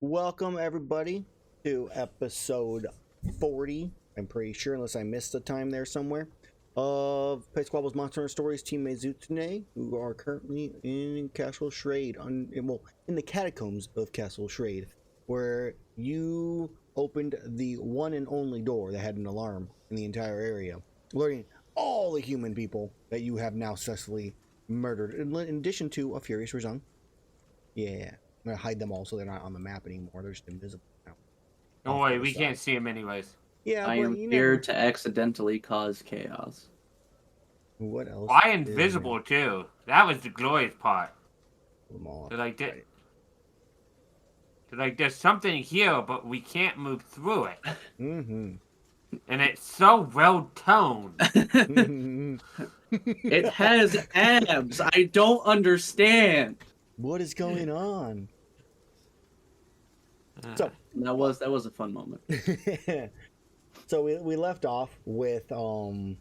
Welcome everybody to episode 40. I'm pretty sure, unless I missed a time there somewhere, of Squabbles Monster Hunter Stories Team Maizutsune, who are currently in Castle Shrade, in the catacombs of Castle Shrade, where you opened the one and only door that had an alarm in the entire area, alerting all the human people that you have now successfully murdered, in addition to a furious Razan. Yeah. I'm gonna hide them all so they're not on the map anymore. They're just invisible now. Don't worry, we can't see them anyways. Yeah, I but am you here never... to accidentally cause chaos. What else? Why invisible too? That was the glorious part. Them all. They're like, there's something here, but we can't move through it. Mm-hmm. And it's so well toned. It has abs. I don't understand. What is going on? So that was a fun moment. So we left off with the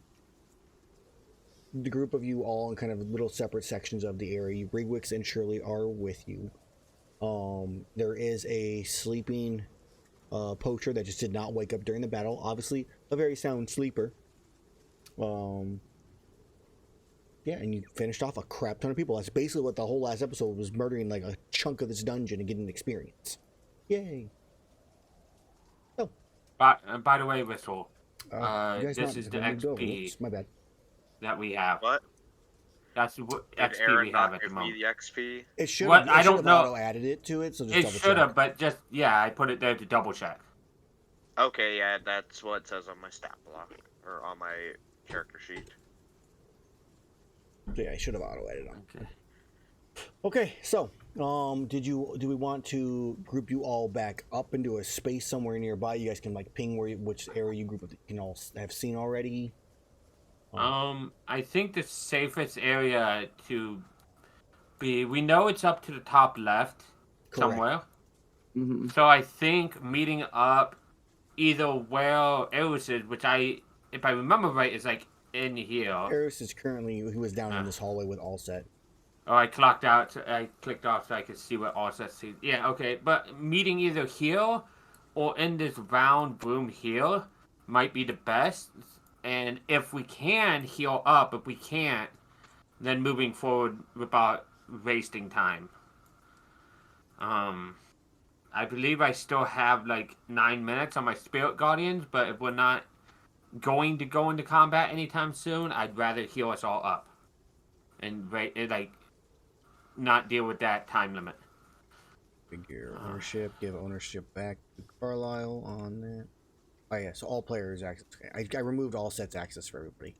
group of you all in kind of little separate sections of the area. Rigwix and Shirley are with you. There is a sleeping poacher that just did not wake up during the battle. Obviously, a very sound sleeper. Yeah, and you finished off a crap ton of people. That's basically what the whole last episode was, murdering like a chunk of this dungeon and getting experience. Yay. Oh. By the way, Whistle, this is the XP my bad. that we have. What? That's what Did XP Aaron we have not at the give me moment. the XP? It should What? have. I don't know. Auto-added it to it, so just It double should have, check. but just, yeah, I put it there to double check. Okay, yeah, that's what it says on my stat block, or on my character sheet. Yeah, I should have auto-added on. Okay. Okay, so, do we want to group you all back up into a space somewhere nearby? You guys can like ping which area you group you can all have seen already. I think the safest area to be, we know it's up to the top left somewhere. Mm-hmm. So I think meeting up either where Erus is, which if I remember right, is like in here. Erus is currently, he was down in this hallway with all set. Oh, I clocked out. I clicked off so I could see what all set. Yeah, okay. But meeting either here or in this round room here might be the best. And if we can, heal up. If we can't, then moving forward without wasting time. I believe I still have like 9 minutes on my Spirit Guardians, but if we're not going to go into combat anytime soon, I'd rather heal us all up. And not deal with that time limit. Figure ownership, give ownership back to Carlisle on that. Oh yeah, so all players access. I removed all sets access for everybody.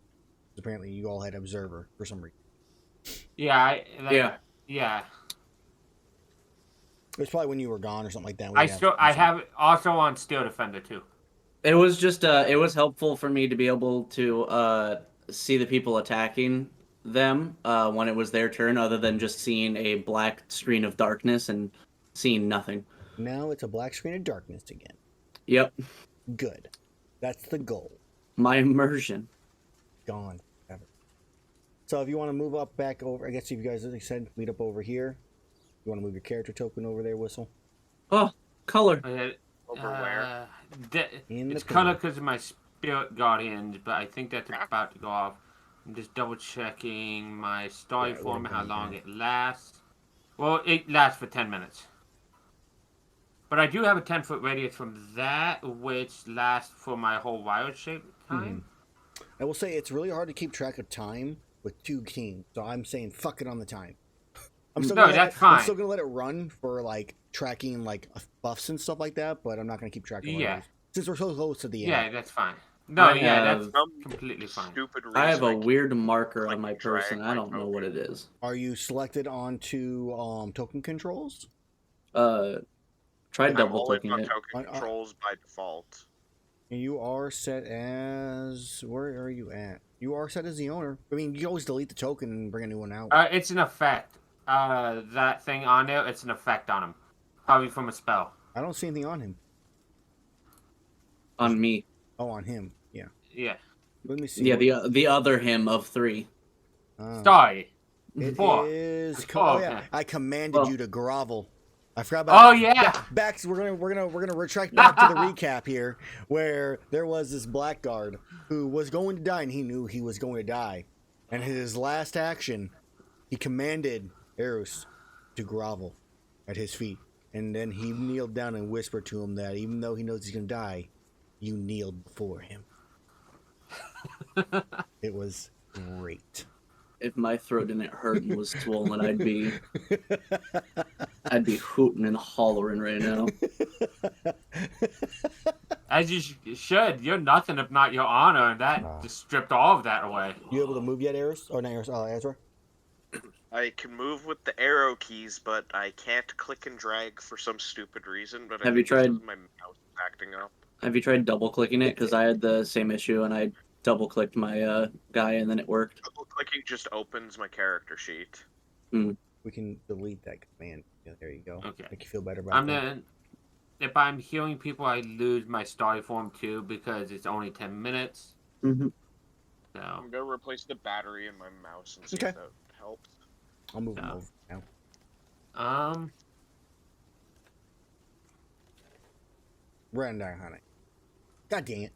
Apparently you all had Observer for some reason. Yeah, Yeah. It was probably when you were gone or something like that. I have it also on Steel Defender too. It was just it was helpful for me to be able to see the people attacking them when it was their turn, other than just seeing a black screen of darkness and seeing nothing. Now it's a black screen of darkness again. Yep. Good. That's the goal. My immersion. Gone. Ever. So if you want to move up back over, I guess if you guys, as I said, meet up over here. You want to move your character token over there, Whistle? Oh, color. Over where? It's color because of my Spirit Guardians, but I think that's about to go off. I'm just double checking my story form, how long it lasts. Well, it lasts for 10 minutes. But I do have a 10-foot radius from that, which lasts for my whole wild shape time. I will say it's really hard to keep track of time with two teams, so I'm saying fuck it on the time. I'm still gonna let it run for like tracking like buffs and stuff like that, but I'm not gonna keep track of it. Since we're so close to the end. Yeah, that's fine. No, that's completely fine. I have a weird marker on my person. I don't know what it is. Are you selected onto token controls? Try double clicking it. Token controls by default. And you are set as... Where are you at? You are set as the owner. I mean, you can always delete the token and bring a new one out. It's an effect. That thing on there, it's an effect on him. Probably from a spell. I don't see anything on him. On me. Oh, on him. Yeah. Yeah. Let me see. Yeah, the other him of 3. Sorry. It 4. is... Oh, yeah. I commanded you to grovel. I forgot about. Oh yeah. Back. We're gonna retract back to the recap here, where there was this blackguard who was going to die, and he knew he was going to die, and his last action, he commanded Erus to grovel at his feet, and then he kneeled down and whispered to him that even though he knows he's gonna die, you kneeled before him. It was great. If my throat didn't hurt and was swollen, I'd be hooting and hollering right now. As you should. You're nothing if not your honor, and that just stripped all of that away. You able to move yet, Erus? Or not Erus? Azrar? I can move with the arrow keys, but I can't click and drag for some stupid reason. But Have you tried? My mouse is acting up. Have you tried double clicking it? Because I had the same issue, and I double clicked my guy, and then it worked. Double clicking just opens my character sheet. We can delete that command. Yeah, there you go. Okay. Make you feel better about that. If I'm healing people, I lose my starry form too because it's only 10 minutes. Mm-hmm. So I'm gonna replace the battery in my mouse and see Okay. if that helps. I'll move them over now. Run down, honey. God dang it.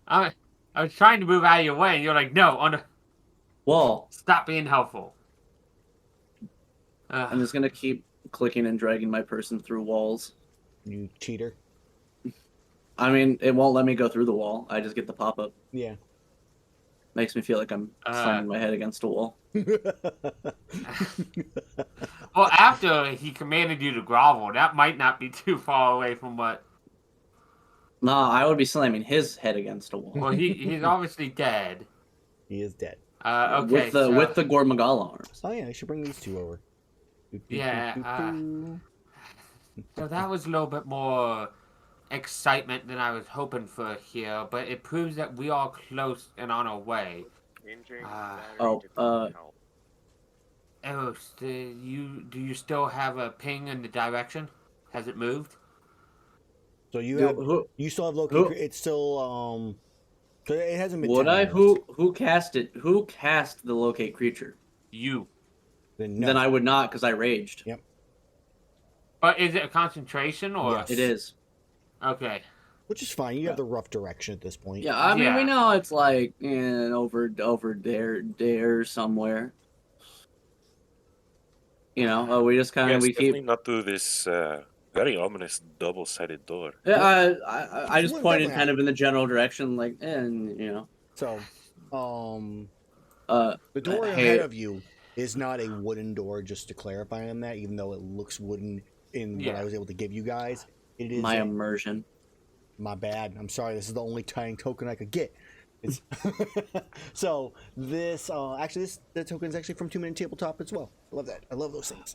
I was trying to move out of your way, and you're like, no, Wall. stop being helpful. I'm just gonna keep clicking and dragging my person through walls. You cheater. I mean, it won't let me go through the wall. I just get the pop-up. Yeah. Makes me feel like I'm slamming my head against a wall. Well, after he commanded you to grovel, that might not be too far away from what... Nah, I would be slamming his head against a wall. Well, he's obviously dead. He is dead. Okay, with the Gormagala arms. Oh yeah, I should bring these two over. Yeah, so that was a little bit more excitement than I was hoping for here, but it proves that we are close and on our way. Changing Erus, do you still have a ping in the direction? Has it moved? So you still have locate. It's still so it hasn't been. Would I? Who cast it? Who cast the locate creature? You. Then I would not, because I raged. Yep. But is it a concentration or? Yes. It is. Okay. Which is fine. You have the rough direction at this point. Yeah, I mean we know it's like over there somewhere. You know, we just kind of definitely not do this very ominous double-sided door. Yeah, I just pointed kind of in the general direction, like, and you know. So, the door ahead of you is not a wooden door. Just to clarify on that, even though it looks wooden in what I was able to give you guys, it is my immersion. My bad. I'm sorry. This is the only tiny token I could get. It's so this actually the token is actually from 2 Minute Tabletop as well. I love that. I love those things.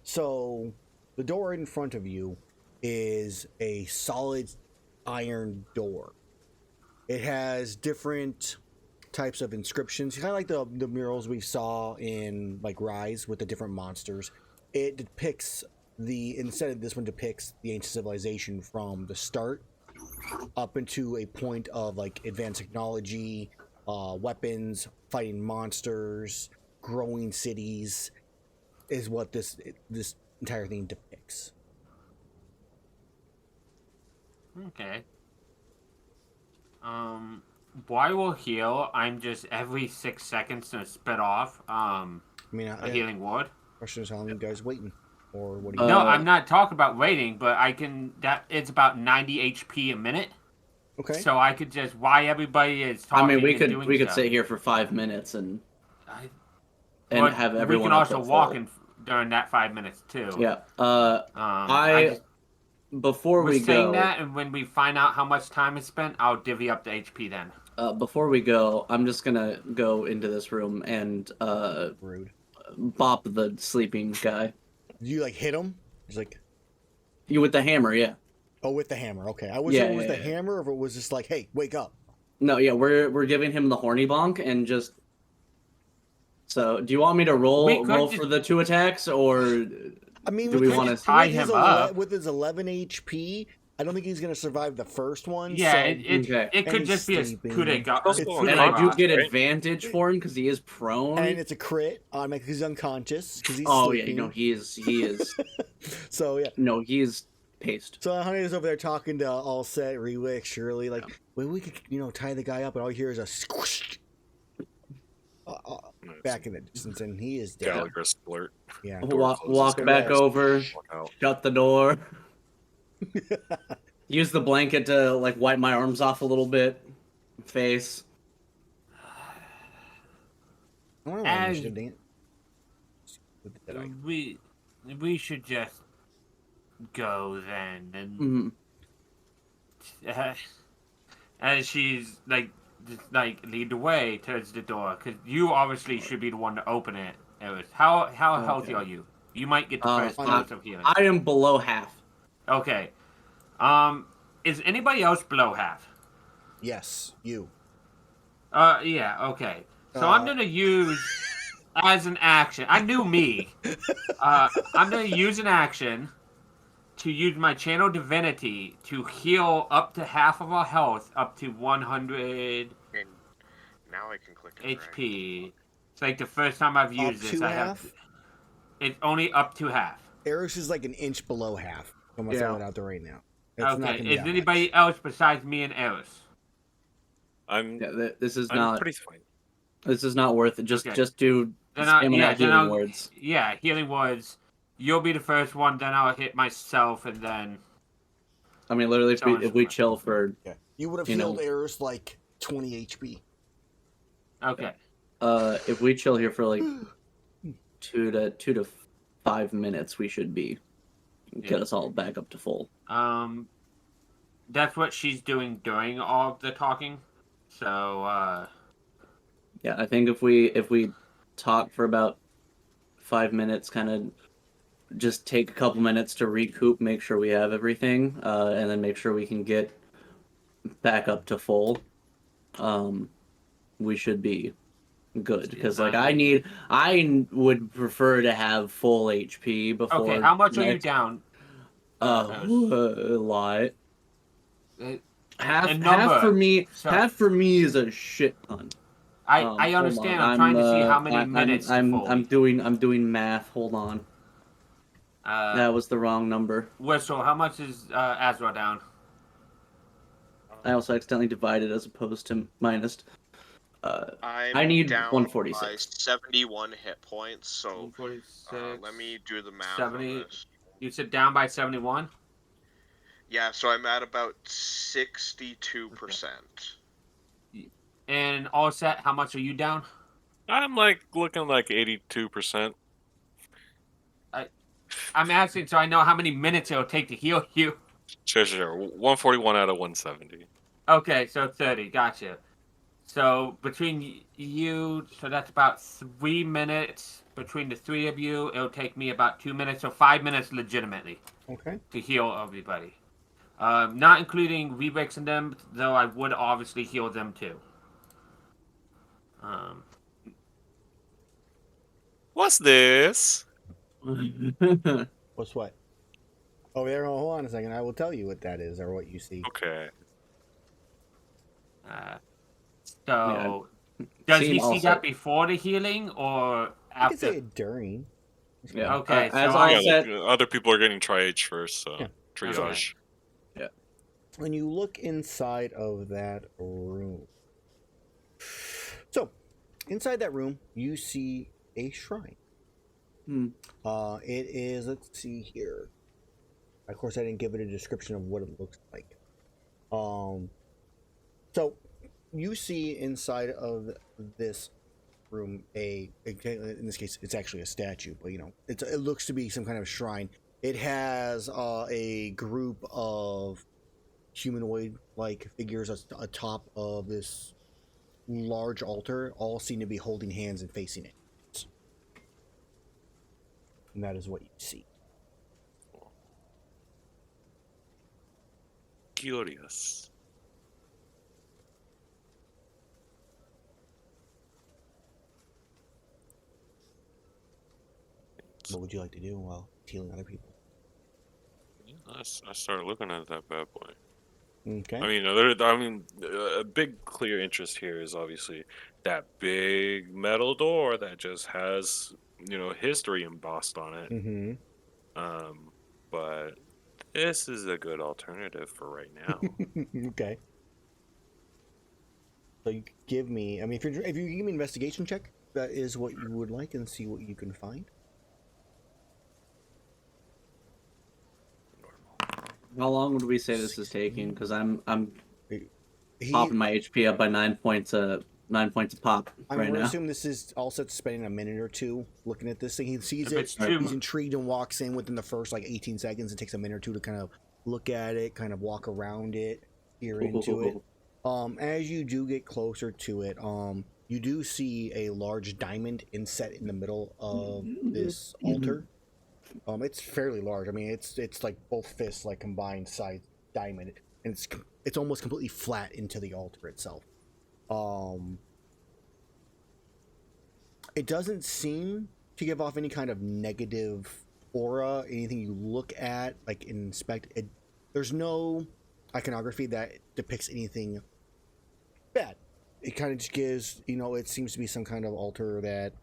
So the door in front of you is a solid iron door. It has different types of inscriptions, kind of like the murals we saw in like Rise with the different monsters. It depicts instead of this one depicts the ancient civilization from the start up into a point of like advanced technology, weapons, fighting monsters, growing cities, is what this entire thing depicts. Okay. While we're heal, I'm just every 6 seconds to spit off a healing ward. Question is how long you guys waiting, or what do you? No, I'm not talking about waiting, but I can. It's about 90 HP a minute. Okay. So I could just while everybody is talking. I mean, we could sit here for 5 minutes and have everyone. We can also walk during that 5 minutes too. Yeah. Before we're we saying go, that, and when we find out how much time is spent, I'll divvy up the HP then. Before we go, I'm just gonna go into this room and rude. Bop the sleeping guy. You like hit him? He's like, you with the hammer, yeah. Oh, with the hammer. Okay, I wasn't sure it was the hammer, or if it was just like, hey, wake up. No, yeah, we're giving him the horny bonk and just. So, do you want me to roll for the 2 attacks, or I mean, do we want to tie him up with his 11 HP? I don't think he's gonna survive the first one. Yeah, so, Okay. it could And just be a sleeping. coup de grace. Also It's on And I do unconscious, get right? advantage for him because he is prone. and it's a crit automatically because he's unconscious because he's Oh sleeping. yeah, no, he is. So yeah. No, he is paced. So Honey is over there talking to All Set, Rewick, Shirley, like, well, we could, tie the guy up, and all you hear is a squish back in the distance, and he is dead. Gallagher splurt. Yeah. Walk closes. back over, Walk out. shut the door. Use the blanket to like wipe my arms off a little bit. Face. I don't know why initiative, dang it. We should just go then, and Mm-hmm. as she's like lead the way towards the door, because you obviously should be the one to open it. Erus. How healthy are you? You might get the first dose of healing. I am below half. Okay. Is anybody else below half? Yes, you. Yeah. Okay. So I'm gonna use as an action. I knew me. I'm gonna use an action to use my channel divinity to heal up to half of our health, up to 100 And now I can click and drag. HP. It's like the first time I've used Up this. to I half? have. It's only up to half. Erus is like an inch below half. I'm gonna throw it out there right now. It's not Okay. gonna be Is that anybody much. else besides me and Erus? I'm This is I'm not. pretty fine. This is not worth it. Just do healing words. Yeah, healing words. You'll be the first one, then I'll hit myself, and then. I mean, literally, if we chill for. Yeah. You would have you healed know. Erus like 20 HP. Okay. If we chill here for like 2 to 5 minutes, we should be get us all back up to full. That's what she's doing during all of the talking. So, Yeah, I think if we talk for about 5 minutes, kind of just take a couple minutes to recoup, make sure we have everything, and then make sure we can get back up to full. We should be good because like I would prefer to have full HP before. okay, how much are you down? A lot. Half number. for me. So- half for me is a shit ton. I understand. I'm trying to see how many minutes. I'm doing math. Hold on. That was the wrong number. Whistle. How much is Azrar down? I also accidentally divided as opposed to minus. I'm I need down 146. by 71 hit points, so 146. let me do the math 70. on this. You said down by 71. Yeah, so I'm at about 62%. And all set. How much are you down? I'm like looking like 82%. I'm asking so I know how many minutes it'll take to heal you. Sure. 141 out of 170. Okay, so 30. Gotcha. So between you, so that's about 3 minutes between the three of you. It'll take me about 2 minutes, so 5 minutes legitimately Okay. to heal everybody. Not including Rebix and them, though I would obviously heal them too. What's this? What's what? Oh, there. Hold on a second. I will tell you what that is or what you see. Okay. So, does he see also- that before the healing or I can say after? it during. Yeah. Okay, As so I Yeah, said, other people are getting triage first, so Yeah. triage. When you look inside of that room. So, inside that room, you see a shrine. It is, let's see here. Of course, I didn't give it a description of what it looks like. So, you see inside of this room in this case, it's actually a statue, but it looks to be some kind of shrine. It has a group of humanoid-like figures atop of this large altar, all seem to be holding hands and facing it. And that is what you see. Curious. What would you like to do while healing other people? I started looking at that bad boy. Okay. A big clear interest here is obviously that big metal door that just has, history embossed on it. Mm-hmm. But this is a good alternative for right now. Okay. So you could give me. I mean, if you give me an investigation check, that is what you would like, and see what you can find. How long would we say this is taking? Because I'm He, popping my HP up by 9 points. 9 points a pop I mean, right we're now. assuming this is also spending a minute or two looking at this thing. He sees If it, it's too he's mu- intrigued and walks in within the first like 18 seconds. It takes a minute or two to kind of look at it, kind of walk around it, peer into it. As you do get closer to it, you do see a large diamond inset in the middle of this altar. It's fairly large. I mean, it's like both fists, like combined size diamond, and it's almost completely flat into the altar itself. It doesn't seem to give off any kind of negative aura. Anything you look at, like inspect it, there's no iconography that depicts anything bad. It kind of just gives, it seems to be some kind of altar that,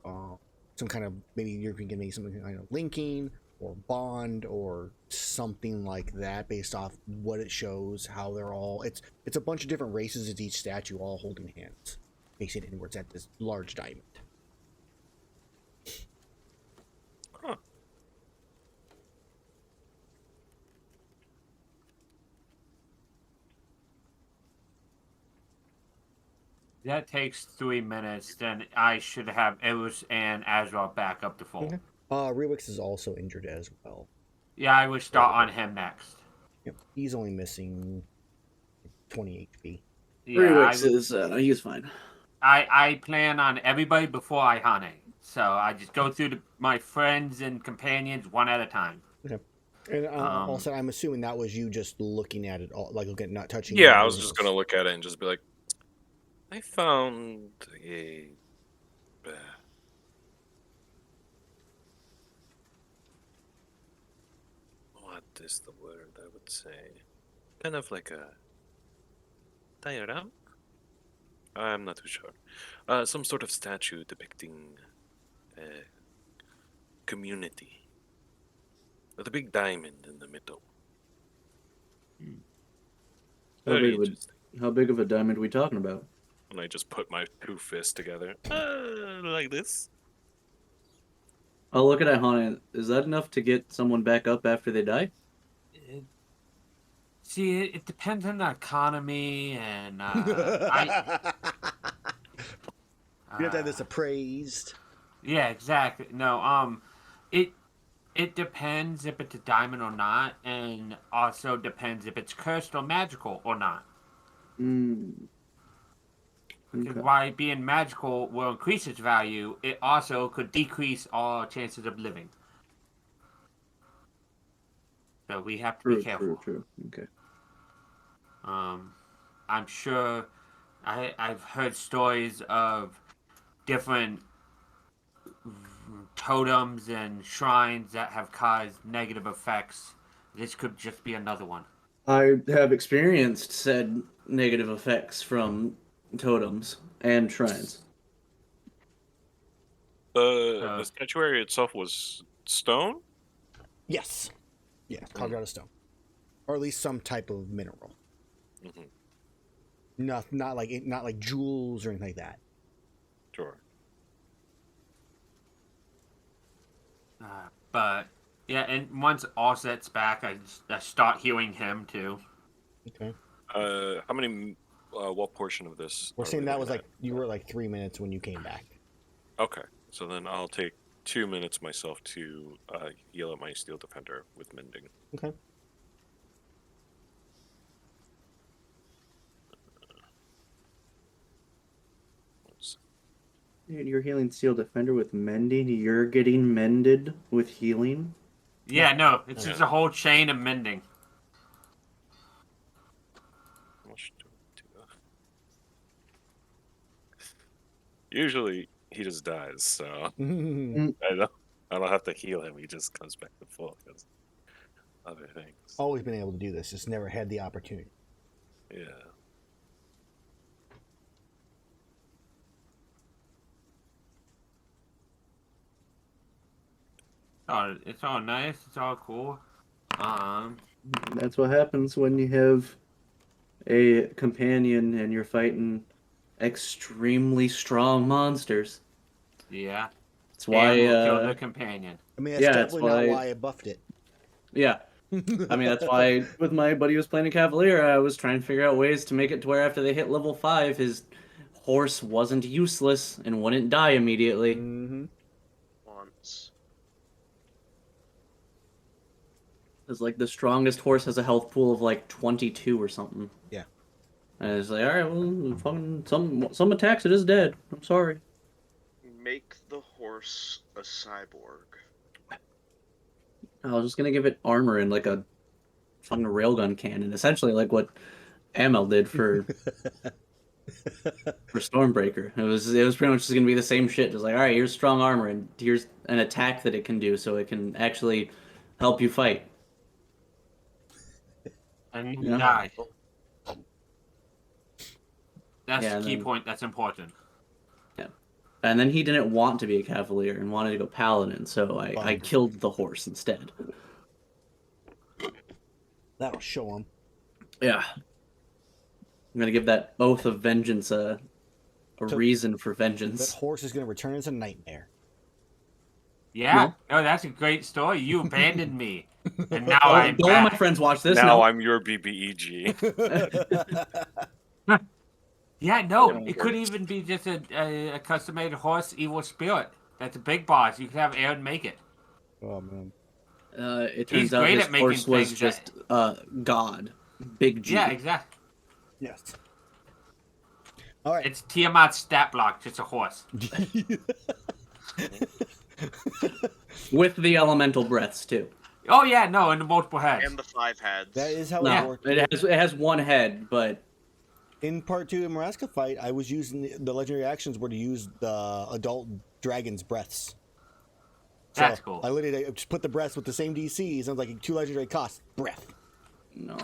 some kind of, maybe you're thinking maybe some kind of linking or bond or something like that, based off what it shows, how they're all. It's a bunch of different races. It's each statue all holding hands, facing inwards at this large diamond. Huh. That takes 3 minutes. Then I should have Erus and Azrar back up to full. Okay. Rewix is also injured as well. Yeah, I would start on him next. Yep. He's only missing 20 HP. Yeah, Rewix is he's fine. I plan on everybody before Iihane. So I just go through my friends and companions one at a time. Okay. And also, I'm assuming that was you just looking at it, all, like looking, not touching. Yeah, I was just gonna look at it and just be like, I found a. What is the word I would say? Kind of like a diorama? I'm not too sure. Some sort of statue depicting a community with a big diamond in the middle. Very interesting. How big of a diamond are we talking about? And I just put my two fists together, like this. Oh, look at Iihane. Is that enough to get someone back up after they die? See, it depends on the economy, and You have to have this appraised. Yeah, exactly. No, it depends if it's a diamond or not, and also depends if it's cursed or magical or not. Because while being magical will increase its value, it also could decrease our chances of living. So we have to be careful. True. Okay. I'm sure I've heard stories of different totems and shrines that have caused negative effects. This could just be another one. I have experienced said negative effects from totems and shrines. The statuary itself was stone? Yes. Yeah, carved out of stone, or at least some type of mineral. Mm-hmm. Not like jewels or anything like that. Sure. But yeah, and once Offset's back, I start healing him too. Okay. How many? What portion of this? We're saying that was like you were like 3 minutes when you came back. Okay, so then I'll take 2 minutes myself to heal up my steel defender with mending. Okay. You're healing Steel Defender with mending. You're getting mended with healing. Yeah, no, it's just a whole chain of mending. Usually he just dies, so I don't have to heal him. He just comes back to full. other things. Always been able to do this, just never had the opportunity. Yeah. Oh, it's all nice. It's all cool. That's what happens when you have a companion and you're fighting extremely strong monsters. Yeah. That's why. And we'll kill the companion. I mean, that's Yeah, that's definitely not why- why I buffed it. Yeah. I mean, that's why with my buddy who was playing a Cavalier, I was trying to figure out ways to make it to where after they hit level 5, his horse wasn't useless and wouldn't die immediately. Mm-hmm. Once. It's like the strongest horse has a health pool of like 22 or something. Yeah. And it's like, all right, well, fucking some attacks it is dead. I'm sorry. Make the horse a cyborg. I was just gonna give it armor and like a fucking railgun cannon, essentially like what Amel did for Stormbreaker. It was pretty much just gonna be the same shit. Just like, all right, here's strong armor and here's an attack that it can do, so it can actually help you fight. And Yeah. die. That's Yeah, the and key then- point that's important. And then he didn't want to be a Cavalier and wanted to go Paladin, so I Fine. killed the horse instead. That'll show him. Yeah. I'm gonna give that oath of vengeance a So- reason for That vengeance. horse is going to return as a nightmare. Yeah. Oh, that's a great story. You abandoned me. And now Oh, I'm don't let my back. friends watch this. now No. I'm your BBEG. Yeah, no. Yeah. It could even be just a custom-made horse evil spirit. That's a big boss. You could have Aaron make it. Oh, man. It He's turns out great his at making horse was things just God. Big G. Yeah, exactly. Yes. All right. It's Tiamat's stat block, just a horse. With the elemental breaths too. Oh yeah, no, and the multiple heads. And the 5 heads. That is how No, it worked. it has one head, but In part 2 of Maraska fight, I was using the legendary actions were to use the adult dragon's breaths. So That's cool. I literally just put the breaths with the same DCs. I was like 2 legendary costs. Breath. no.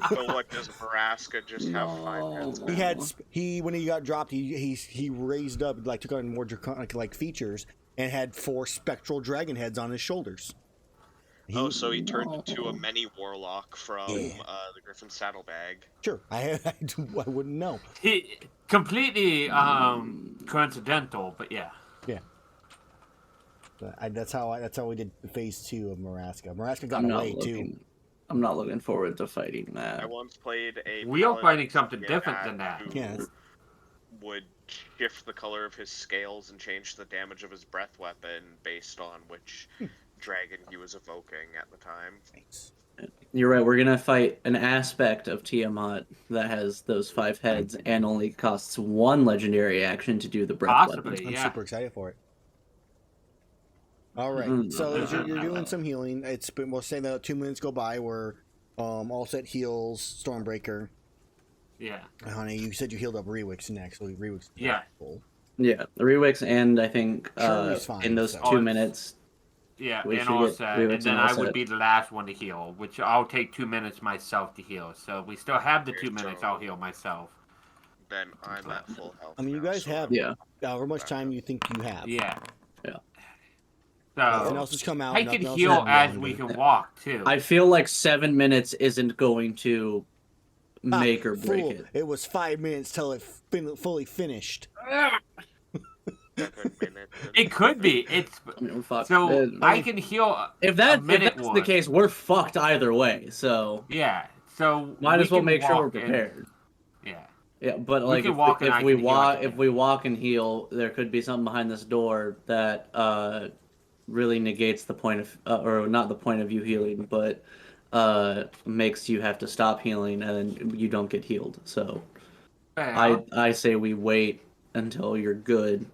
So what, does Maraska just have 5 heads? He had when he got dropped, he raised up, like took on more draconic like features and had 4 spectral dragon heads on his shoulders. Oh, so he turned into a many warlock from Yeah. the Griffin Saddlebag. Sure, I wouldn't know. He completely coincidental, but yeah. Yeah. But that's how we did phase 2 of Maraska. Maraska got I'm not away too. looking. I'm not looking forward to fighting I that. once played a We are paladin fighting something who different had- than that. who Yeah, it's- would shift the color of his scales and change the damage of his breath weapon based on which dragon he was evoking at the time. Thanks. You're right. We're gonna fight an aspect of Tiamat that has those 5 heads and only costs 1 legendary action to do the breath weapon. Possibly, I'm yeah. super excited for it. All right, Mm. so as you're doing some healing, it's been, we'll say that 2 minutes go by. We're all set heals, Stormbreaker. Yeah. Honey, you said you healed up Rewix next, so Rewix. Yeah. Full. Yeah, the Rewix, and I think Shuri's fine, in those so- 2 minutes, Yeah, We and should all get set. Rewix And then and all I would set. be the last one to heal, which I'll take 2 minutes myself to heal. So we still have the 2 Here's minutes. Joe. I'll heal myself. Then I'm at full health. I mean, you now, guys so have- I'm- yeah, However much time you think you have. Yeah. Yeah. Nothing So else has come out. I nothing can else heal has as gone, we but- can walk too. I feel like 7 minutes isn't going to make or break Fool, it. It was 5 minutes till it fully finished. 7 minutes. It could be. It's I mean, fuck. so I mean, can heal. if a if minute that's one. the case, we're fucked either way. So Yeah. So might we as well can make sure we're walk and- prepared. Yeah. Yeah, but We like can walk and I if we can heal walk anything. if we walk and heal, there could be something behind this door that really negates the point of or not the point of you healing, but makes you have to stop healing and then you don't get healed. So Fair. I say we wait until you're good,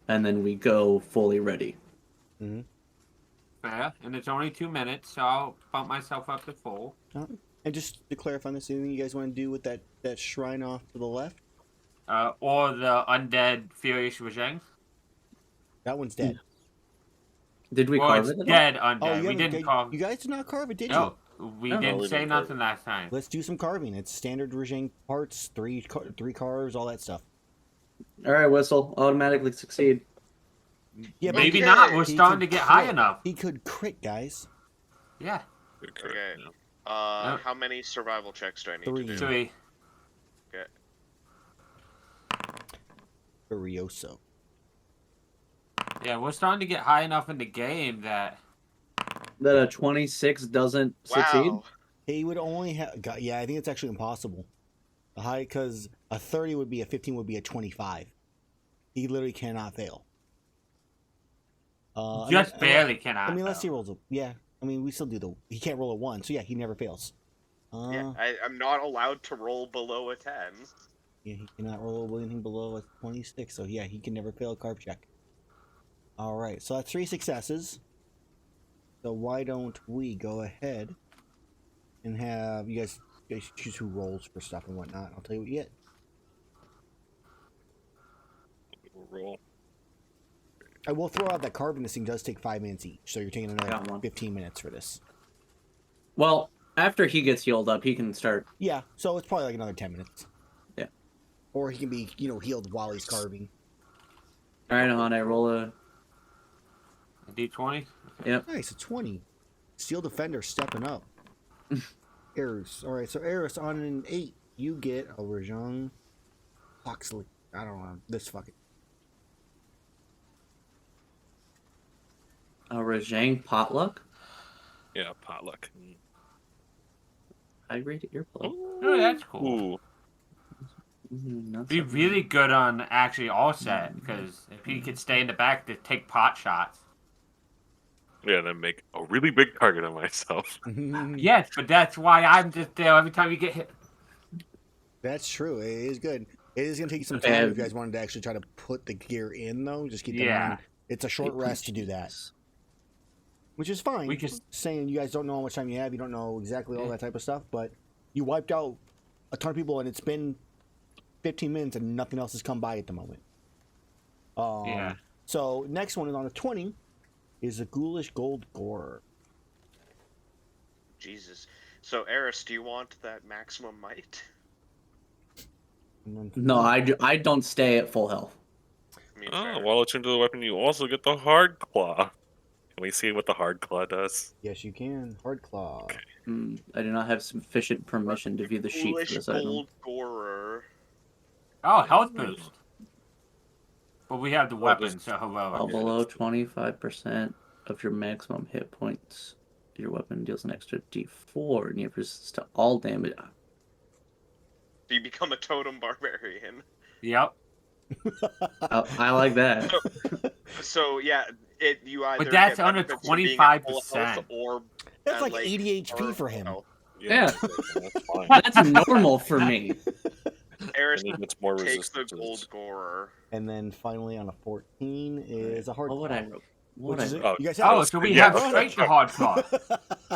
and then we go fully ready. Fair. And it's only 2 minutes, so I'll bump myself up to full. And just to clarify this, anything you guys want to do with that shrine off to the left? Or the undead Furious Reject. That one's dead. Did we Well, carve it's it? dead Oh, undead. We didn't carve. You guys did not carve it, did No, you? we No, didn't we say didn't carve nothing it. last time. Let's do some carving. It's standard regime parts, three carves, all that stuff. All right, Whistle. Automatically succeed. Yeah, but Maybe Okay. not. We're he starting could to get high crit. enough. He could crit, guys. Yeah. You're correct, Okay. yeah. How many survival checks do I need Three. to do? 3. Okay. Furioso. Yeah, we're starting to get high enough in the game that. That a 26 doesn't succeed? Wow. He would only have. Yeah, I think it's actually impossible. A high, because a 30 would be a 15 would be a 25. He literally cannot fail. Just barely cannot. I mean, let's see, fail. rolls. Yeah, I mean, we still do the. He can't roll a 1, so yeah, he never fails. Yeah, I'm not allowed to roll below a 10. Yeah, he cannot roll anything below a 26, so yeah, he can never fail a carve check. Alright, so that's 3 successes. So why don't we go ahead and have you guys choose who rolls for stuff and whatnot. I'll tell you what you get. Roll. I will throw out that carving this thing does take 5 minutes each, so you're taking another Got one. 15 minutes for this. Well, after he gets healed up, he can start. Yeah, so it's probably like another 10 minutes. Yeah. Or he can be, healed while he's carving. All right, Iihane, roll a. A D20? Yep. Nice, a 20. Steel Defender stepping up. Erus. Alright, so Erus on an 8, you get a Rajang Huxley. I don't know. This fucking. A Rajang potluck? Yeah, potluck. High grade earplug. Oh, that's cool. Ooh. Not Be something- really good on actually all set, because if he could stay in the back to take pot shots. Yeah, then make a really big target of myself. Yes, but that's why I'm just there every time you get hit. That's true. It is good. It is going to take some time if you guys wanted to actually try to put the gear in, though. Just keep in Yeah. mind. It's a short rest to do that. Which is fine. We just- saying you guys don't know how much time you have. You don't know exactly all that type of stuff. But you wiped out a ton of people, and it's been 15 minutes, and nothing else has come by at the moment. Yeah. So next one is on a 20 is a Ghoulish Gold Gorer. Jesus. So, Erus, do you want that maximum might? No, I don't stay at full health. I mean, Oh, fair. while it's into the weapon, you also get the hard claw. Can we see what the hard claw does? Yes, you can. Hard Claw. I do not have sufficient permission to view the sheet for Foolish this item. gold gorer. Oh, health boost. But we have the weapon, just- so While hello. below 25% of your maximum hit points, your weapon deals an extra D4 and you have resistance to all damage. Do you become a totem barbarian? Yep. I like that. So, yeah, you either But that's get under benefits from being at full 25%. health or That's at, like 80 HP for him. health. Yeah. That's fine. That's normal for me. Erus And he gets more takes the resistance. gold gorer. And then finally on a 14 is a Hard What would Claw. I roll? What Which would is I it? roll? You guys Oh, have so we Yeah. have straight the hard claw.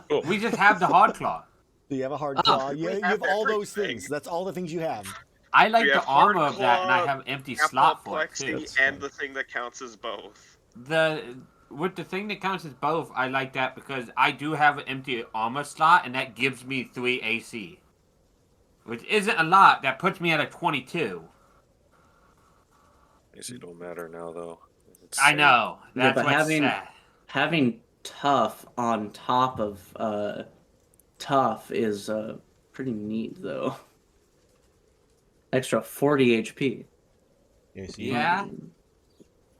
Cool. We just have the hard claw. you have a Hard Oh, Claw. we You have have all those everything. things. That's all the things you have. I like We the have hard armor of that, and I claw, have an empty slot for it Apoplexy, too. That's and fine. the thing that counts as both. With the thing that counts as both, I like that because I do have an empty armor slot, and that gives me 3 AC, which isn't a lot. That puts me at a 22. AC don't matter now, though. It's I safe. know. Yeah, That's but what's having- sad. Having tough on top of tough is pretty neat, though. Extra 40 HP. Yes, Yeah.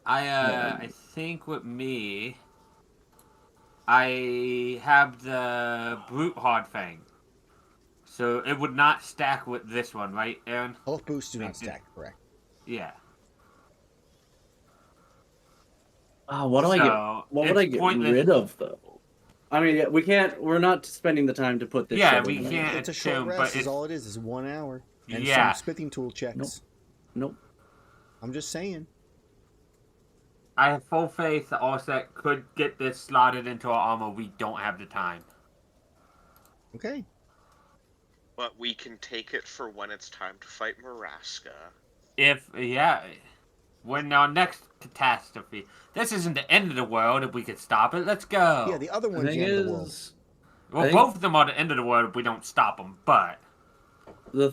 Yeah. I think with me, I have the brute hard fang, so it would not stack with this one, right, Aaron? Health boosts do not stack, correct. Yeah. What do I get? So, What would it's I get pointless. rid of, though? I mean, yeah, we can't. We're not spending the time to put this. Yeah, shit we in there. can't. It's a short assume, but rest is it's- all it is 1 hour. And Yeah. some smithing tool checks. Nope. I'm just saying. I have full faith that Offset could get this slotted into our armor. We don't have the time. Okay. But we can take it for when it's time to fight Maraska. Yeah. when our next catastrophe. This isn't the end of the world. If we could stop it, let's go. Yeah, the other The one's thing the end of the world. is, Well, I think- both of them are the end of the world if we don't stop them. But I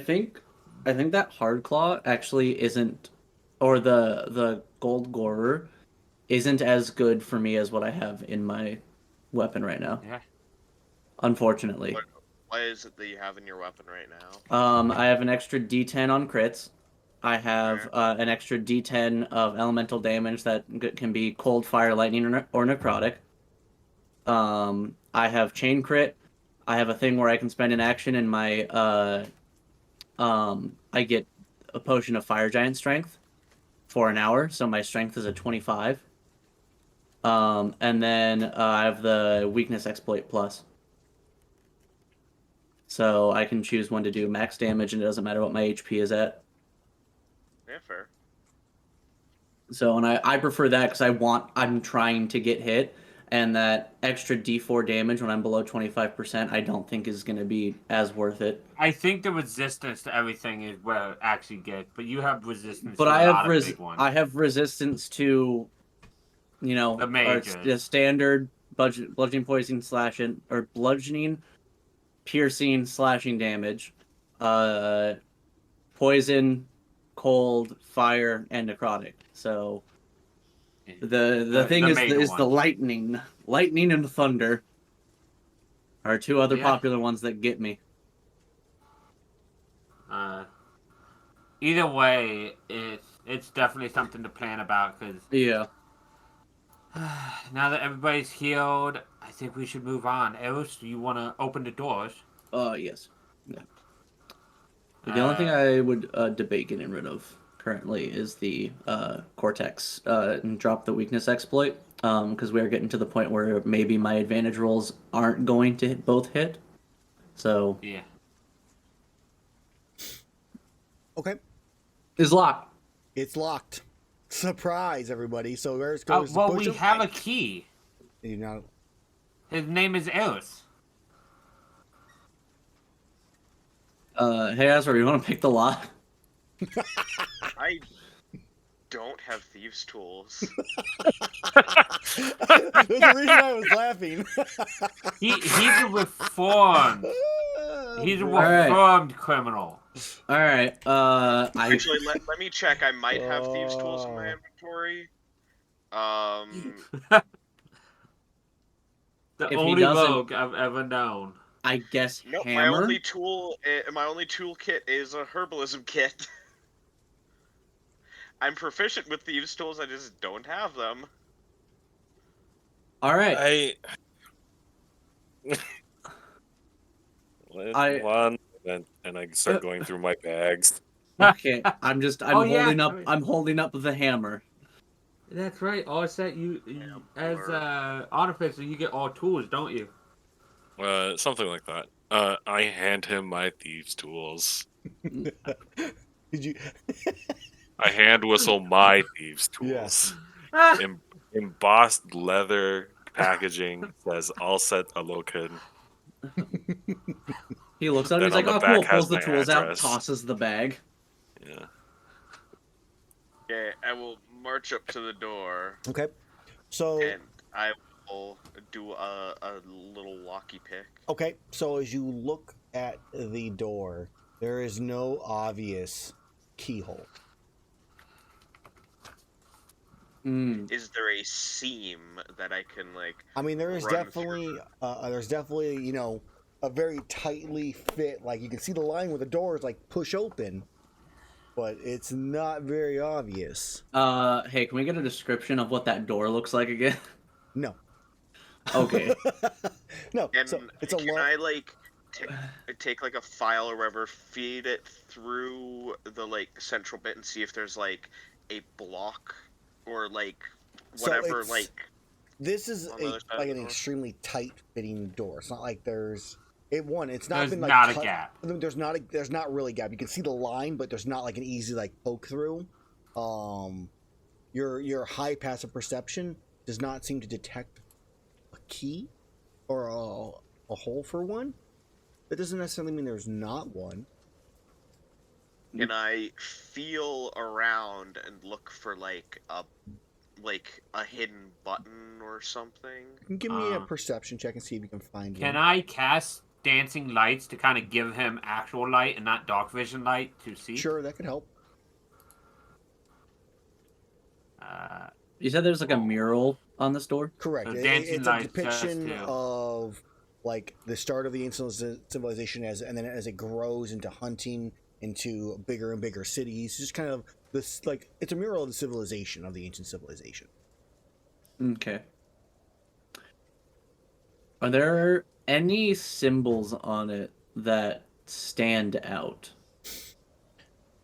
think that hard claw actually isn't, or the gold gorer isn't as good for me as what I have in my weapon right now. yeah, Unfortunately. What is it that you have in your weapon right now? I have an extra D10 on crits. I have an extra D10 of elemental damage that can be cold, fire, lightning, or necrotic. I have chain crit. I have a thing where I can spend an action in my I get a potion of fire giant strength for an hour, so my strength is a 25. And then I have the weakness exploit plus. So I can choose when to do max damage, and it doesn't matter what my HP is at. Yeah, fair. So, and I prefer that because I'm trying to get hit, and that extra D4 damage when I'm below 25%, I don't think is going to be as worth it. I think the resistance to everything is where it actually gets. But you have resistance But to I a have lot of big ones. I have resistance to, The majors. the standard bludgeoning, poison, slashing, or bludgeoning, piercing, slashing damage, poison, cold, fire, and necrotic. So the thing is major the ones. lightning and thunder are two other Yeah. popular ones that get me. Either way, it's definitely something to plan about because Yeah. now that everybody's healed, I think we should move on. Erus, do you want to open the doors? Yes. Yeah. The only thing I would debate getting rid of currently is the Cortex and drop the weakness exploit, because we are getting to the point where maybe my advantage rolls aren't going to both hit. So Yeah. Okay, is locked. it's locked. Surprise, everybody! So Erus goes to Well, push we him. have a key. You know, His name is Erus. Hey Azrar, you want to pick the lock? I don't have thieves' tools. there's a reason I was laughing. He's a reformed. He's a Alright. reformed criminal. All right. Actually, let me check. I might have thieves' tools in my inventory. The If he only doesn't- rogue I've ever known. I guess Nope. hammer. My only toolkit is a herbalism kit. I'm proficient with thieves' tools. I just don't have them. All right. One, and I start going through my bags. Okay. I'm Oh, yeah. holding up. I mean- I'm holding up the hammer. That's right. All set. You as artificer, you get all tools, don't you? Something like that. I hand him my thieves' tools. Did you? I hand whistle my thieves' Yes. tools. Embossed leather packaging says "All set Alokin." He looks at him. Then He's like, on the "Oh, cool." back has Pulls the my tools out, address. tosses the bag. Yeah. Okay, I will march up to the door Okay. So and I will do a little walkie pick. okay. So as you look at the door, there is no obvious keyhole. Is there a seam that I can like? I mean, there is run definitely you know, a very tightly fit. Like you can see the line where the door is like push open, but it's not very obvious. Hey, can we get a description of what that door looks like again? No. Okay. No. And So it's a can long. I like take like a file or whatever, feed it through the like central bit and see if there's like a block or like So whatever it's- like This is on the other side of like the an door? extremely tight fitting door. It's not like there's it's not There's been like not a cut- gap. There's not really a gap. You can see the line, but there's not like an easy like poke through. Your high passive perception does not seem to detect a key or a hole for one. That doesn't necessarily mean there's not one. Can I feel around and look for like a hidden button or something? Give me a perception check and see if you can find Can one. I cast dancing lights to kind of give him actual light and not dark vision light to see? Sure, that could help. You said there's like a mural on this door? Correct. So dancing It's a lights depiction just to- of like the start of the ancient civilization and then as it grows into hunting into bigger and bigger cities. Just kind of this like it's a mural of the civilization of the ancient civilization. Okay. Are there any symbols on it that stand out?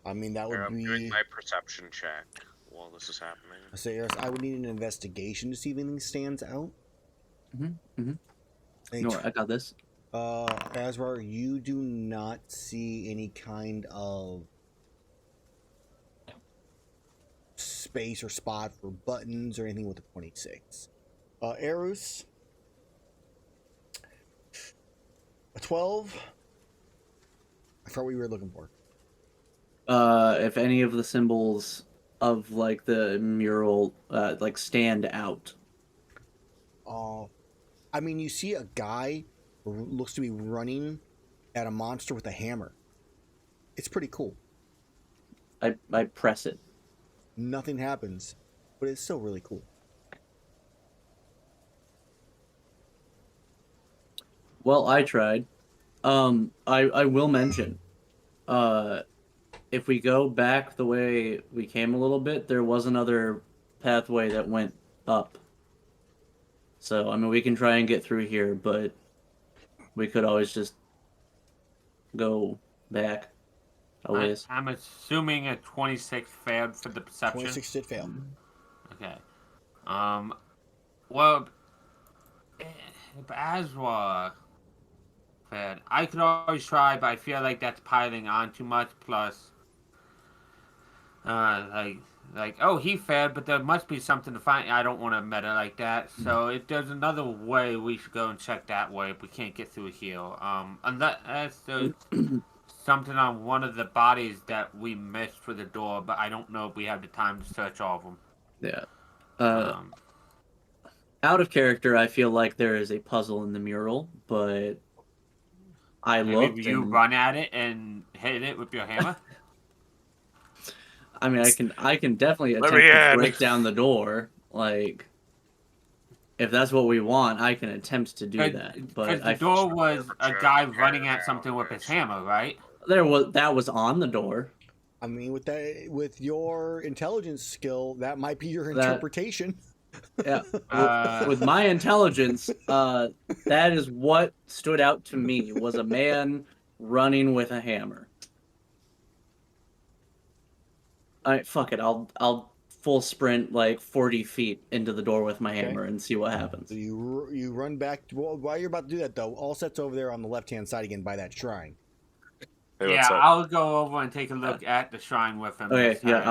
I mean, that would I'm be. doing my perception check while this is happening. I say, Erus, I would need an investigation to see if anything stands out. No, I got this. Azrar, you do not see any kind of space or spot for buttons or anything with the 26. Erus, a 12. I forgot what you were looking for. If any of the symbols of like the mural like stand out. I mean, you see a guy who looks to be running at a monster with a hammer. It's pretty cool. I press it. Nothing happens, but it's still really cool. Well, I tried. I will mention, if we go back the way we came a little bit, there was another pathway that went up. So, I mean, we can try and get through here, but we could always just go back a ways. I'm assuming a 26 failed for the perception. 26 did fail. Okay. Well, if Azrar failed, I could always try, but I feel like that's piling on too much. Plus, oh, he failed, but there must be something to find. I don't want to meta like that. So if there's another way, we should go and check that way. If we can't get through here, unless there's something on one of the bodies that we missed for the door, but I don't know if we have the time to search all of them. Yeah. Out of character, I feel like there is a puzzle in the mural, but I looked. Maybe you run at it and hit it with your hammer. I mean, I can definitely attempt to break down the door. Like, if that's what we want, I can attempt to do that. But the door was a guy running at something with his hammer, right? That was on the door. I mean, with your intelligence skill, that might be your interpretation. Yeah. With my intelligence, that is what stood out to me was a man running with a hammer. Fuck it. I'll full sprint like 40 feet into the door with my hammer and see what happens. So you run back. Well, while you're about to do that, though, all set's over there on the left-hand side again by that shrine. Hey, Yeah, I'll go over and take a look at the shrine with him. Okay, yeah,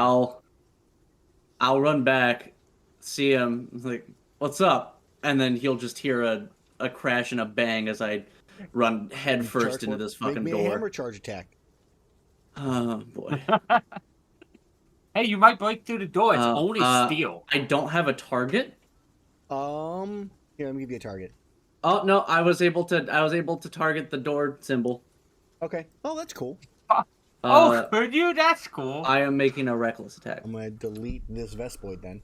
I'll run back, see him, like, what's up? And then he'll just hear a crash and a bang as I run head first into this fucking Make door. me a hammer charge attack. Oh boy. Hey, you might break through the door. It's only steel. I don't have a target. Here, let me give you a target. Oh no, I was able to target the door symbol. Okay. Oh, that's cool. Could you? That's cool. I am making a reckless attack. I'm gonna delete this Vespoid then.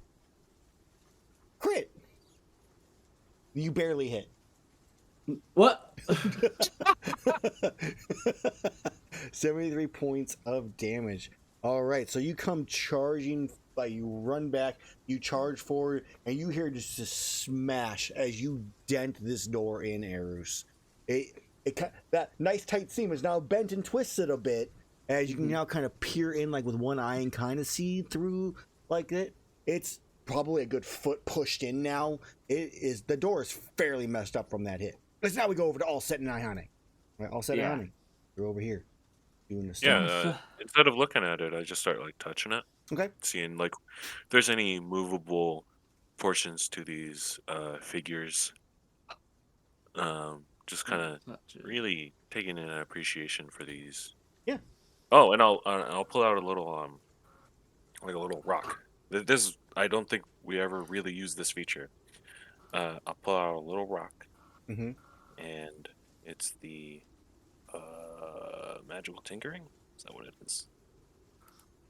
Crit. You barely hit. What? 73 points of damage. All right, so you come charging, you run back, you charge forward, and you hear just a smash as you dent this door in, Erus. That nice tight seam is now bent and twisted a bit, as you can now kind of peer in like with one eye and kind of see through like it. It's probably a good foot pushed in now. The door is fairly messed up from that hit. But now we go over to All Set and Iihane. Right, All Set and Iihane. You're over here doing the stuff. Yeah, instead of looking at it, I just start like touching it. Okay. Seeing like if there's any movable portions to these figures. Just kind of really taking an appreciation for these. Yeah. Oh, and I'll pull out a little like a little rock. This I don't think we ever really used this feature. I'll pull out a little rock, Mm-hmm. and it's the magical tinkering. Is that what it is?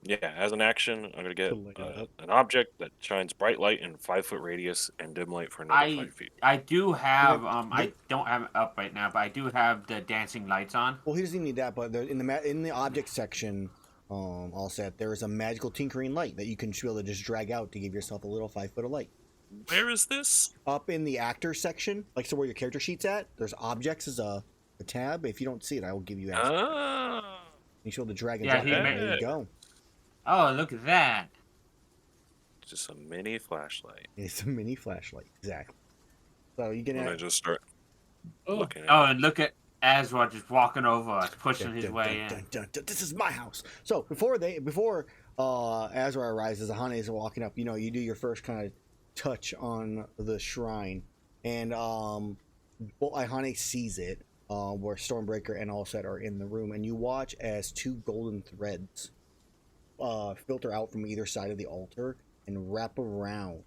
Yeah, as an action, I'm gonna To get light it up. an object that shines bright light in 5 foot radius and dim light for another 5 feet. I do have Okay. I don't have it up right now, but I do have the dancing lights on. Well, he doesn't even need that, but in the object section, all set, there is a magical tinkering light that you can be able to just drag out to give yourself a little 5 foot of light. Where is this? Up in the actor section, like so where your character sheet's at, there's objects as a tab. If you don't see it, I will give you access. Ah, You should be able to drag and Yeah, drop he it. made- There you go. Oh, look at that! just a mini flashlight. It's a mini flashlight, exactly. So you can And I add, just start looking at Oh, and look at Azrar just walking over us, pushing his way in. This is my house. So before Azrar arises, Iihane is walking up. You know, you do your first kind of touch on the shrine, and well, Iihane sees it, where Stormbreaker and Allset are in the room, and you watch as two golden threads filter out from either side of the altar and wrap around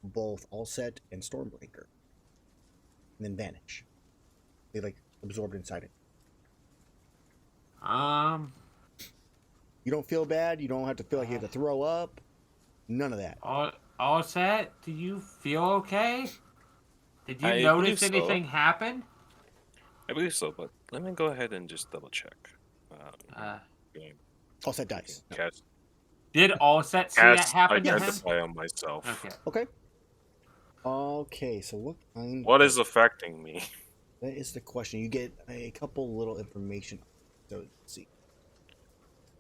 both Allset and Stormbreaker, and then vanish. They like absorbed inside it. You don't feel bad. You don't have to feel like you have to throw up. None of that. All set? Do you feel okay? Did you I notice believe so. anything happen? I believe so, but let me go ahead and just double check. Game. Allset dies. No. Cast, Did All Set see that cast happen to him? identify on myself. Okay. Okay. Okay, so what kind What is affecting me? That is the question. You get a couple little information. So let's see.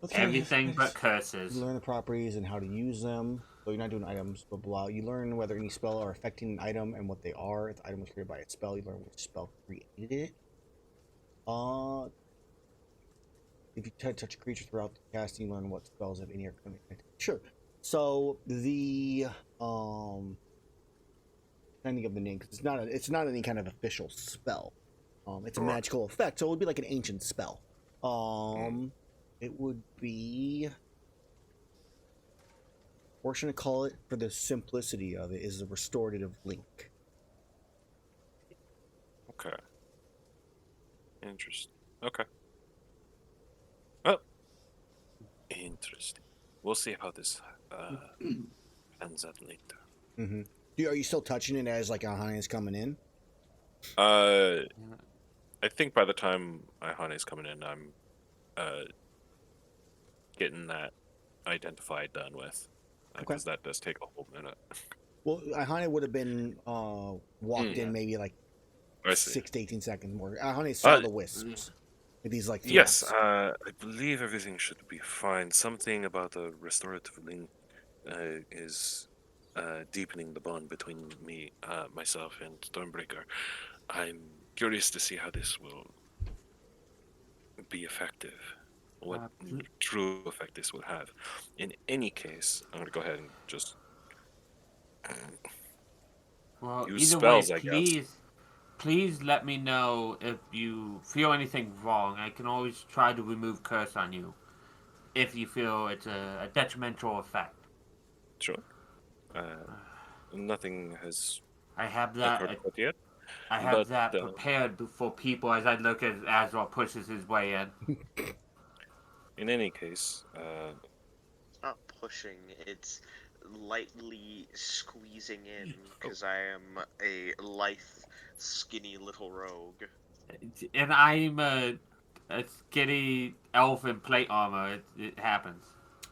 Okay. Everything but You curses. learn the properties and how to use them. So you're not doing items, blah blah. You learn whether any spell are affecting an item and what they are. If the item was created by a spell, you learn which spell created it. If you touch a creature throughout the casting, you learn what spells have any are connected. Sure. So the trying to think of the name because it's not any kind of official spell. It's a magical effect, so it would be like an ancient spell. It would be. We're going to call it, for the simplicity of it, is the restorative link. Okay. Interesting. Okay. Oh. Interesting. We'll see how this ends out later. Mm-hmm. Are you still touching it as like Iihane is coming in? I think by the time Iihane is coming in, I'm getting that identified done with. Because that does take a whole minute. Well, Iihane would have been walked in maybe like 6 to 18 seconds more. Iihane saw the wisps. With these like yes, threads. I believe everything should be fine. Something about the restorative link is deepening the bond between myself and Stormbreaker. I'm curious to see how this will be effective. What true effect this will have. In any case, I'm going to go ahead and just Well, use either spells, way, I guess. please let me know if you feel anything wrong. I can always try to remove curse on you if you feel it's a detrimental effect. Sure. Nothing has I have occurred that. quite yet. I have that prepared for people as I look as Azrar pushes his way in. In any case, It's not pushing, it's lightly squeezing in because I am a lithe, skinny little rogue. And I'm a skinny elf in plate armor. It happens.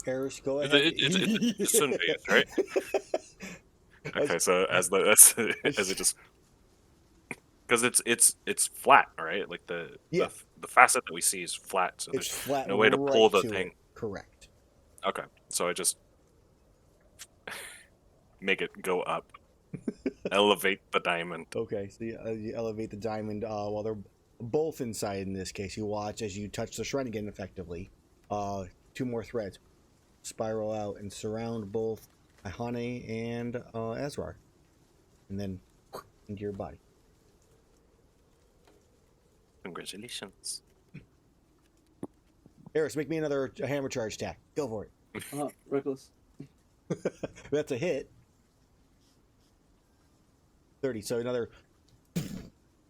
Erus, go ahead. it's Sunbase, right? Okay, so as it just because it's flat, right? Like the facet that we see is flat, so It's there's flat. no way to pull the to thing. It. Correct. Okay, so I just make it go up, elevate the diamond. Okay, so you elevate the diamond while they're both inside. In this case, you watch as you touch the shrine again effectively. 2 more threads spiral out and surround both Iihane and Azrar, and then into your body. Erus, make me another hammer charge attack. Go for it. Reckless. That's a hit. 30. So another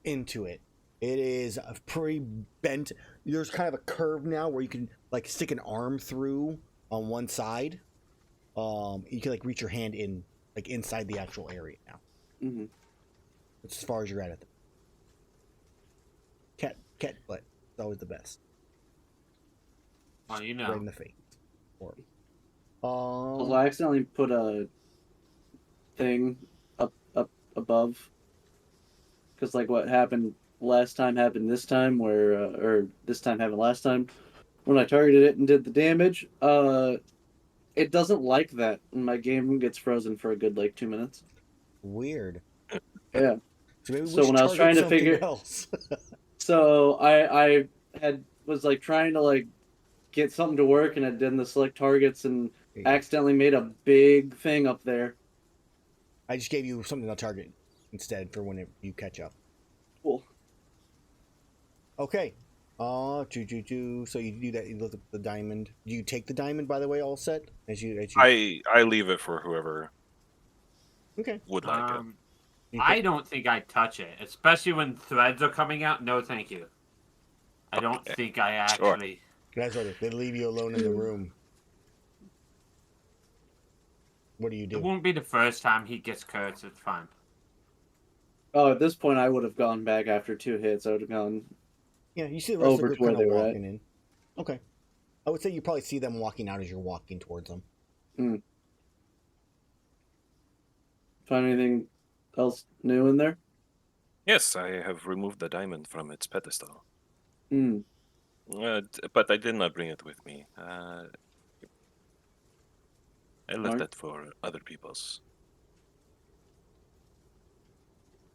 into it. It is a pretty bent. There's kind of a curve now where you can like stick an arm through on one side. You can like reach your hand in like inside the actual area now. Mm-hmm. That's as far as you're at it. Cat butt. It's always the best. Oh, you Right know. in the face. Also, I accidentally put a thing up above. Because like what happened last time happened this time, where or this time happened last time, when I targeted it and did the damage. It doesn't like that, and my game gets frozen for a good like 2 minutes. Weird. Yeah. So maybe we So should when I was target trying to something figure, else. so I was like trying to like get something to work, and I did the select targets, and accidentally made a big thing up there. I just gave you something to target instead for when you catch up. Cool. Okay. So you do that. You look at the diamond. Do you take the diamond, by the way, all set? As you... I leave it for whoever Okay. would like it. I don't think I'd touch it, especially when threads are coming out. No, thank you. I don't think I actually. That's what they leave you alone in the room. What do you do? It won't be the first time he gets cursed. It's fine. Oh, at this point, I would have gone back after 2 hits. I would have gone. Yeah, you see the rest of the Over group to where kind of they were walking in. Okay. I would say you probably see them walking out as you're walking towards them. Find anything else new in there? Yes, I have removed the diamond from its pedestal. Hmm. But I did not bring it with me. I left that for other people's.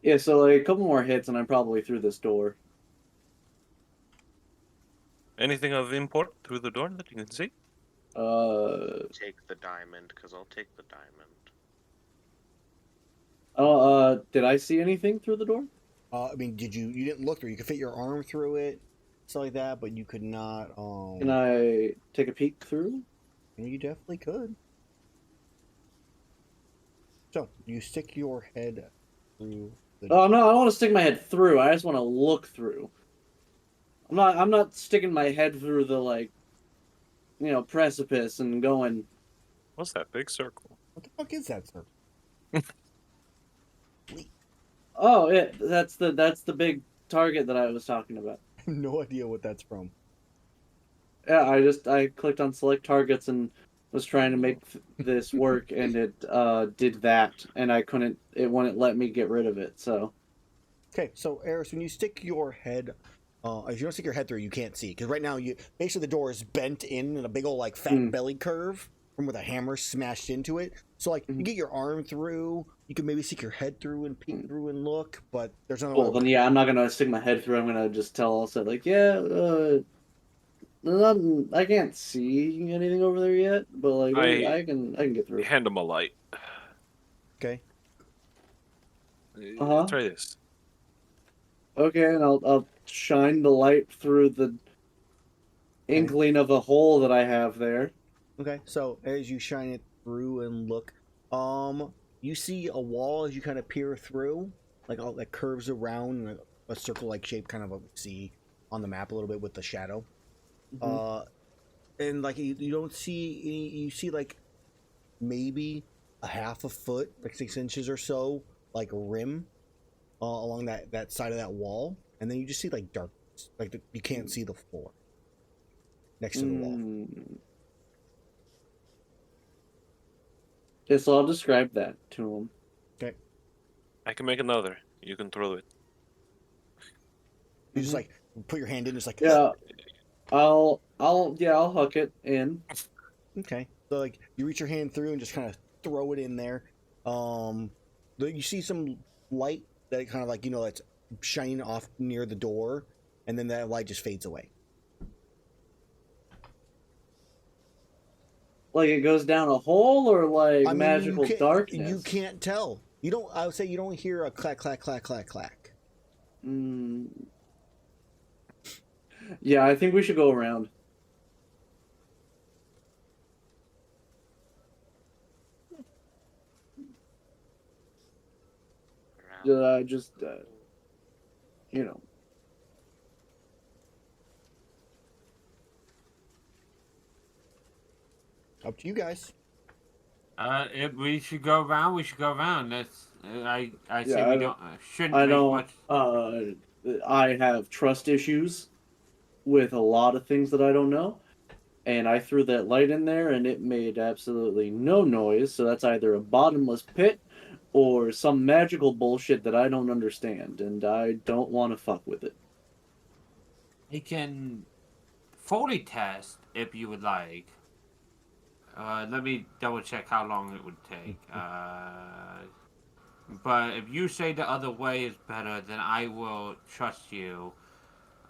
Yeah, so like a couple more hits, and I'm probably through this door. Anything of import through the door that you can see? Take the diamond, because I'll take the diamond. Did I see anything through the door? I mean, you didn't look through. You could fit your arm through it, stuff like that, but you could not. Can I take a peek through? You definitely could. So you stick your head through. Oh, no, I don't want to stick my head through. I just want to look through. I'm not sticking my head through the like, precipice and going. What's that big circle? What the fuck is that, sir? Oh, yeah, that's the big target that I was talking about. I have no idea what that's from. Yeah, I clicked on select targets and was trying to make this work, and it did that, and it wouldn't let me get rid of it. So. Okay, so Erus, when you stick your head, if you don't stick your head through, you can't see because right now basically the door is bent in a big old like fat belly curve from where the hammer smashed into it. So like you get your arm through, you can maybe stick your head through and peek through and look, but there's no. Well, then yeah, I'm not gonna stick my head through. I'm gonna just tell also like, I can't see anything over there yet, but like I can get through. Hand him a light. Okay. Try this. Okay, and I'll shine the light through the inkling of a hole that I have there. Okay, so as you shine it through and look, you see a wall as you kind of peer through, like all that curves around a circle-like shape, kind of what we see on the map a little bit with the shadow. And like you don't see any. You see like maybe a half a foot, like 6 inches or so, like rim along that side of that wall, and then you just see like darkness, like you can't see the floor next to the wall. Yeah, so I'll describe that to him. Okay. I can make another. You can throw it. You just like put your hand in, just like yeah. I'll hook it in. Okay. So like you reach your hand through and just kind of throw it in there. You see some light that kind of like that's shining off near the door, and then that light just fades away. Like it goes down a hole, or like I mean, magical darkness. You can't tell. You don't. I would say you don't hear a clack, clack, clack, clack, clack. Yeah, I think we should go around. Just, you know. Up to you guys. If we should go around, we should go around. That's I say Yeah, we don't shouldn't I make don't. much. I have trust issues with a lot of things that I don't know, and I threw that light in there, and it made absolutely no noise. So that's either a bottomless pit or some magical bullshit that I don't understand, and I don't want to fuck with it. He can Foley test if you would like. Let me double check how long it would take. But if you say the other way is better, then I will trust you.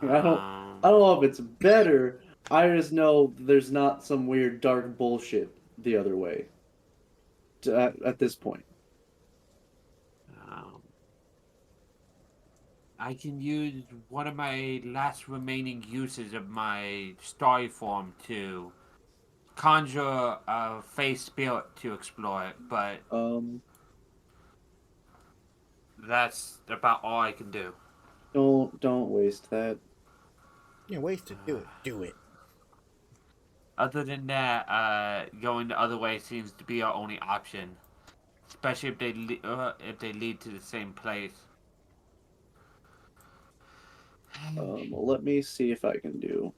I don't. I don't know if it's better. I just know there's not some weird dark bullshit the other way. At this point. Um, I can use one of my last remaining uses of my story form to conjure a face spirit to explore it, but that's about all I can do. Don't waste that. Yeah, waste it. Do it. Do it. Other than that, going the other way seems to be our only option, especially if they lead to the same place. Well, let me see if I can do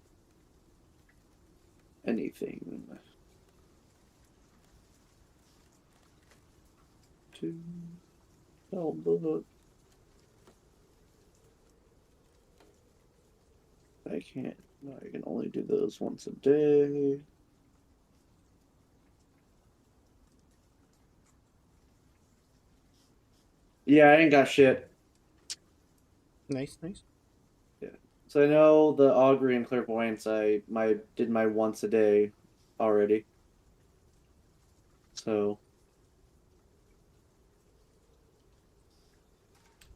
anything. To help book. I can't. I can only do those once a day. Yeah, I ain't got shit. Nice, nice. Yeah. So I know the augury and clairvoyance. I did my once a day already. So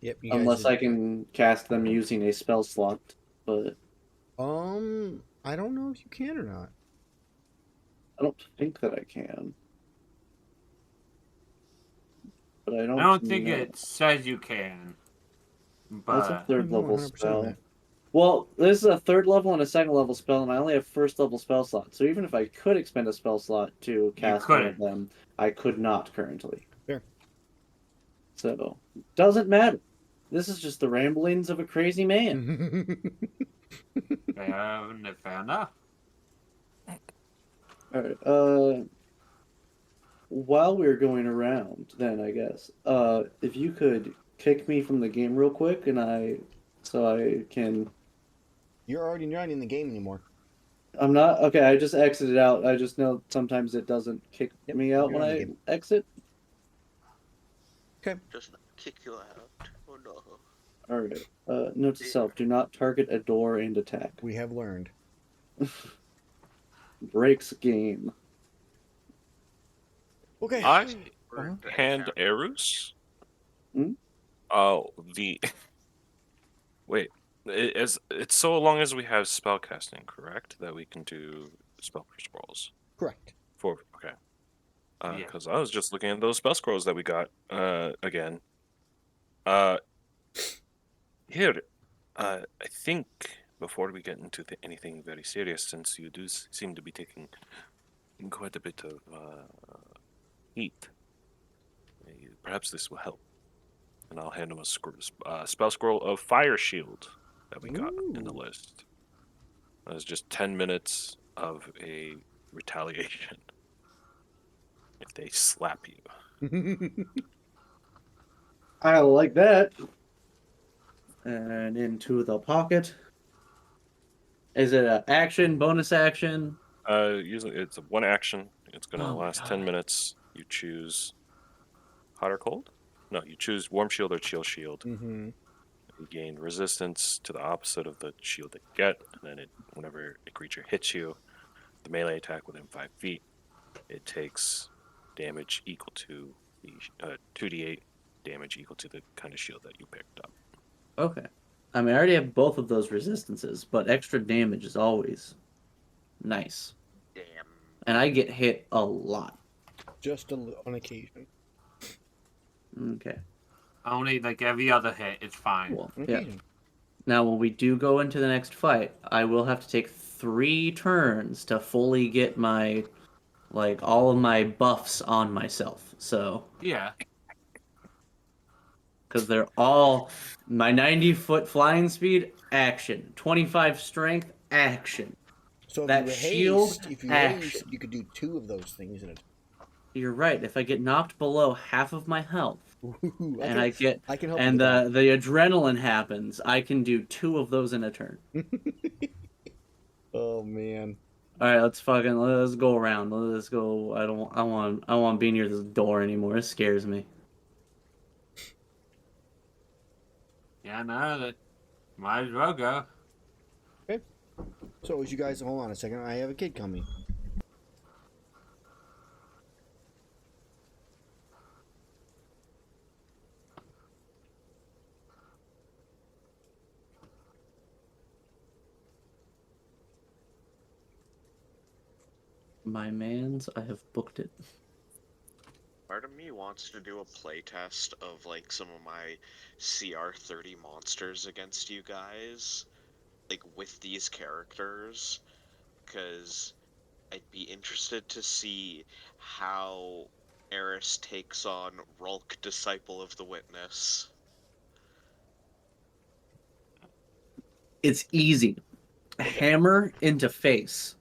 Yep, you guys unless did. I can cast them using a spell slot, but I don't know if you can or not. I don't think that I can. But I I don't know. think it says you can, That's a but third I'm not level 100% on spell. that. Well, this is a third level and a second level spell, and I only have first level spell slot. So even if I could expend a spell slot to cast one of couldn't. them, I could not currently. Fair. So doesn't matter. This is just the ramblings of a crazy man. Fair enough. All right. While we're going around, then I guess, if you could kick me from the game real quick, so I can. You're already not in the game anymore. I'm not okay. I just exited out. I just know sometimes it doesn't kick Yep, me out you're when in the I game. exit. Okay. Just not kick you out. Oh no. All right. Note to self: do not target a door and attack. We have learned. Breaks game. Okay. I Uh-huh. hand Erus. Hmm? Oh, the wait. It's so long as we have spell casting, correct? That we can do spell scrolls. Correct. Okay. Yeah. Because I was just looking at those spell scrolls that we got. Again. Uh, Here. I think before we get into anything very serious, since you do seem to be taking quite a bit of heat, perhaps this will help. And I'll hand him a spell scroll of Fire Shield that we got in the Ooh. list. That's just 10 minutes of a retaliation if they slap you. I like that. And into the pocket. Is it an action, bonus action? Usually it's a one action. It's gonna Oh my last God. 10 minutes. You choose hot or cold? No, you choose warm shield or chill shield. Mm-hmm. You gain resistance to the opposite of the shield that you get, and then whenever a creature hits you, the melee attack within 5 feet, it takes damage equal to the 2d8 damage equal to the kind of shield that you picked up. Okay. I mean, I already have both of those resistances, but extra damage is always nice. Damn. And I get hit a lot. Just on occasion. Okay. Only like every other hit, it's fine. Cool. Okay. Yeah. Now, when we do go into the next fight, I will have to take 3 turns to fully get my, like, all of my buffs on myself. So, Yeah. because they're all my 90-foot flying speed, action. 25 strength, action. So if That you shield, haste, action. you could do 2 of those things in a. You're right. If I get knocked below half of my health, Ooh, and I can help you and with the adrenaline happens, I can do 2 of those in a turn. that. Oh man. All right, let's go around. Let's go. I want to be near this door anymore. It scares me. Yeah, no, that might as well go. So as you guys hold on a second, I have a kid coming. My man's, I have booked it. Part of me wants to do a playtest of like some of my CR30 monsters against you guys, like with these characters, because I'd be interested to see how Erus takes on Rulk, Disciple of the Witness. It's easy. Hammer into face.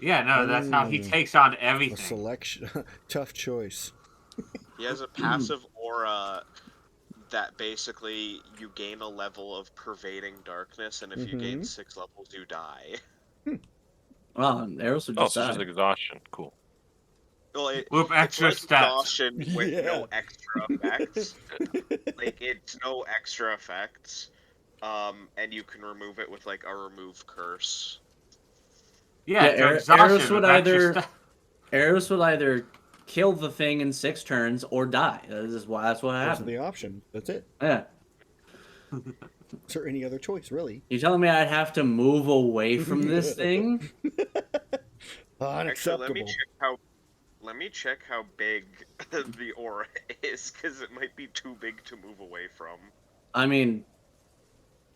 Yeah, no, that's how he takes on A everything. selection, tough choice. He has a passive aura that basically you gain a level of pervading darkness, and if you gain 6 levels, you die. Well, Erus would Oh, just so just die. exhaustion. Cool. Well, With extra it's like steps. exhaustion with Yeah. no extra effects. Like, it's no extra effects. And you can remove it with like a remove curse. Yeah, Yeah, it's Erus exhaustion would with extra either steps. Erus would either kill the thing in 6 turns or die. That's what Those are happened. the options. That's it. Yeah. Is there any other choice, really? You telling me I'd have to move away from this thing? Unacceptable. Actually, let me check how big the aura is, because it might be too big to move away from. I mean,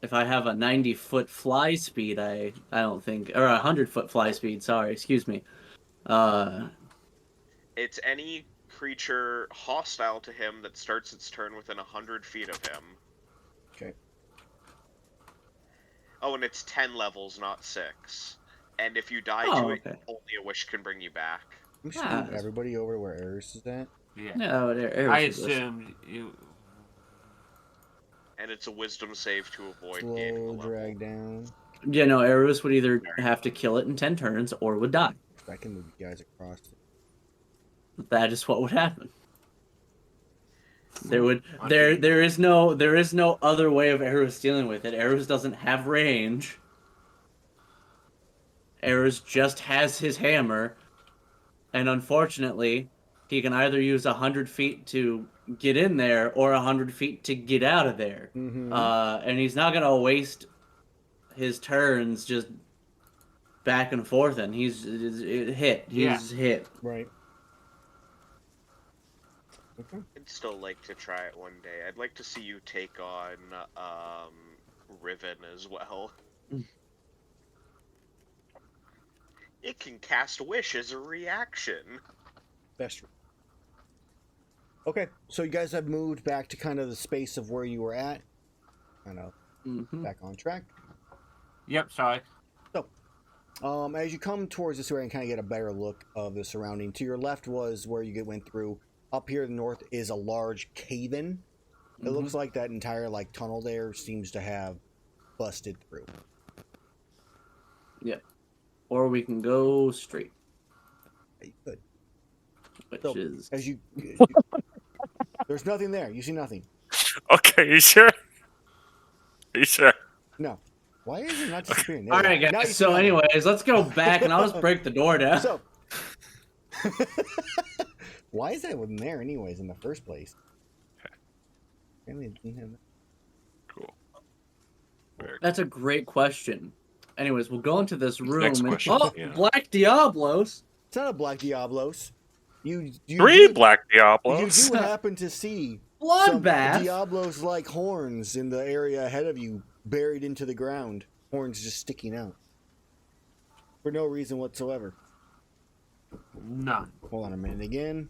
if I have a 90-foot fly speed, I don't think, or a 100-foot fly speed. Sorry, excuse me. It's any creature hostile to him that starts its turn within 100 feet of him. Okay. Oh, and it's 10 levels, not 6. And if you die Oh, to it, okay. only a wish can bring you back. We should Ah, move everybody over to where Erus is at. Yeah. No, Erus I is this. assumed you. And it's a wisdom save to avoid gaining a Slow level. drag down. Yeah, no, Erus would either have to kill it in 10 turns or would die. I can move you guys across. That is what would happen. There is no other way of Erus dealing with it. Erus doesn't have range. Erus just has his hammer, and unfortunately, he can either use 100 feet to get in there or 100 feet to get out of there. And he's not gonna waste his turns just back and forth, and he's hit. He's hit. Right. Okay. I'd still like to try it one day. I'd like to see you take on Riven as well. It can cast Wish as a reaction. Best. Okay, so you guys have moved back to kind of the space of where you were at. Kind of back on track. Yep, sorry. So, as you come towards this area and kind of get a better look of the surrounding, to your left was where you went through. Up here in the north is a large cave-in. It looks like that entire tunnel there seems to have busted through. Yeah. Or we can go straight, Good. which So, is as you, there's nothing there. You see nothing. Okay, you sure? Are you sure? No. Why is it not disappearing? There all you right, go. Now you guys. see So, nothing. anyways, let's go back, and I'll just break the door down. So, why is that one there, anyways, in the first place? Apparently it didn't have that. Cool. That's a great question. Anyways, we'll go into this room. Next and, question, oh, yeah. Black Diablos. It's not a Black Diablos. You 3 do- Black You Diablos. do happen to see bloodbath. Diablos like horns in the area ahead of you, buried into the ground. Horns just sticking out. For no reason whatsoever. None. Hold on a minute again.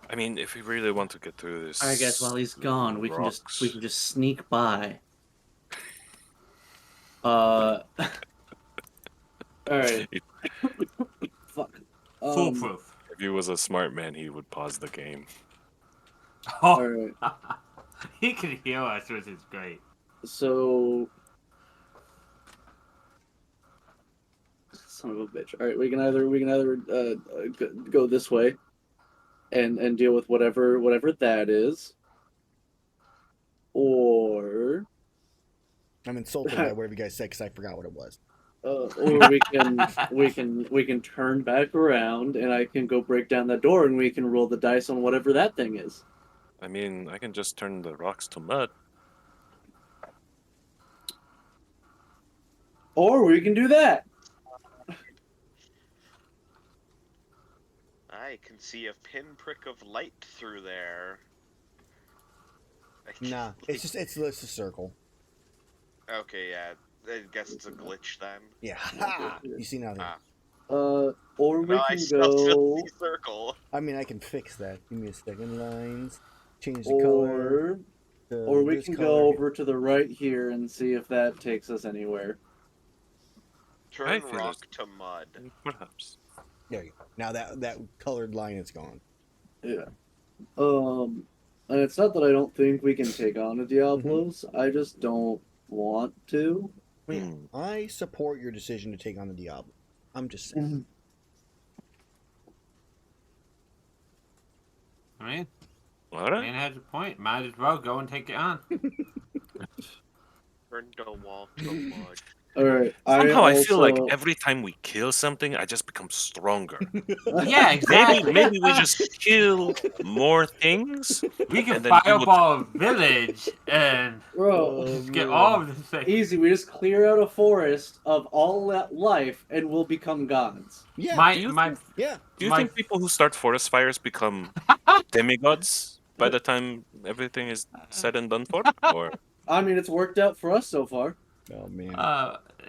I mean, if we really want to get through this, I guess while he's gone, we can just sneak by. All right. Fuck. Foolproof. If he was a smart man, he would pause the game. Oh, All right. he can heal us, which is great. So, son of a bitch. All right, we can either go this way, and deal with whatever that is, or I'm insulted by whatever you guys said because I forgot what it was. or we can turn back around and I can go break down that door and we can roll the dice on whatever that thing is. I mean, I can just turn the rocks to mud. Or we can do that. I can see a pinprick of light through there. Nah, it's a circle. Okay, yeah. I guess it's a glitch then. Yeah, ha! You see nothing. Or we No, I can still go. just see circle. I mean, I can fix that. Give me a second. Lines. Change the color. Or we this can color. go over to the right here and see if that takes us anywhere. I Turn feel rock it's- to mud. Perhaps. There you go. Now that colored line is gone. Yeah. And it's not that I don't think we can take on the Diablos. I just don't want to. Yeah, I support your decision to take on the Diablo. I'm just saying. I mean, Alright. man has a point. Might as well go and take it on. Turn the wall to mud. All right. Somehow I feel like also- every time we kill something, I just become stronger. Yeah, exactly. Maybe we just kill more things. We can and then we will- fireball a village and Bro, just get all of the things. easy. We just clear out a forest of all that life, and we'll become gods. Yeah, My do you my think- yeah. Do you My- think people who start forest fires become demigods by the time everything is said and done for? Or I mean, it's worked out for us so far. Oh man.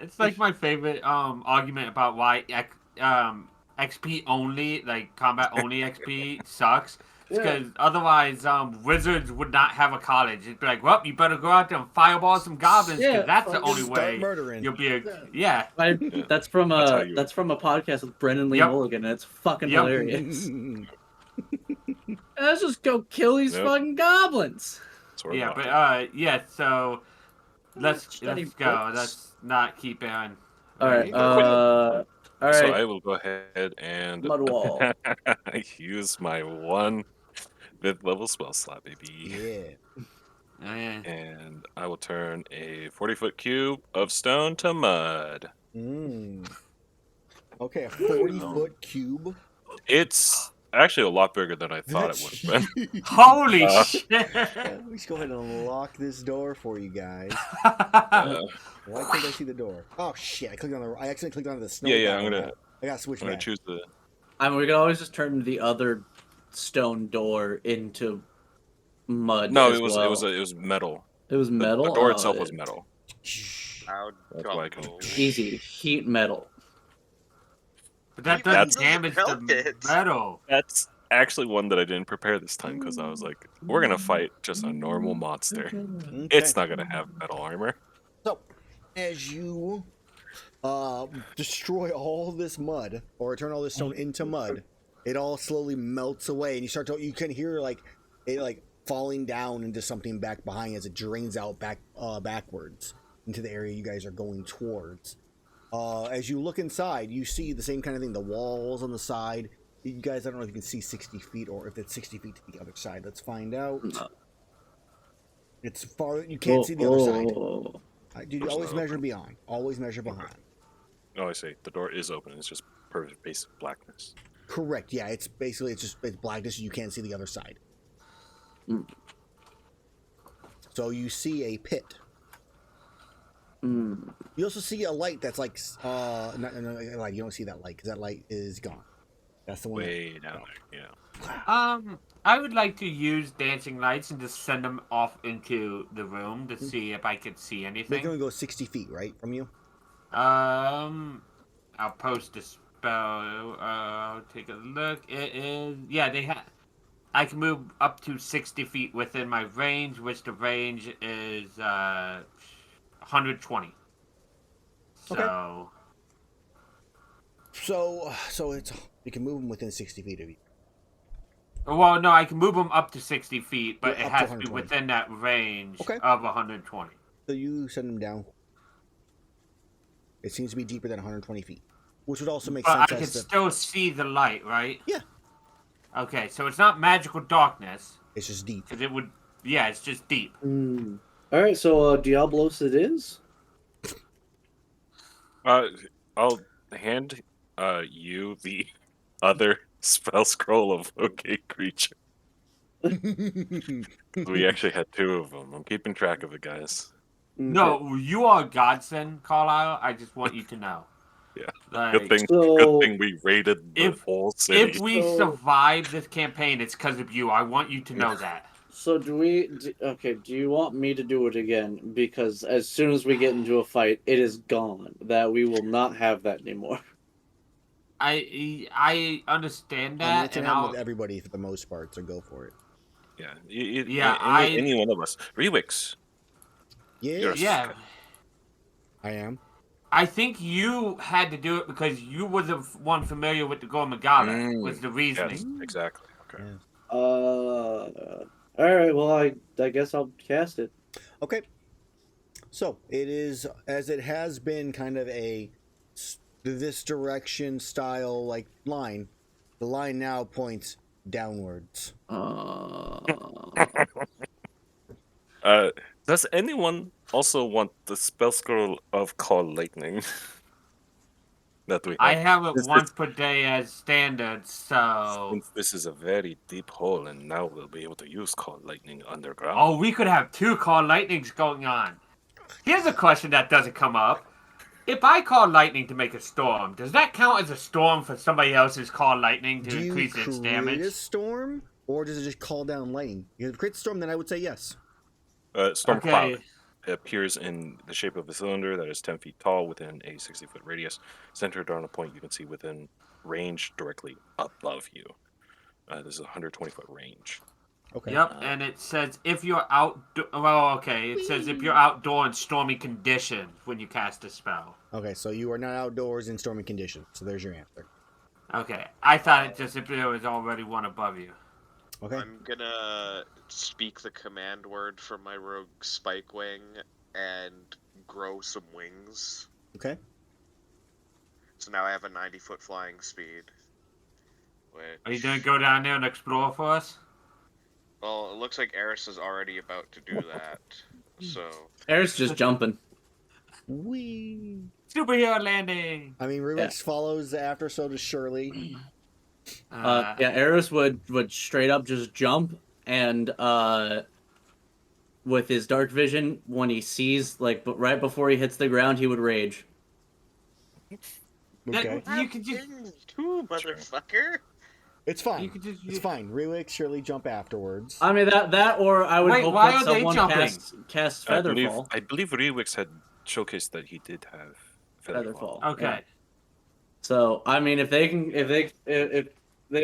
It's like my favorite argument about why XP only, like combat only XP sucks. Yeah. Because otherwise, wizards would not have a college. It'd be like, well, you better go out there and fireball some goblins, because Yeah, that's the fucking only Start way murdering. you'll be a yeah. That's from That's how a you- podcast with Brendan Lee Yep. Mulligan, and it's fucking Yep. hilarious. Let's just go kill these Yep. fucking goblins. sort of Yeah, often. but yeah. So let's Study go. books. Let's not keep on. All right. Right. All So right. I will go ahead and Mud wall. use my one 5th level spell slot, baby. Yeah. Oh, yeah. And I will turn a 40-foot cube of stone to mud. Okay, a 40-foot cube. It's actually a lot bigger than I thought it would have been. Holy shit! Let's go ahead and unlock this door for you guys. Uh, Why can't I see the door? Oh shit! I accidentally clicked on the snow. Yeah, battle I'm gonna- map. I gotta switch I'm gonna back. choose the. I mean, we could always just turn the other stone door into mud. No, as it was well. it was metal. It was metal. The door Oh, itself was metal. Out That's why I couldn't. Easy heat metal. But that That's- doesn't damage the melt it. metal. That's actually one that I didn't prepare this time because I was like, we're gonna fight just a normal monster. Okay. It's not gonna have metal armor. So, as you destroy all this mud, or turn all this stone into mud, it all slowly melts away, and you can hear it falling down into something back behind as it drains out backwards into the area you guys are going towards. As you look inside, you see the same kind of thing. The walls on the side. You guys, I don't know if you can see 60 feet or if it's 60 feet to the other side. Let's find out. No. It's far. You can't see the other side. Oh. Dude, Door's always not measure open. beyond. Always measure behind. Oh, I see. The door is open. It's just perfect basic blackness. Correct. Yeah, it's blackness. You can't see the other side. Mm. So you see a pit. Mm. You also see a light that's like no, you don't see that light because that light is gone. That's the one. Way down there. Yeah. I would like to use dancing lights and just send them off into the room to see if I could see They can anything. only go 60 feet, right, from you? I'll post a spell. Take a look. It is they have. I can move up to 60 feet within my range, which the range is 120. Okay. So it's you can move them within 60 feet of you. well, no, I can move them up to 60 feet, but Yeah, it up to has to be 120. within that range Okay. of 120. So you send them down. It seems to be deeper than 120 feet, which would also make But sense. I can still see the light, right? Yeah. Okay, so it's not magical darkness. It's just deep. Because it would... Yeah, it's just deep. All right, so Diablos it is. I'll hand you the other spell scroll of OK Creature. We actually had 2 of them. I'm keeping track of it, guys. No, you are a godsend, Carlisle. I just want you to know. Yeah. Like, Good thing we raided the whole city. If we survive this campaign, it's because of you. I want you to know that. So do you want me to do it again? Because as soon as we get into a fight, it is gone. That we will not have that anymore. I understand I mean, that, it can happen with everybody for the most part, so go for it. Yeah. Any one of us. Rewix. Yeah. I am. I think you had to do it because you were the one familiar with the Gormagala, was the reasoning. Yes, exactly. Okay. Yeah. All right. Well, I guess I'll cast it. Okay. So it is, as it has been, kind of a this direction style like line. The line now points downwards. Does anyone also want the spell scroll of Call Lightning? That we have? I have it once per day as standard, so... Since this is a very deep hole, and now we'll be able to use Call Lightning underground. Oh, we could have 2 Call Lightnings going on. Here's a question that doesn't come up. If I call lightning to make a storm, does that count as a storm for somebody else's call lightning to increase its damage? Do you create a storm, or does it just call down lightning? If you create a storm, then I would say yes. Storm Cloud. It appears in the shape of a cylinder that is 10 feet tall within a 60-foot radius, centered on a point you can see within range directly above you. This is a 120-foot range. Okay. Yep, and it says if you're it says if you're outdoor in stormy conditions when you cast a spell. Okay, so you are not outdoors in stormy conditions. So there's your answer. Okay, I thought it just if there was already one above you. Okay. I'm gonna speak the command word from my rogue spike wing and grow some wings. Okay. So now I have a 90-foot flying speed. Are you gonna go down there and explore for us? Well, it looks like Erus is already about to do that. So Erus just jumping. Whee! Superhero landing. I mean, Rubix follows after, so does Shirley. Erus would straight up just jump, and with his dark vision, when he sees right before he hits the ground, he would rage. Okay. You could just too, motherfucker. It's fine. It's fine. Rewix, Shirley jump afterwards. I mean that, or I would hope why that are they someone jumping? cast Featherfall. I believe Rewix had showcased that he did have Featherfall. Okay. Yeah. So I mean, if they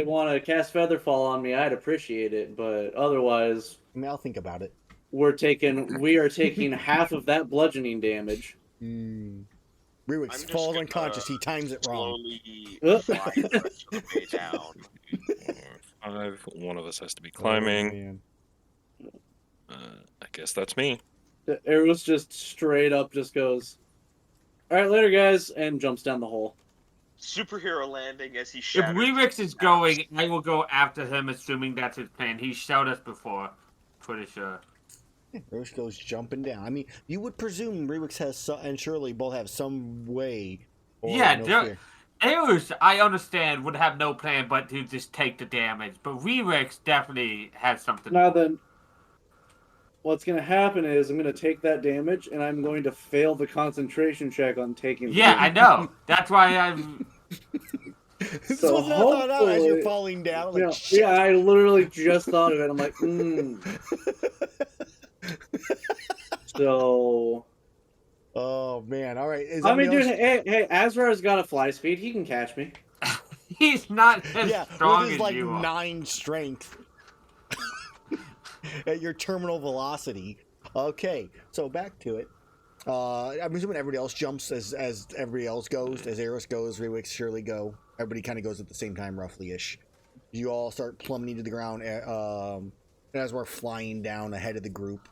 want to cast Featherfall on me, I'd appreciate it. But otherwise, I mean, I'll think about it. we are taking half of that bludgeoning damage. Rewix falls unconscious. He times it wrong. Slowly fly the rest of the way down. 5. One of us has to be climbing. I guess that's me. Erus just straight up just goes, "All right, later, guys," and jumps down the hole. Superhero landing as he If shatters. Rewix is going, I will go after him, assuming that's his plan. He shot us before. Pretty sure. Rewix goes jumping down. I mean, you would presume Rewix and Shirley both have some way. Erus, I understand, would have no plan but to just take the damage. But Rewix definitely has something. Now then, what's going to happen is I'm going to take that damage, and I'm going to fail the concentration check on taking. Yeah, I know. That's why I'm. This So was not thought out as you're hopefully- falling down. Like, Yeah, shit. yeah, I literally just thought of it. I'm like, So, Oh man! All right. Is I mean, anybody dude, else? hey, Azrar's got a fly speed. He can catch me. He's not as Yeah, with strong his as like you are. 9 strength at your terminal velocity. Okay, so back to it. I'm assuming everybody else jumps as everybody else goes. As Erus goes, Rewix, Shirley go. Everybody kind of goes at the same time, roughly ish. You all start plummeting to the ground as we're flying down ahead of the group.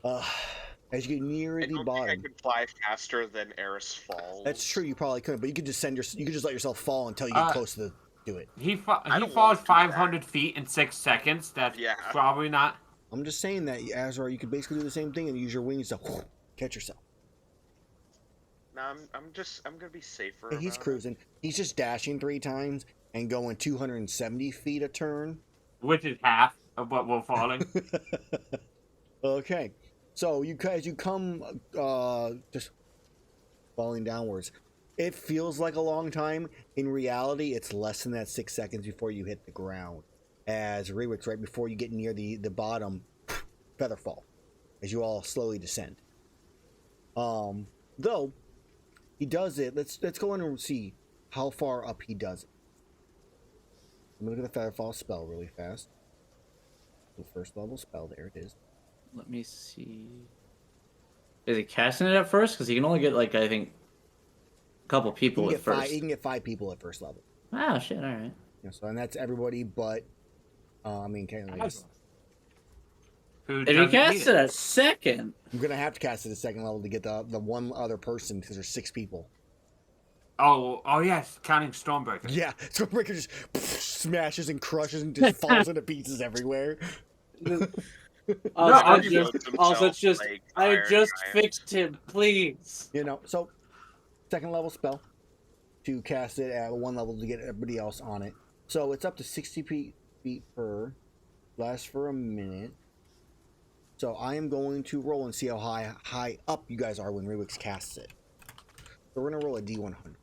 As you get near I the don't bottom. think I could fly faster than Eris falls. That's true. You probably couldn't, but you could just you could just let yourself fall until you get close to do it. He I don't falls wanna do 500 feet in 6 seconds. That's Yeah. probably not. I'm just saying that, Azrar, you could basically do the same thing and use your wings to catch yourself. No, I'm gonna be safer. And he's about it. cruising. He's just dashing 3 times and going 270 feet a turn. Which is half of what we're falling. Okay, so as you come just falling downwards, it feels like a long time. In reality, it's less than that 6 seconds before you hit the ground. As Rewix, right before you get near the bottom, feather fall as you all slowly descend. Though he does it, let's go in and see how far up he does it. I'm gonna look at the feather fall spell really fast. The first level spell, there it is. Let me see. Is he casting it at first? Because he can only get, like, I think, a couple people at first. You can get 5 people at first level. Ah, shit, alright. Yeah, so and that's everybody but Who If he doesn't casts need it at second, I'm gonna have to cast it at second level to get the one other person because there's 6 people. Oh yes, counting Stormbreaker. Yeah, Stormbreaker just smashes and crushes and just falls into pieces everywhere. also, he just, builds also it's himself, just, like, I Iron just Giant. fixed him, please. You know, so second level spell to cast it at 1 level to get everybody else on it. So it's up to 60 feet per, lasts for a minute. So I am going to roll and see how high up you guys are when Rewix casts it. So we're gonna roll a D100.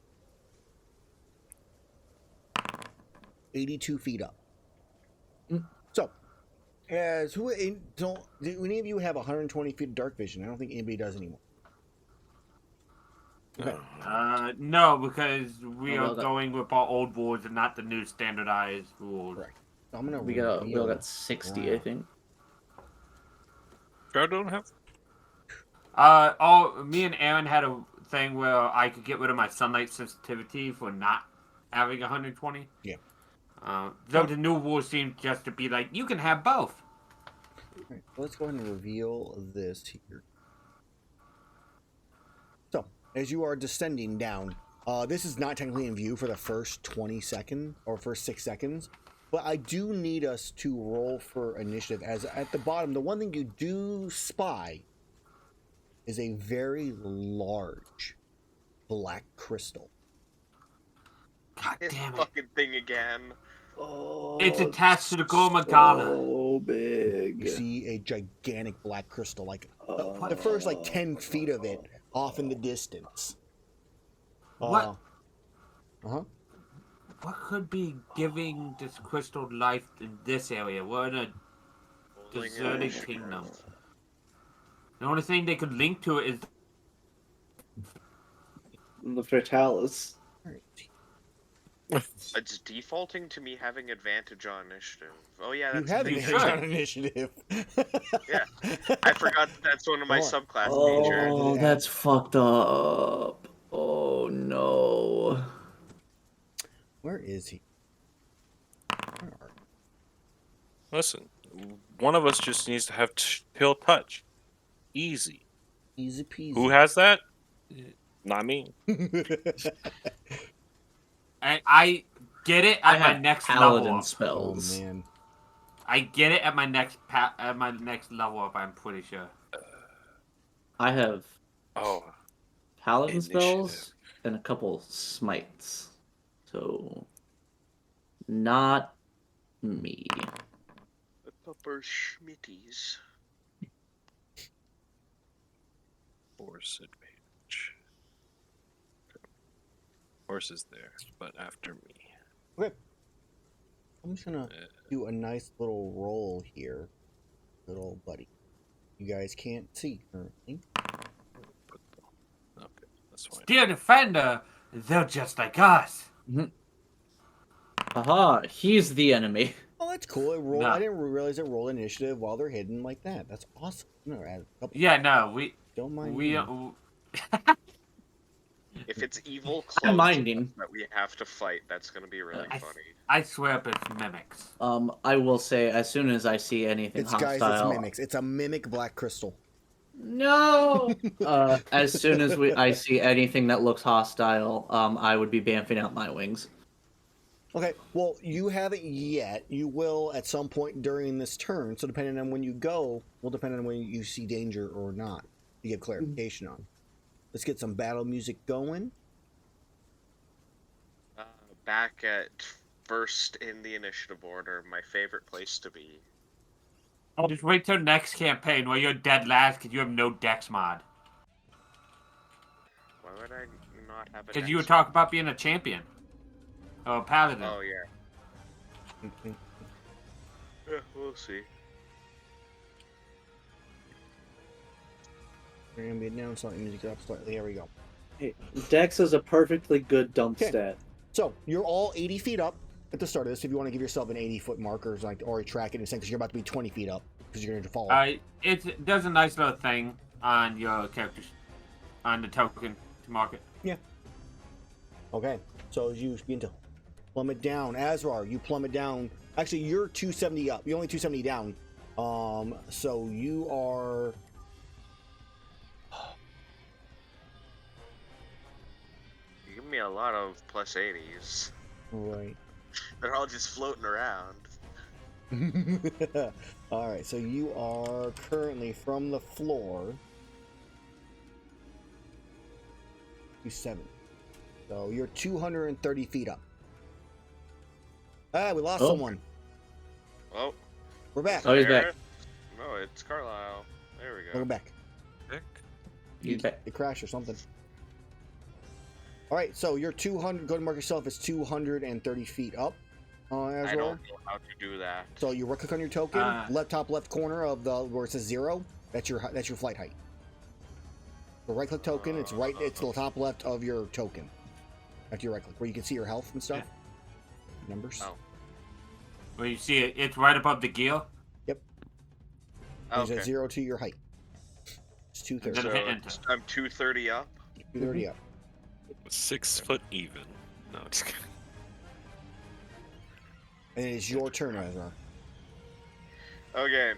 82 feet up. So, do any of you have 120 feet of dark vision? I don't think anybody does anymore. Okay. No, because we Oh, are well, that- going with our old rules and not the new standardized rules. Correct. So I'm gonna We all reveal- got 60, I think. I don't have. Me and Aaron had a thing where I could get rid of my sunlight sensitivity for not having 120. Yeah. Though the new rules seem just to be like, you can have both. Alright, let's go ahead and reveal this here. So, as you are descending down, this is not technically in view for the first 20 seconds or first 6 seconds, but I do need us to roll for initiative. As at the bottom, the one thing you do spy is a very large black crystal. God This damn it. fucking thing again. Oh, It's attached to the Gormagana. so You big. see a gigantic black crystal, like the first like 10 feet of it off in the distance. What? Uh-huh. What could be giving this crystal life in this area? We're in a Rolling deserted initiative. kingdom. The only thing they could link to it is The Fatalis. Alright. It's defaulting to me having advantage on initiative. Oh yeah, You that's have a thing. should. an initiative. Yeah. I forgot that's one of my Hold on. subclass Oh. features. Oh, that's fucked up. Oh no. Where is he? Where are Listen, one of us just needs to have pill touch. Easy. you? Easy peasy. Who has that? Not me. I get it I at my have next paladin level up. Oh spells. man. I get it at my next level up. I'm pretty sure. I have Oh, paladin Initiative. spells and a couple smites. So, not me. The Pupper Schmitties. force advantage. horses there, but after me. Okay. I'm just gonna do a nice little roll here, little buddy. You guys can't see currently. Okay, that's fine. Dear defender, they're just like us. Aha, he's the enemy. Oh, that's cool. It rolled. No. I didn't realize it rolled initiative while they're hidden like that. That's awesome. I'm gonna add a couple. Yeah, no, we Don't mind we me. If it's evil I'm clones minding. that we have to fight, that's gonna be really funny. I swear up it's mimics. I will say, as soon as I see anything It's hostile, guys. It's mimics. It's a mimic black crystal. No. As soon as I see anything that looks hostile, I would be bamfing out my wings. Okay. Well, you haven't yet. You will at some point during this turn. So depending on when you go, will depend on when you see danger or not. To give clarification on. Let's get some battle music going. Back at first in the initiative order, my favorite place to be. Just wait till next campaign where you're dead last because you have no dex mod. Why would I not have a Because you were dex talking about being a champion. Or a paladin. mod? Oh yeah. Yeah, we'll see. We're gonna be down slightly. Music up slightly. There we go. Hey, Dex is a perfectly good dump Okay. stat. So you're all 80 feet up at the start of this. If you want to give yourself an 80-foot marker, like or track it in a sense, because you're about to be 20 feet up because you're going to fall. It does a nice little thing on your characters, on the token to mark it. Yeah. Okay. So as you begin to plummet down, Azrar, you plummet down. Actually, you're 270 up. You're only 270 down. So you are. You give me a lot of plus 80s. Right. They're all just floating around. All right. So you are currently from the floor. 270. So you're 230 feet up. Ah, we lost someone. Oh. We're back. Oh, he's back. Erus? No, it's Carlisle. There we go. We're back. Heck. He's back. It crashed or something. All right, so you're 200. Go to mark yourself as 230 feet up. Azrar. I don't know how to do that. So you right click on your token, top left corner of the where it says 0. That's your flight height. The right click token. It's right. It's the top left of your token. After your right click, where you can see your health and stuff. Numbers. Oh. Where you see it, it's right above the gear. There's Okay. a 0 to your height. It's 230. Then So hit enter. I'm 230 up. 230 up. 6 foot even. No, just kidding. And it is your turn, Azrar. Okay.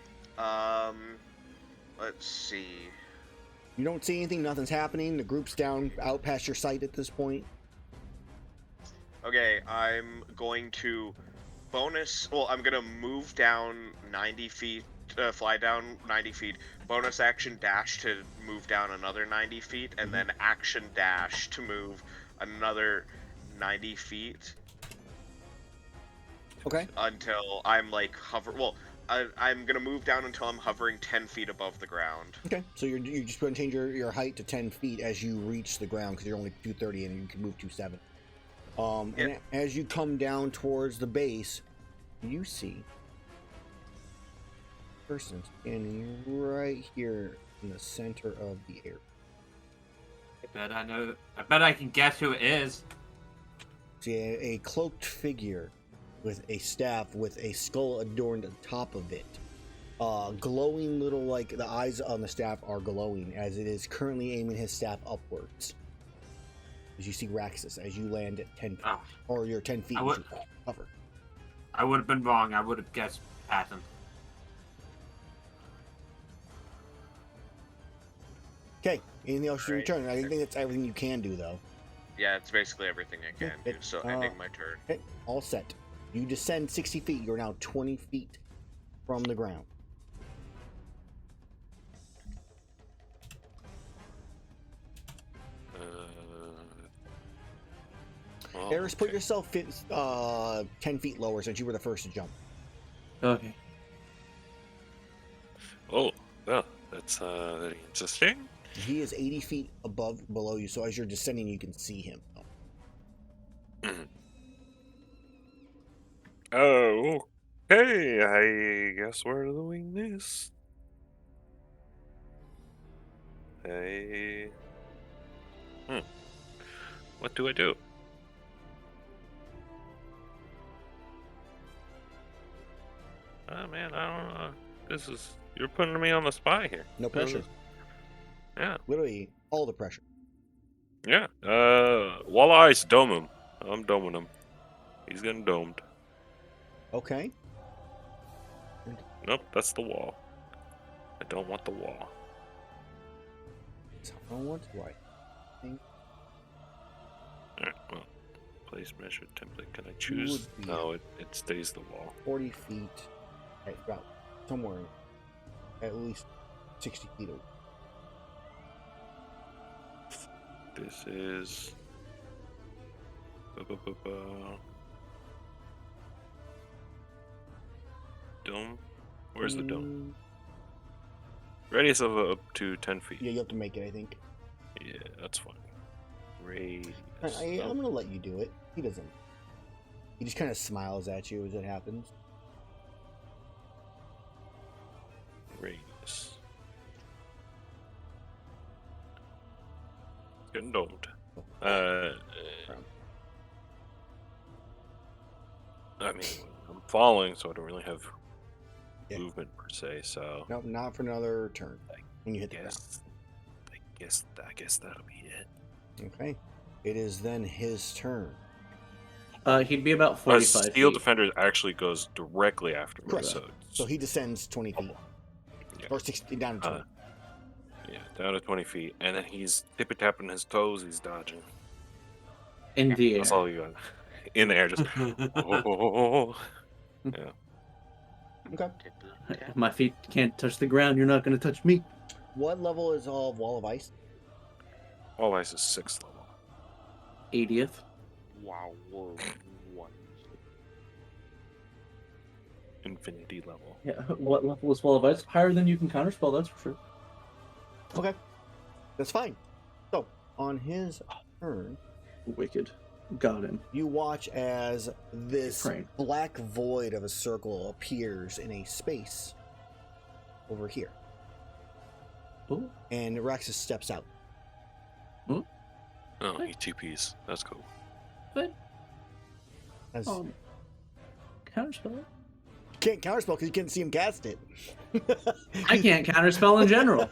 Let's see. You don't see anything. Nothing's happening. The group's down out past your sight at this point. Okay, I'm going to bonus. Well, I'm gonna move down 90 feet. Fly down 90 feet. Bonus action dash to move down another 90 feet, and then action dash to move another 90 feet. Okay. Until I'm like hover. Well, I'm gonna move down until I'm hovering 10 feet above the ground. Okay, so you're just going to change your height to 10 feet as you reach the ground because you're only 230 and you can move 270. And as you come down towards the base, you see a person standing right here in the center of the air. I bet I can guess who it is. See a cloaked figure with a staff with a skull adorned on top of it. Glowing little, like the eyes on the staff are glowing as it is currently aiming his staff upwards. As you see Raxus as you land at 10 feet, or you're 10 feet as you cover. I would have been wrong. I would have guessed Patton. Okay, anything else you Right. return? I think that's everything you can do, though. Yeah, it's basically everything I can do. So ending my turn. Okay, all set. You descend 60 feet. You're now 20 feet from the ground. Erus, put yourself 10 feet lower since you were the first to jump. Okay. Oh, well, that's very interesting. He is 80 feet below you, so as you're descending, you can see him. Okay, I guess we're doing this. Hey. What do I do? Oh man, I don't know. You're putting me on the spot here. No pressure. Yeah. Literally all the pressure. Yeah. Walleyes, dome him. I'm doming him. He's getting domed. Okay. Nope, that's the wall. I don't want the wall. So I want to right. Alright, well. Place measure template. Can I choose? Would be No, it stays the wall. 40 feet at about somewhere at least 60 feet away. This is. Dome? Where's the dome? Radius of up to 10 feet. Yeah, you have to make it, I think. Yeah, that's fine. Radius. I'm gonna let you do it. He doesn't. He just kind of smiles at you as it happens. Radius. Getting domed. I mean, I'm falling, so I don't really have movement per se. So Nope, not for another turn. When you hit the ground. I guess that'll be it. Okay. It is then his turn. He'd be about 45 Steel feet. Defender actually goes directly after me. Correct. So he descends 20 feet. Yeah. Or 60 down to 20. Yeah, down to 20 feet, and then he's tippy tapping his toes. He's dodging. In the air. That's all you got. In the air, just. Yeah. Okay. My feet can't touch the ground. You're not going to touch me. What level is Wall of Ice? All ice is 6th level. 80th. Wow. Whoa. One. Infinity level. Yeah. What level is Wall of Ice? Higher than you can counterspell, that's for sure. Okay. That's fine. So, on his turn, Wicked. Got him. you watch as this Right. black void of a circle appears in a space over here. Oh. And Raxus steps out. Oh, he TPs. That's cool. But, As counterspell? you can't counterspell because you can't see him cast it. I can't counterspell in general.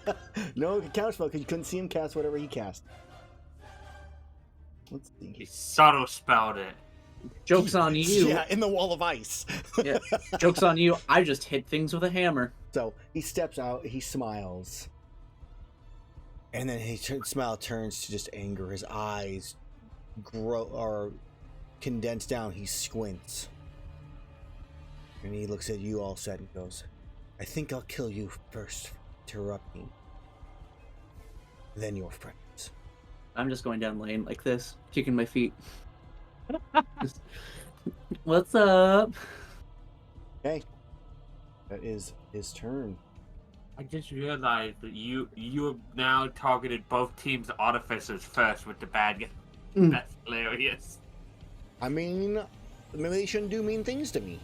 No, you can counterspell because you couldn't see him cast whatever he cast. Let's see. He subtle spelled it. Joke's on you. Yeah, in the Wall of Ice. Yeah. Joke's on you. I just hit things with a hammer. So he steps out, he smiles. And then his smile turns to just anger. His eyes grow or condense down. He squints. And he looks at you all set and goes, I think I'll kill you first for interrupting. Then your friends. I'm just going down lane like this, kicking my feet. What's up? Okay. That is his turn. I just realized that you have now targeted both teams' artificers first with the bad guy. That's hilarious. I mean, maybe they shouldn't do mean things to me.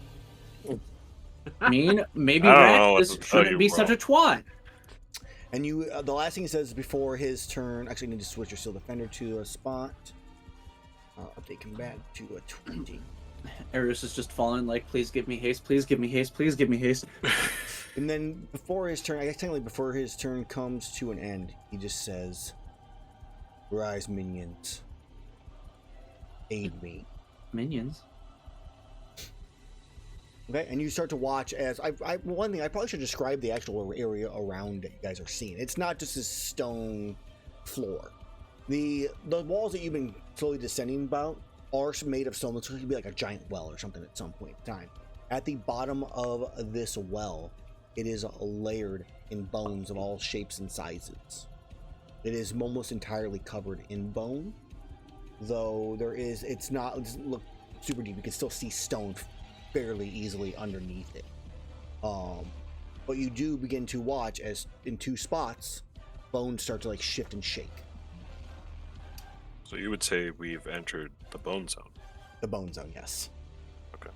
Mean? Maybe I don't know what Rax to tell shouldn't you, be bro. such a twat. And you, the last thing he says before his turn, actually, I need to switch your Steel Defender to a spot. Update combat to a 20. Erus is just falling like, please give me haste, please give me haste, please give me haste. And then before his turn, I guess technically before his turn comes to an end, he just says, Rise, minions. Aid me. Minions? Okay, and you start to watch as one thing I probably should describe the actual area around that you guys are seeing. It's not just this stone floor. The walls that you've been slowly descending about are made of stone. It's going to be like a giant well or something at some point in time. At the bottom of this well, it is layered in bones of all shapes and sizes. It is almost entirely covered in bone, though it doesn't look super deep. You can still see stone fairly easily underneath it. But you do begin to watch as in two spots, bones start to like shift and shake. So you would say we've entered the bone zone. The bone zone, yes. Okay.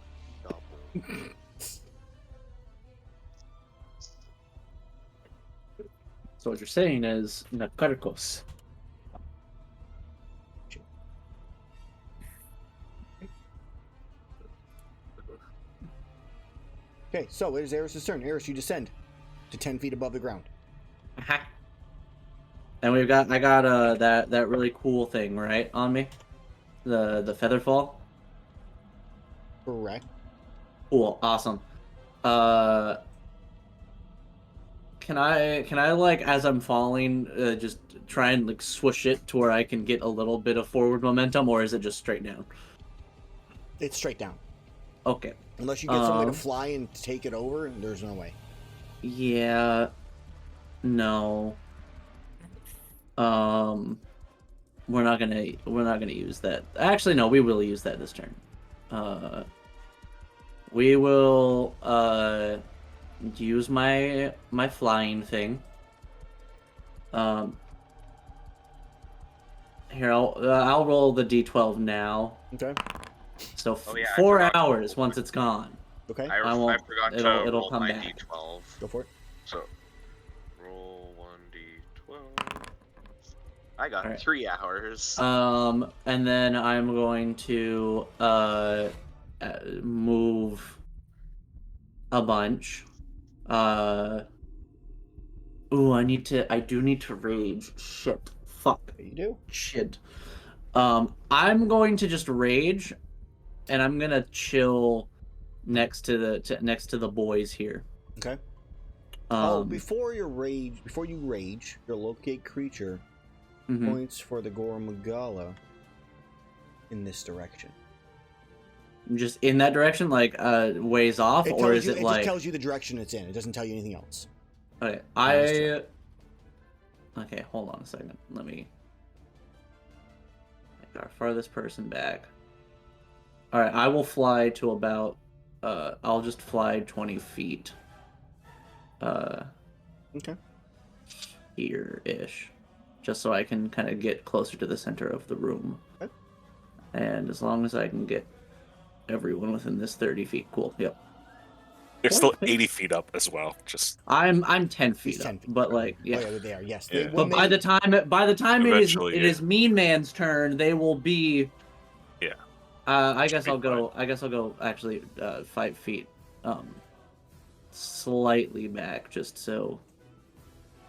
So what you're saying is Nakarkos. Okay, so it is Erus' turn. Erus, you descend to 10 feet above the ground. And I got that really cool thing right on me, the feather fall. Correct. Cool, awesome. Can I like as I'm falling, just try and like swoosh it to where I can get a little bit of forward momentum, or is it just straight down? It's straight down. Okay. Unless you get some way to fly and take it over, there's no way. Yeah. No. We're not gonna use that. Actually, no, we will use that this turn. We will use my flying thing. Here, I'll roll the d12 now. Okay. So Oh, yeah, I 4 forgot to hours roll once it's gone. Okay. I won't- forgot it'll to roll come my back. d12. Go for it. So, roll 1d12. I got Alright. 3 hours. And then I'm going to move a bunch. Ooh, I do need to rage. Shit. Fuck. You do. Shit. I'm going to just rage, and I'm gonna chill next to the boys here. Okay. Um, before you rage, your locate creature mhm. points for the Gormagala in this direction. Just in that direction, like ways off, or is it it like? just tells you the direction it's in. It doesn't tell you anything else. Okay, Okay, hold on a second. Let me make our farthest person back. All right, I will fly to about. I'll just fly 20 feet. Okay. Here-ish, just so I can kind of get closer to the center of the room. Okay. And as long as I can get everyone within this 30 feet, cool. Yep. You're still 80 feet up as well. Just I'm 10 He's feet 10 up, feet. but Okay. like Oh, yeah. yeah, they are. Yes. Yeah. But by the time Eventually, it is Mean Man's turn, they will be. Yeah. I guess be I'll go. I guess I'll go actually 5 feet, slightly back, just so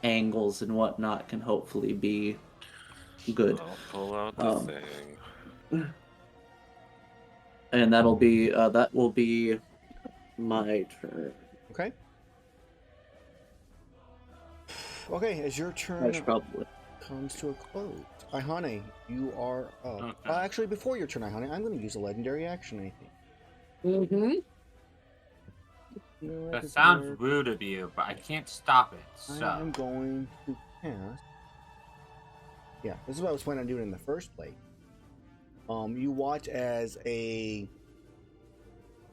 angles and whatnot can hopefully be good. I'll pull out the thing. And that will be my turn. Okay. Okay, as your I turn should probably. comes to a close, Iihane, you are up. Okay. Actually, before your turn, Iihane, I'm going to use a legendary action, I think. Mm-hmm. That sounds rude of you, but I can't stop it. So I'm going to cast. Yeah, this is what I was planning on doing in the first place. You watch as a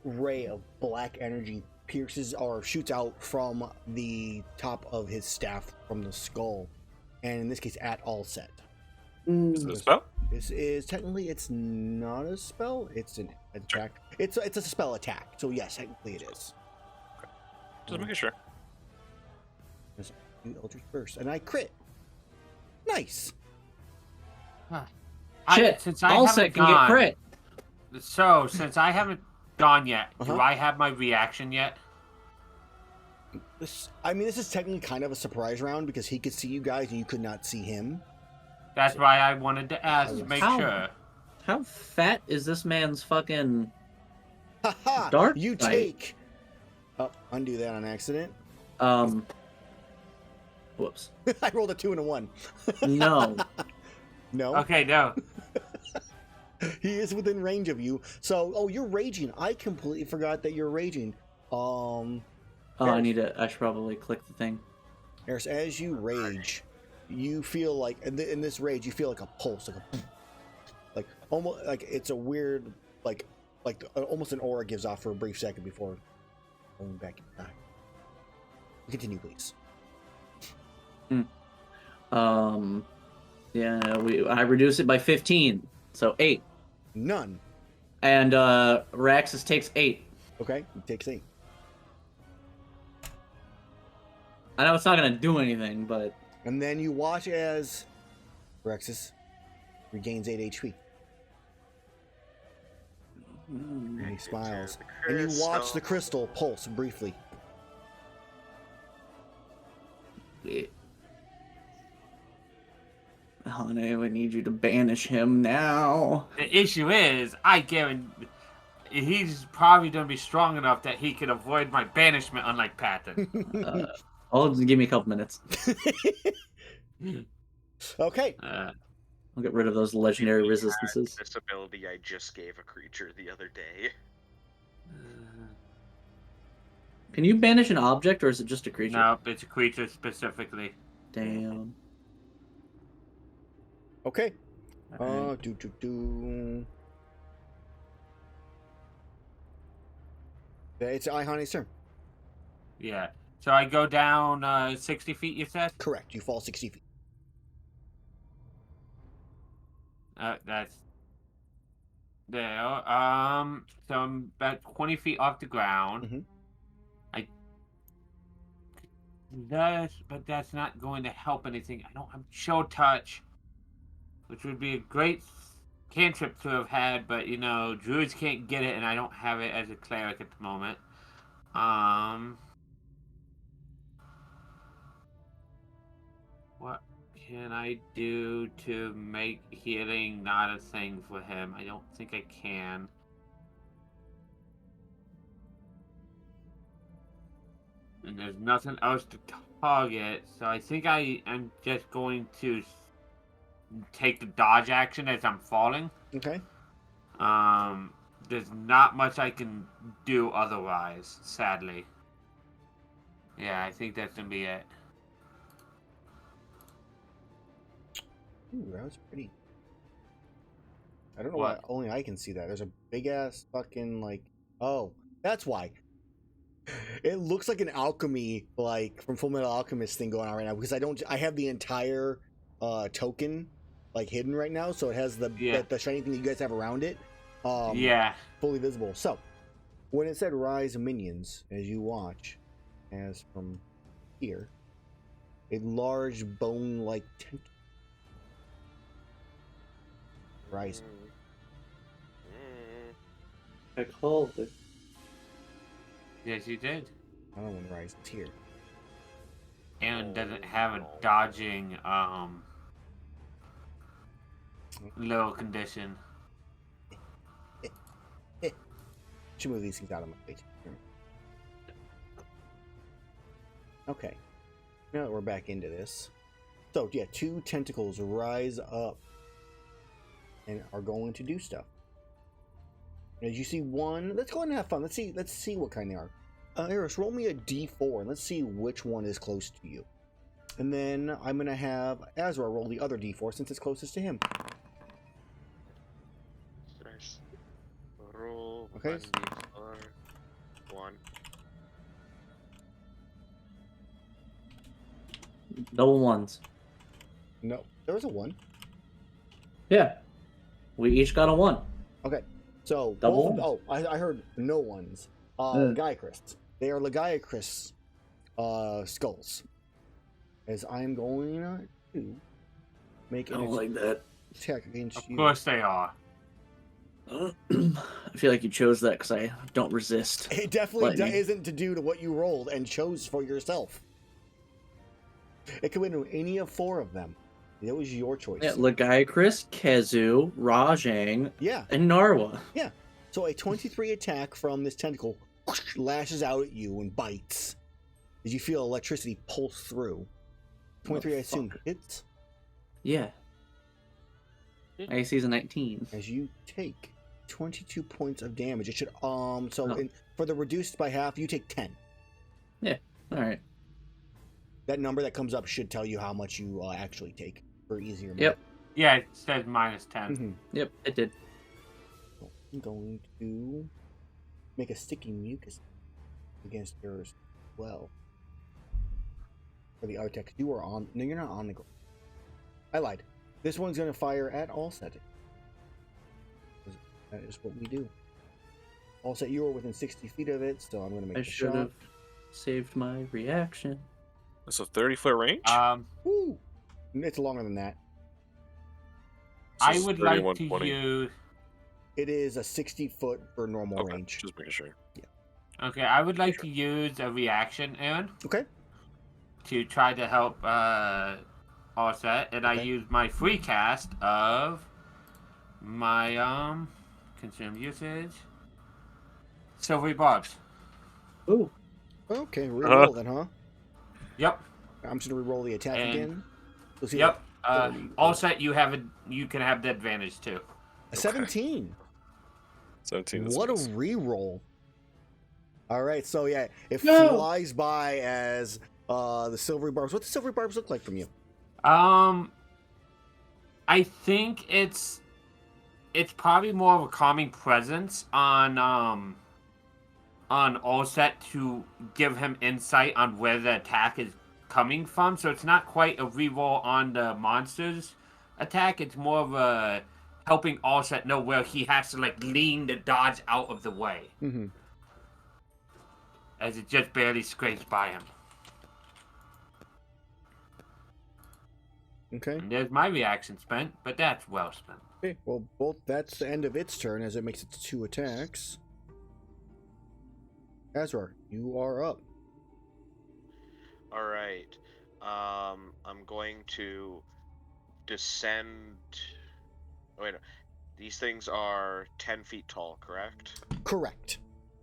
ray of black energy pierces or shoots out from the top of his staff from the skull, and in this case, at all set. Is it a spell? This is technically it's not a spell; it's an attack. It's a spell attack. So yes, technically it is. Just making sure. Do Eldritch Burst, and I crit. Nice. Shit, since I all haven't set can get gone, crit. So since I haven't gone yet, Uh-huh. do I have my reaction yet? This is technically kind of a surprise round because he could see you guys and you could not see him. That's why I wanted to ask to make How- sure. How fat is this man's fucking? Haha! Dark You sight. take. Oh, undo that on accident. Whoops. I rolled a 2 and a 1. No. No, Okay, no. he is within range of you. So, you're raging. I completely forgot that you're raging. Oh, I should probably click the thing. Erus, as you rage, you feel like in this rage, you feel like a pulse, like almost like it's a weird, like almost an aura gives off for a brief second before going back inside. Continue, please. Yeah, I reduce it by 15, so 8. None. And Raxus takes 8. Okay, he takes 8. I know it's not gonna do anything, but And then you watch as Rexus regains 8 HP. And he smiles. And you watch the crystal pulse briefly. Honey, we need you to banish him now. The issue is, I guarantee he's probably going to be strong enough that he can avoid my banishment, unlike Patton. Give me a couple minutes. Okay. I'll get rid of those legendary resistances. This ability I just gave a creature the other day. Can you banish an object, or is it just a creature? Nope, it's a creature specifically. Damn. Okay. Alright. It's Iihane's turn. Yeah. So I go down 60 feet, you said? Correct. You fall 60 feet. That's there. So I'm about 20 feet off the ground. Mhm. But that's not going to help anything. I don't have show touch, which would be a great cantrip to have had, but druids can't get it, and I don't have it as a cleric at the moment. What can I do to make healing not a thing for him? I don't think I can. And there's nothing else to target, so I think I am just going to take the dodge action as I'm falling. Okay. There's not much I can do otherwise, sadly. Yeah, I think that's gonna be it. Ooh, that was pretty. I don't know why What? only I can see that. There's a big ass fucking oh, that's why. It looks like an alchemy, like from Full Metal Alchemist thing going on right now, because I have the entire token hidden right now, so it has the shiny thing that you guys have around it. Yeah. Fully visible. So when it said rise minions, as you watch, as from here, a large bone-like tentacle rising. I called it. Yes, you did. I don't know when rise is here. And doesn't have a dodging little condition. Should move these things out of my face. Okay. Now that we're back into this. So, yeah, 2 tentacles rise up and are going to do stuff. As you see one, let's go ahead and have fun. Let's see what kind they are. Erus, roll me a d4 and let's see which one is close to you. And then I'm going to have Azrar roll the other d4 since it's closest to him. Roll Okay. 1d4. 1. Double ones. No, there was a 1. Yeah. We each got a 1. Okay, so Double both I heard no ones. Legiacris. They are Legiacris skulls. As I'm going to make I don't like that. attack against Of you. course they are. I feel like you chose that because I don't resist. It definitely Lightning. isn't to do to what you rolled and chose for yourself. It could win any of 4 of them. It was your choice. Yeah, Legiacris, Kezu, Rajang, Yeah. and Narwa. So a 23 attack from this tentacle lashes out at you and bites. As you feel electricity pulse through. 23, I assume, hits. Yeah. AC is a 19. As you take 22 points of damage. It should Oh. for the reduced by half, you take 10. Alright. That number that comes up should tell you how much you actually take for easier. Yep. Yeah, it says minus 10. Mm-hmm. Yep, it did. I'm going to make a sticky mucus against yours as well. For the other tech, you are on. No, you're not on the ground. I lied. This one's going to fire at all settings. That is what we do. All set, you are within 60 feet of it, so I'm going to make I a should shot. have saved my reaction. So 30-foot range? Woo! It's longer than that. So I it's would 30, like to 120. use. It is a 60-foot for normal Okay, range. just making sure. Okay, I would like to use a reaction, Aaron, Okay. to try to help offset, and I Okay. use my free cast of my consume usage silvery barbs. Ooh. Okay, reroll then, huh? Yep. I'm just gonna reroll the attack And- again. Let's see Yep. that. 30. Offset, you can have the advantage too. A 17. 17 is What a miss. reroll. All right, so yeah, it No. flies by as the silvery barbs. What do silvery barbs look like from you? I think it's probably more of a calming presence on Offset to give him insight on where the attack is coming from. So it's not quite a reroll on the monster's attack. It's more of a helping Offset know where he has to like lean the dodge out of the way, Mm-hmm. as it just barely scrapes by him. Okay. And there's my reaction spent, but that's well spent. Okay. Well, that's the end of its turn as it makes its 2 attacks. Azrar, you are up. All right. I'm going to descend. Wait, no. These things are 10 feet tall, correct? Correct.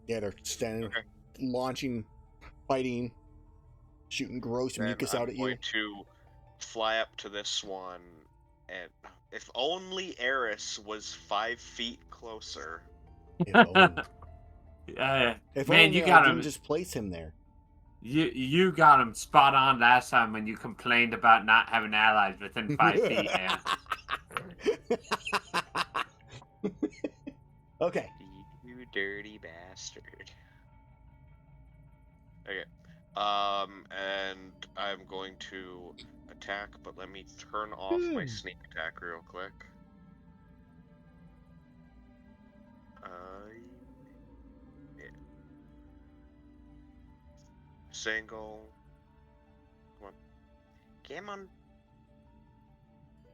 Yeah, they're standing, Okay. launching, fighting, shooting gross Then mucus I'm out at you. going to fly up to this one, and if only Erus was 5 feet closer. If only, if Man, only you I got didn't him. just place him there. You got him spot on last time when you complained about not having allies within 5 feet, man. Okay. You dirty bastard. Okay. And I'm going to attack, but let me turn off my sneak attack real quick. Yeah. Single. Come on. Come on.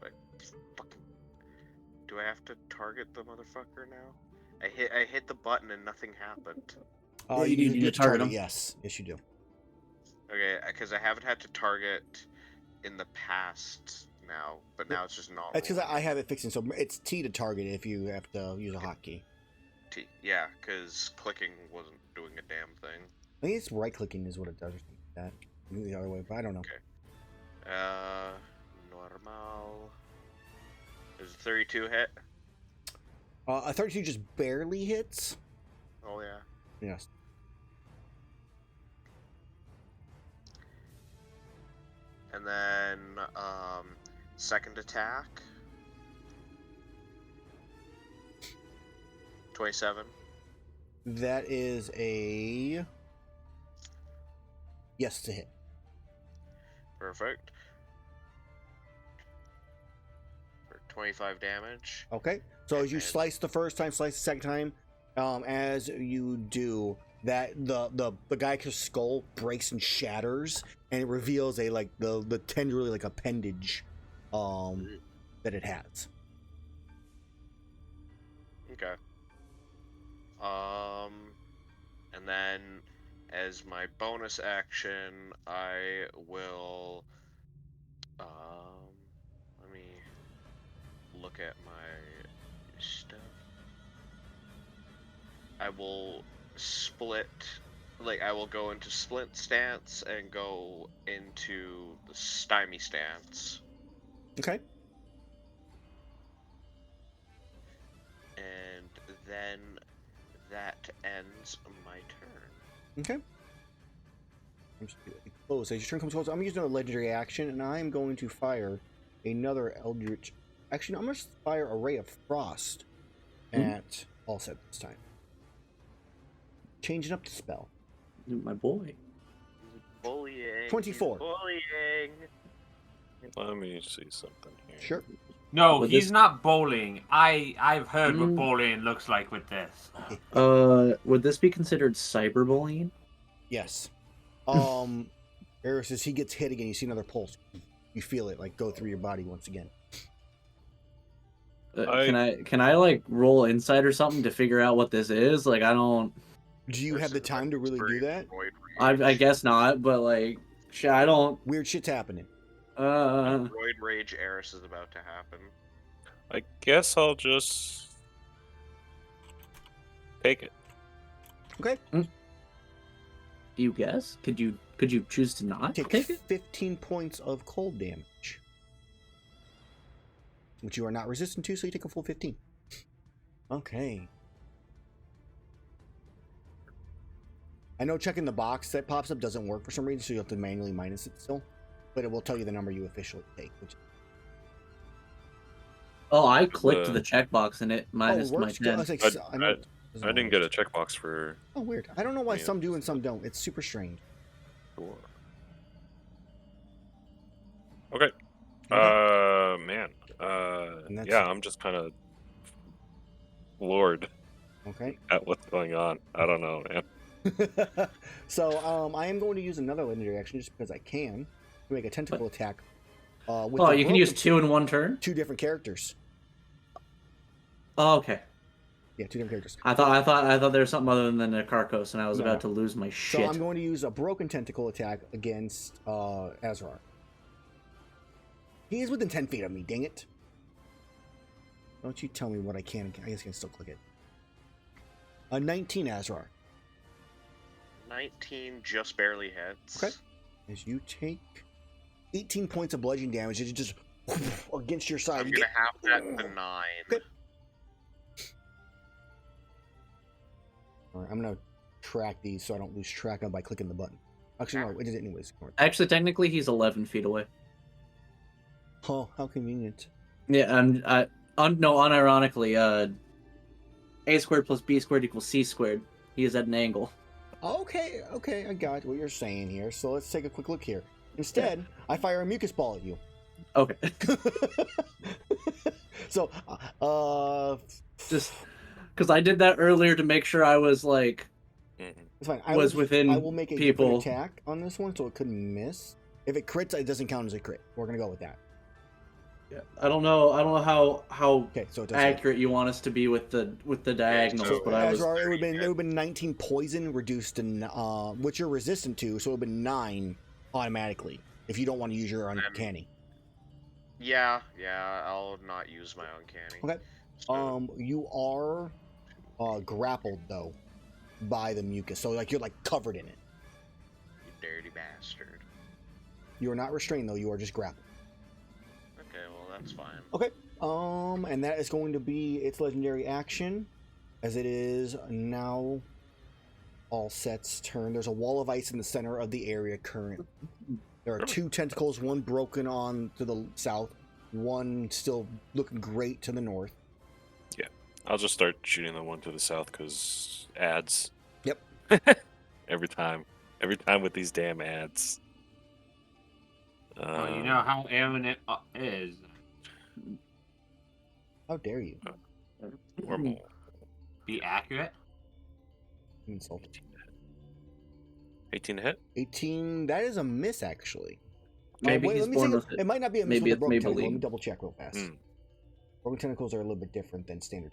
Wait, fucking. Do I have to target the motherfucker now? I hit the button and nothing happened. Yeah, you need to get target him. Yes, yes, you do. Okay, because I haven't had to target in the past now, but now it's just not. That's because I have it fixing. So it's T to target if you have to use a hotkey. T. Yeah, because clicking wasn't doing a damn thing. I think it's right clicking is what it does. Or something like that. Maybe the other way, but I don't know. Okay. Normal. Is a 32 hit? A 32 just barely hits. Oh yeah. Yes. And then second attack. 27. That is a yes to hit. Perfect. For 25 damage. Okay. So as you And- slice the first time, slice the second time, as you do that, the Gaia's skull breaks and shatters, and it reveals a like the tenderly like appendage, that it has. Okay. And then as my bonus action, I will let me look at my stuff. I will split, like I will go into split stance and go into the stymie stance. Okay. And then that ends my turn. Okay. I'm just gonna close. As your turn comes close, I'm using a legendary action, and I'm going to fire another Eldritch. Actually, no, I'm going to fire a Ray of Frost at Allset this time. Changing up the spell. My boy. Bullying. 24. Bullying. Let me see something here. Sure. No, With he's this- not bowling. I've heard what Mm. bowling looks like with this. Would this be considered cyberbullying? Yes. Erus, as he gets hit again, you see another pulse. You feel it like go through your body once again. Can I like roll insight or something to figure out what this is? Like I don't. Do you have the time to really do that? I guess not, but like shit, I don't. Weird shit's happening. Roid Rage Erus is about to happen. I guess I'll just take it. Okay. You guess? Could you choose to not Take take it? 15 points of cold damage, which you are not resistant to, so you take a full 15. Okay. I know checking the box that pops up doesn't work for some reason, so you have to manually minus it still, but it will tell you the number you officially take. Which... Oh, I clicked the checkbox and it minus my 10. I didn't get a checkbox for. Oh, weird. I don't know why some do and some don't. It's super strange. Sure. Okay. Man. Yeah, I'm just kind of floored Okay. at what's going on. I don't know, man. So, I am going to use another legendary action just because I can to make a tentacle attack. With Oh, you can use 2 in one turn? 2 different characters. Oh, okay. Yeah, 2 different characters. I thought there was something other than the Carcos, and I was about to lose my shit. So I'm going to use a broken tentacle attack against Azrar. He is within 10 feet of me, dang it. Don't you tell me what I can. I guess I can still click it. 19 Azrar. 19 just barely hits. Okay. As you take 18 points of bludgeoning damage, it's just against your side. I'm going to have that to 9. Okay. All right, I'm going to track these so I don't lose track of them by clicking the button. Actually, no, it is anyways. Actually, technically, he's 11 feet away. Oh, how convenient. Yeah, unironically, a squared plus b squared equals c squared. He is at an angle. Okay, I got what you're saying here. So let's take a quick look here. Instead, I fire a mucus ball at you. Okay. So, just because I did that earlier to make sure I was like, it's fine. I will make a different attack on this one, so it couldn't miss. If it crits, it doesn't count as a crit. We're gonna go with that. Yeah. I don't know how okay, so it accurate you want us to be with the diagonals, so but it would have been 19 poison reduced to which you're resistant to, so it would have been 9 automatically if you don't want to use your uncanny. Yeah, I'll not use my uncanny. Okay. So... you are grappled though by the mucus, so like you're like covered in it. You dirty bastard. You are not restrained though. You are just grappled. Okay, well that's fine. Okay. And that is going to be its legendary action, as it is now all Set's turn. There's a wall of ice in the center of the area currently. There are 2 tentacles, one broken on to the south, one still looking great to the north. Yeah, I'll just start shooting the one to the south because ads. Yep. Every time with these damn ads. Oh, you know how Aaron it is. How dare you? Normal. Be accurate. Insult. 18 to hit? 18, that is a miss, actually. Maybe he's born with it might not be a miss maybe with a broken it's tentacle. Maybelline. Let me double check real fast. Broken tentacles are a little bit different than standard.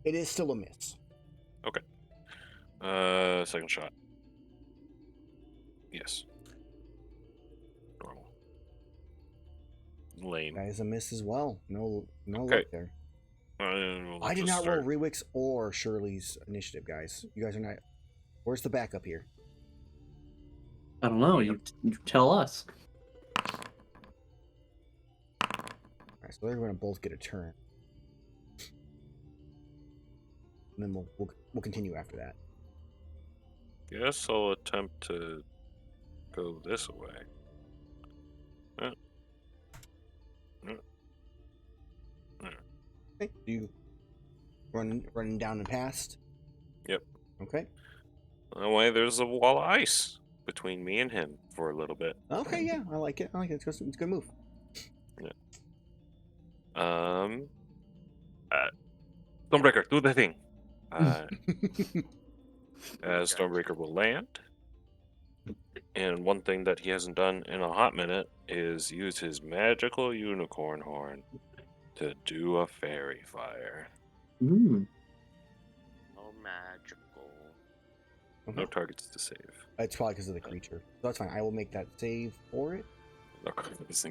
It is still a miss. Okay. Second shot. Yes. Normal. Lane. That is a miss as well. No Okay. luck there. I did not roll Rewick's or Shirley's initiative, guys. You guys are not... Where's the backup here? I don't know. You tell us. Alright, so they're going to both get a turn. And then we'll continue after that. Yes, I'll attempt to go this way. Okay. You running down and past? Yep. Okay. That way, there's a wall of ice between me and him for a little bit. Okay, yeah, I like it. It's a good move. Yeah. Stormbreaker, do the thing. Stormbreaker will land And one thing that he hasn't done in a hot minute is use his magical unicorn horn to do a fairy fire. Mm. Oh, magical. No targets to save. It's probably because of the creature. So that's fine. I will make that save for it. Look, it's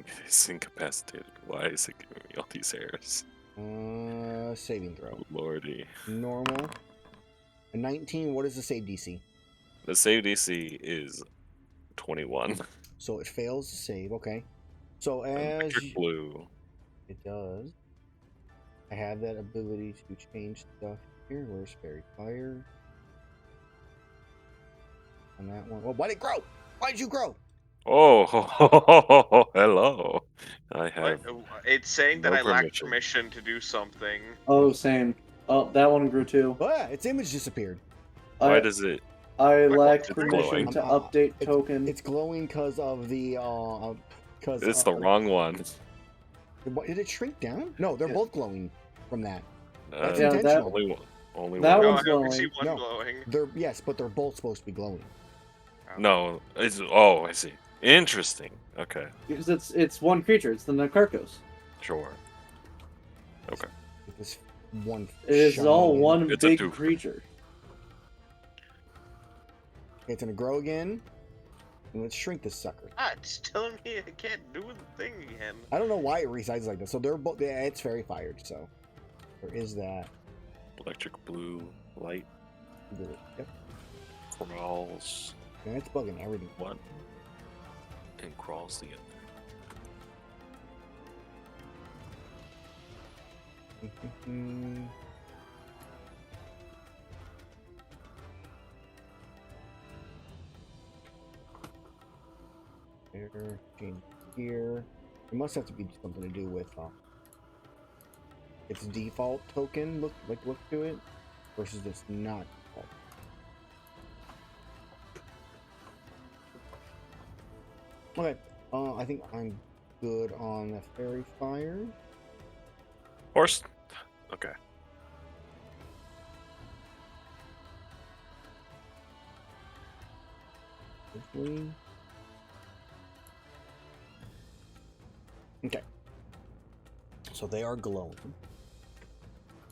incapacitated. Why is it giving me all these errors? Saving throw. Oh, lordy. Normal. A 19. What is the save DC? The save DC is 21. So it fails to save. Okay. So as Electric blue. it does, I have that ability to change stuff here. Where's fairy fire? On that one. Well, why did it grow? Why did you grow? Oh, hello. I have. What? It's saying that no I lack permission. permission to do something. Oh, same. Oh, that one grew too. Oh yeah, its image disappeared. Why does it? I What? lack It's permission glowing. to update It's- token. It's glowing because of the because It's the wrong one. Did it shrink down? No, they're Yeah. both glowing from that. That's Yeah, intentional. Only one. Only That one. No, I one's only see glowing. one No. glowing. They're yes, but they're both supposed to be glowing. No, it's. Oh, I see. Interesting. Okay, Because it's one creature. It's the Nakarkos. sure. This one. It is all shiny- one It's a big doof. creature. It's gonna grow again. And let's shrink this sucker. Ah, it's telling me I can't do the thing again. I don't know why it resizes like this. So they're both. Yeah, it's fairy fired. So there is that. Electric blue light Yep. crawls And it's bugging everything. one and crawls the other. There, change here. It must have to be something to do with its default token. Look to it versus its not default. Okay. I think I'm good on the fairy fire. Horse. Okay. Hopefully. Okay. So they are glowing.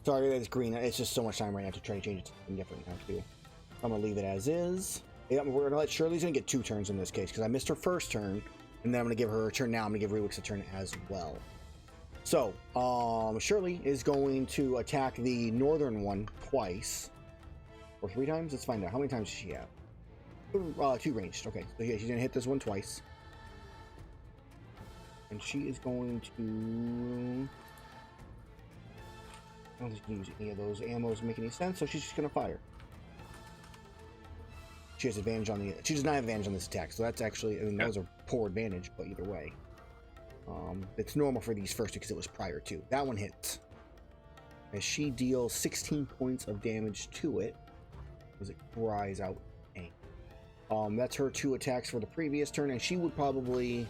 Sorry that it's green. It's just so much time right now to try to change it to something different now too. I'm gonna leave it as is. Yeah, we're gonna let Shirley's gonna get 2 turns in this case because I missed her first turn, and then I'm gonna give her a turn now. I'm gonna give Rewix a turn as well. So, Shirley is going to attack the northern one twice. Or 3 times? Let's find out. How many times does she have? 2 ranged. Okay, so yeah, she's gonna hit this one twice. And she is going to... I don't think use any of those ammos make any sense, so she's just gonna fire. She has advantage on the... She does not have advantage on this attack, so that's actually... I mean, that was a poor advantage, but either way. It's normal for these first because it was prior to. That one hits. As she deals 16 points of damage to it, as it cries out pain. That's her 2 attacks for the previous turn, and she would probably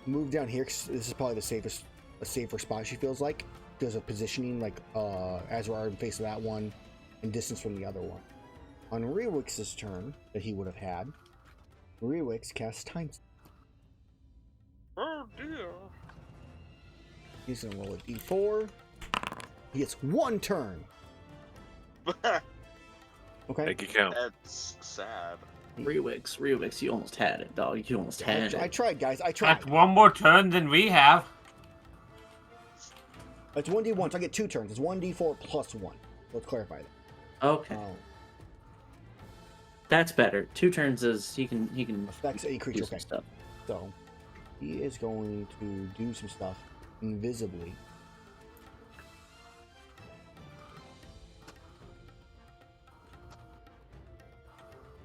move down here, because this is probably a safer spot, she feels like. There's a positioning, like Azrar in face of that one, and distance from the other one. On Rewix's turn, that he would have had, Rewix casts Time. Oh dear. He's gonna roll a d4. He gets 1 turn. Okay. Make it count. That's sad. Rewix, you almost had it, dog. You almost had I it. tried, guys. I tried. That's one more turn than we have. It's 1d1, so I get 2 turns. It's 1d4 plus 1. Let's clarify that. Okay, that's better. 2 turns is he can Affects a creature. do some Okay. stuff. So he is going to do some stuff invisibly.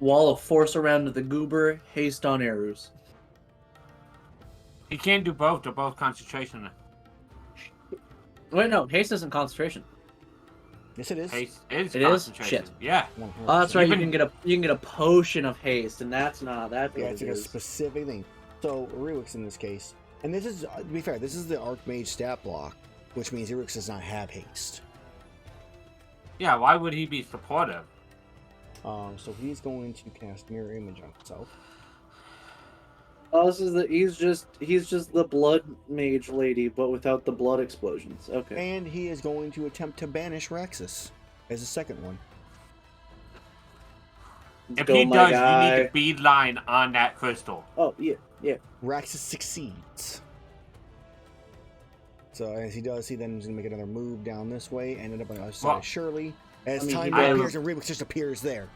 Wall of force around the goober, haste on Erus. He can't do both. They're both concentration. Wait, no, haste isn't concentration. Yes, it is. Haste is It is? concentration. Shit. Yeah. 100%. Oh, that's right. You Even- can get a potion of haste, and that's not that. Yeah, what it's it like a is. specific thing. So Rewix in this case, and this is to be fair, this is the Archmage stat block, which means Rewix does not have haste. Yeah. Why would he be supportive? So he's going to cast Mirror Image on himself. Oh, this is he's just the blood mage lady, but without the blood explosions. Okay. And he is going to attempt to banish Raxus as a second one. Let's If go, he my does, guy. you need to beeline on that crystal. Oh yeah. Raxus succeeds. So as he does, he then is going to make another move down this way, ended up on the other side Well, of Shirley. As I mean, time he does- appears and Rebix just appears there.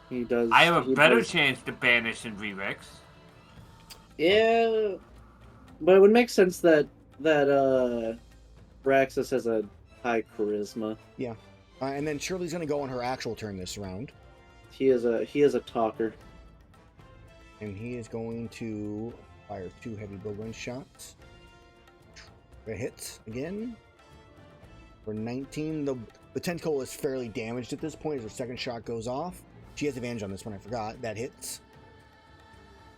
He does. I have a he better does- chance to banish than Rerex. Yeah, but it would make sense that Raxus has a high charisma. And then Shirley's going to go on her actual turn this round. He is a talker. And he is going to fire 2 heavy bowgun shots. It hits again. For 19. The tentacle is fairly damaged at this point as her second shot goes off. She has advantage on this one, I forgot. That hits.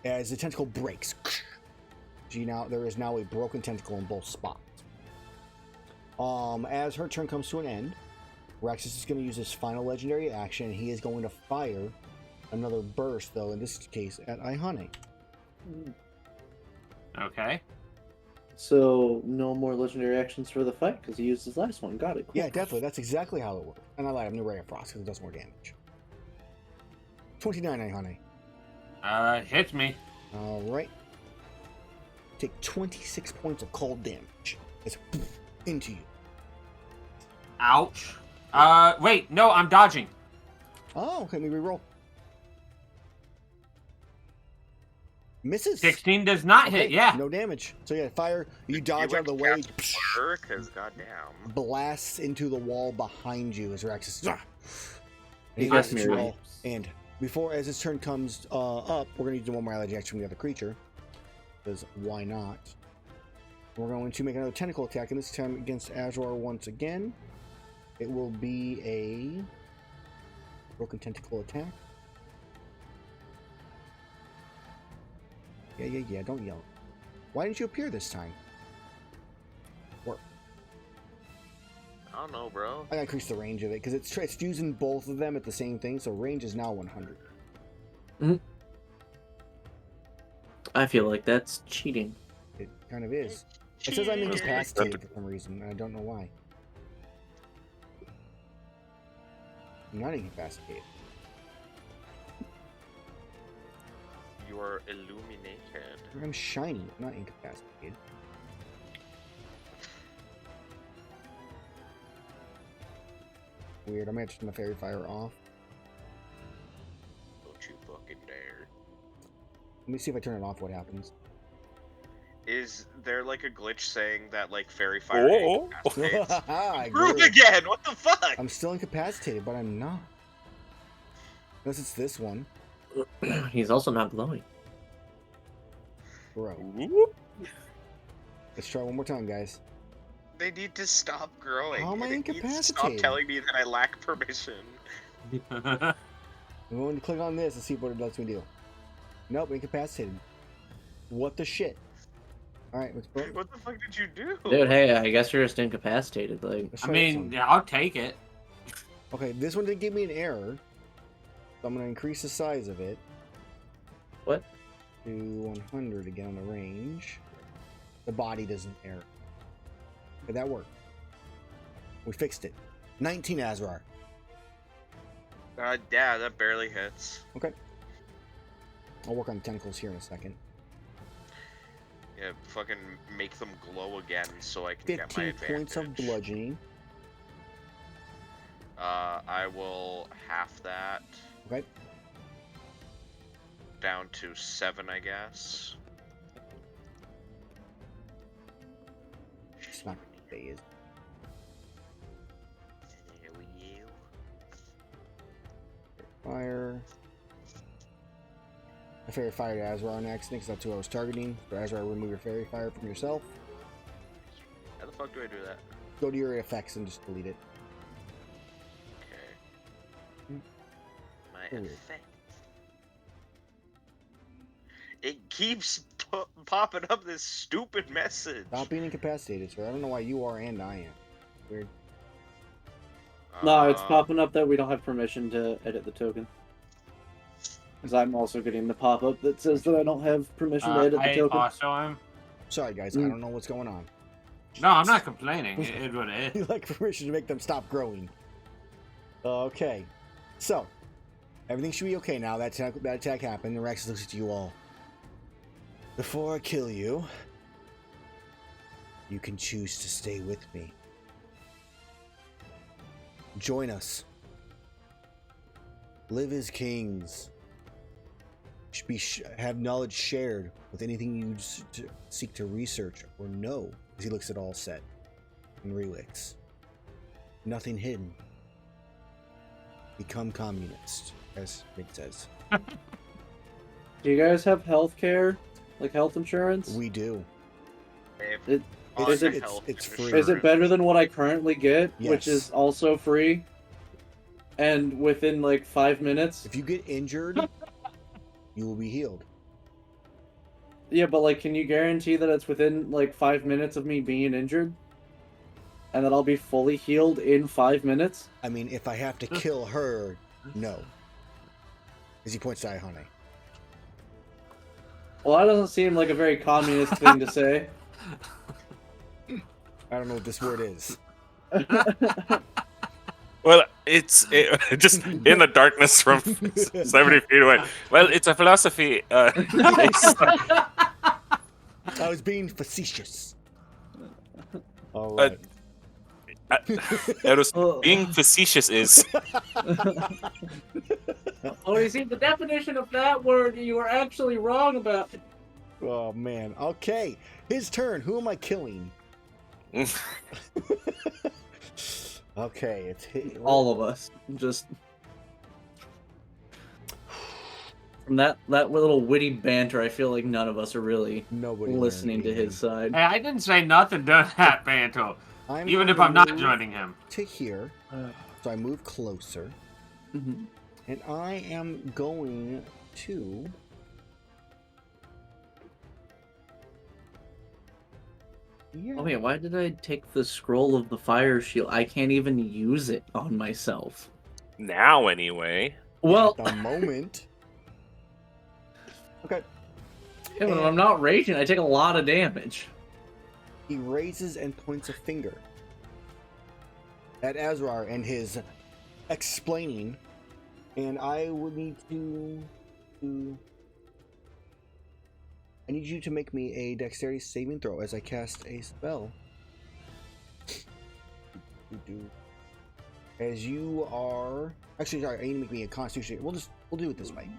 As the tentacle breaks. There is now a broken tentacle in both spots. As her turn comes to an end, Raxus is going to use his final legendary action. He is going to fire another burst, though, in this case, at Iihane. Okay. So no more legendary actions for the fight because he used his last one. Got it. Cool. Yeah, definitely. That's exactly how it works. And I lied, I'm new Ray of Frost because it does more damage. 29, Iihane. Hits me. Alright. Take 26 points of cold damage. It's into you. Ouch. Wait, no, I'm dodging. Oh, okay, let me reroll. Misses. 16 does not Okay, hit, yeah. No damage. So yeah, fire. You dodge out of the way. Because goddamn. Blasts into the wall behind you as Raxus. He And gets he mirrored. wall. And before, as his turn comes up, we're going to do one more allergy action from the other creature. Because why not? We're going to make another tentacle attack, and this time against Azrar once again. It will be a broken tentacle attack. Yeah, don't yell. Why didn't you appear this time? Work. I don't know, bro. I gotta increase the range of it, because it's using both of them at the same thing, so range is now 100. I feel like that's cheating. It kind of is. It says I'm incapacitated for some reason, and I don't know why. I'm not incapacitated. You are illuminated. I'm shiny, I'm not incapacitated. Weird, I'm gonna turn the fairy fire off. Don't you fucking dare. Let me see if I turn it off, what happens. Is there like a glitch saying that like fairy fire incapacitates? I Prove grew. again! What the fuck? I'm still incapacitated, but I'm not. Unless it's this one. He's also not glowing. Bro. Let's try one more time, guys. They need to stop growing. How am I They need to Stop incapacitated? telling me that I lack permission. I'm going to click on this and see what it lets me do. Nope, incapacitated. What the shit? Alright, let's go. What the fuck did you do? Dude, hey, I guess you're just incapacitated. Like, Let's I try this mean, one. yeah, I'll take it. Okay, this one didn't give me an error. So I'm going to increase the size of it. what? To 100 again on the range. The body doesn't error. Did that work? We fixed it. 19 Azrar. Yeah, that barely hits. Okay. I'll work on the tentacles here in a second. Yeah, fucking make them glow again so I can get my 15 advantage. points of bludgeoning. I will half that Okay. down to 7, I guess. It's not going to phase. Fire. I fairy fire to Azrar next, because that's who I was targeting. For Azrar, remove your fairy fire from yourself. How the fuck do I do that? Go to your effects and just delete it. Okay. My Ooh. effect. It keeps popping up this stupid message. Stop being incapacitated, sir. I don't know why you are and I am. Weird. No, it's popping up that we don't have permission to edit the token. Because I'm also getting the pop-up that says that I don't have permission to edit the I token. also am. Sorry, guys. I don't know what's going on. No, I'm not complaining. It is what it You is. like permission to make them stop growing. Okay. So, everything should be okay now. That attack happened. The Rex looks at you all. Before I kill you, you can choose to stay with me. Join us. Live as kings. Have knowledge shared with anything you seek to research or know. As he looks at all set and Relix. Nothing hidden. Become communist, as Nick says. Do you guys have health care? Like health insurance? We do. It's free. Is it better than what I currently get, which Yes. is also free? And within like 5 minutes? If you get injured, you will be healed. Yeah, but like, can you guarantee that it's within like 5 minutes of me being injured? And that I'll be fully healed in 5 minutes? I mean, if I have to kill her, no. As he points to Iihane. Well, that doesn't seem like a very communist thing to say. I don't know what this word is. Well, it's just in the darkness from 70 feet away. Well, it's a philosophy. I was being facetious. All right. Erus, being facetious is. Oh, you see, the definition of that word you were actually wrong about. Oh, man. Okay. His turn. Who am I killing? Okay, it's All of us. Just from that little witty banter, I feel like none of us are really nobody listening to his side. Hey, I didn't say nothing during that banter. Even if I'm not joining him. To here, so I move closer, Mhm. and I am going to. Yeah. Oh wait, why did I take the scroll of the fire shield? I can't even use it on myself. Now, anyway. Well, At the moment. Okay. yeah, but when I'm not raging, I take a lot of damage. He raises and points a finger at Azrar and his explaining, and I would need I need you to make me a dexterity saving throw as I cast a spell. As you are actually sorry, I need to make me a constitution. We'll do it this way.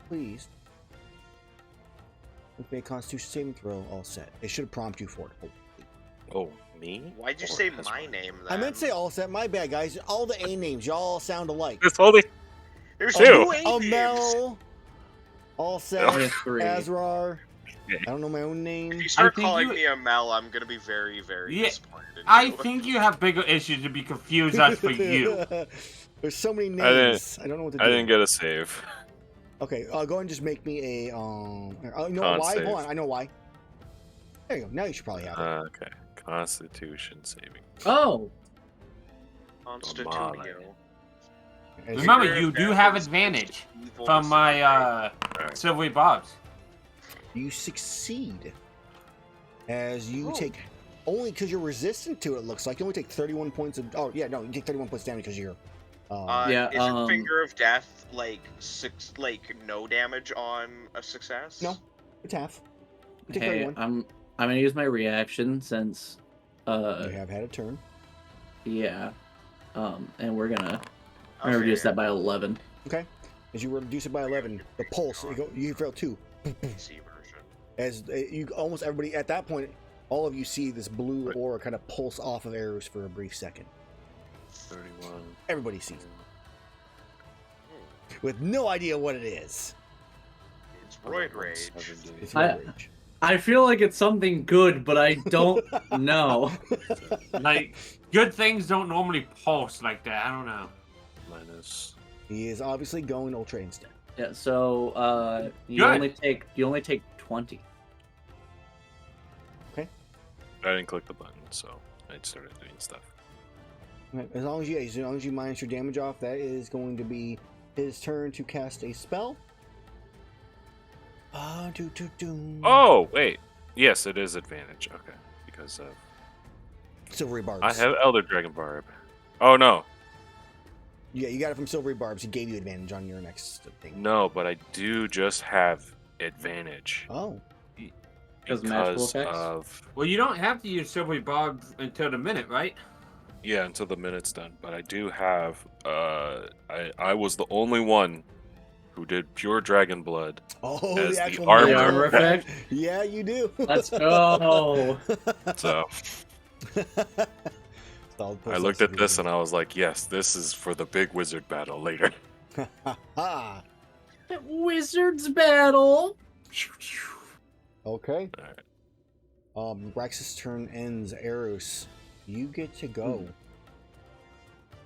Please. Make me a constitution saving throw, all set. It should prompt you for it. Oh, me? Why'd you Or say has my one? name then? I meant to say all set. My bad, guys. All the A names, y'all sound alike. There's only There's Two. two A names. Amel, all set. Only three. Azrar. I don't know my own name. If you start think calling you- me Amel, I'm gonna be very, very Yeah, disappointed in I you. think you have bigger issues to be confused us for you. There's so many I didn't- names. I don't know what to do. I didn't get a save. Okay, go ahead and just make me a you know Con why? save. Hold on, I know why. There you go. Now you should probably have it. Okay. Constitution saving. Oh, Constitutio. As Remember, Figure you of do death have is advantage evil from my Alright. silvery bobs. you succeed. As you Oh. take only because you're resistant to it. Looks like you only take 31 points of. Oh yeah, no, you take 31 points damage because you're. Yeah, Is Finger of Death like no damage on a success? No. It's half. You take hey, 31. I'm gonna use my reaction since, You have had a turn. yeah, and we're gonna Okay. reduce that by 11. Okay. As you reduce it by 11, the pulse. You fail 2. PC version. As you almost everybody at that point, all of you see this blue aura kind of pulse off of Erus for a brief second. 31. Everybody sees it with no idea what it is. It's Roid Rage. 70. It's I- your rage. I feel like it's something good, but I don't know. Like, good things don't normally pulse like that. I don't know. Minus. He is obviously going ultra instant. Yeah, so you Good. only take 20. I didn't click the button, so I started doing stuff. As long as you minus your damage off, that is going to be his turn to cast a spell. Oh, wait. Yes, it is advantage. Okay. Because of... Silvery Barbs. I have Elder Dragon Barb. Oh, no. Yeah, you got it from Silvery Barbs. He gave you advantage on your next thing. No, but I do just have advantage. Oh. Because magical effects? of... Well, you don't have to use Silvery Bob until the minute, right? Yeah, until the minute's done. But I do have... I was the only one who did pure dragon blood. Oh, as the actual armor. The armor effect? Yeah, you do. Let's go. So I looked at this and I was like, yes, this is for the big wizard battle later. Wizards battle. Okay. All right. Rex's turn ends. Erus, you get to go.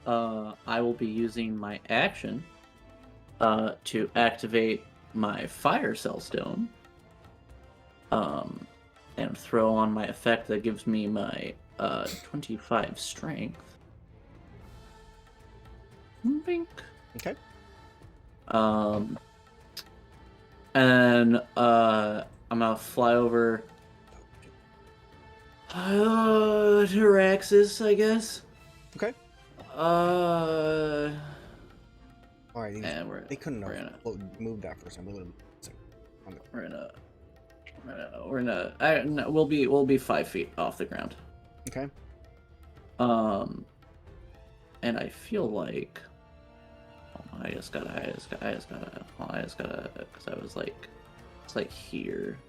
I will be using my action to activate my fire cell stone. And throw on my effect that gives me my 25 strength. Bink. Okay. And I'm gonna fly over to Raxus, I guess. Okay. Uh, All right. and They couldn't we're have moved that for some. we'll be 5 feet off the ground. Okay. And I feel like I just gotta, because I was like, it's like here.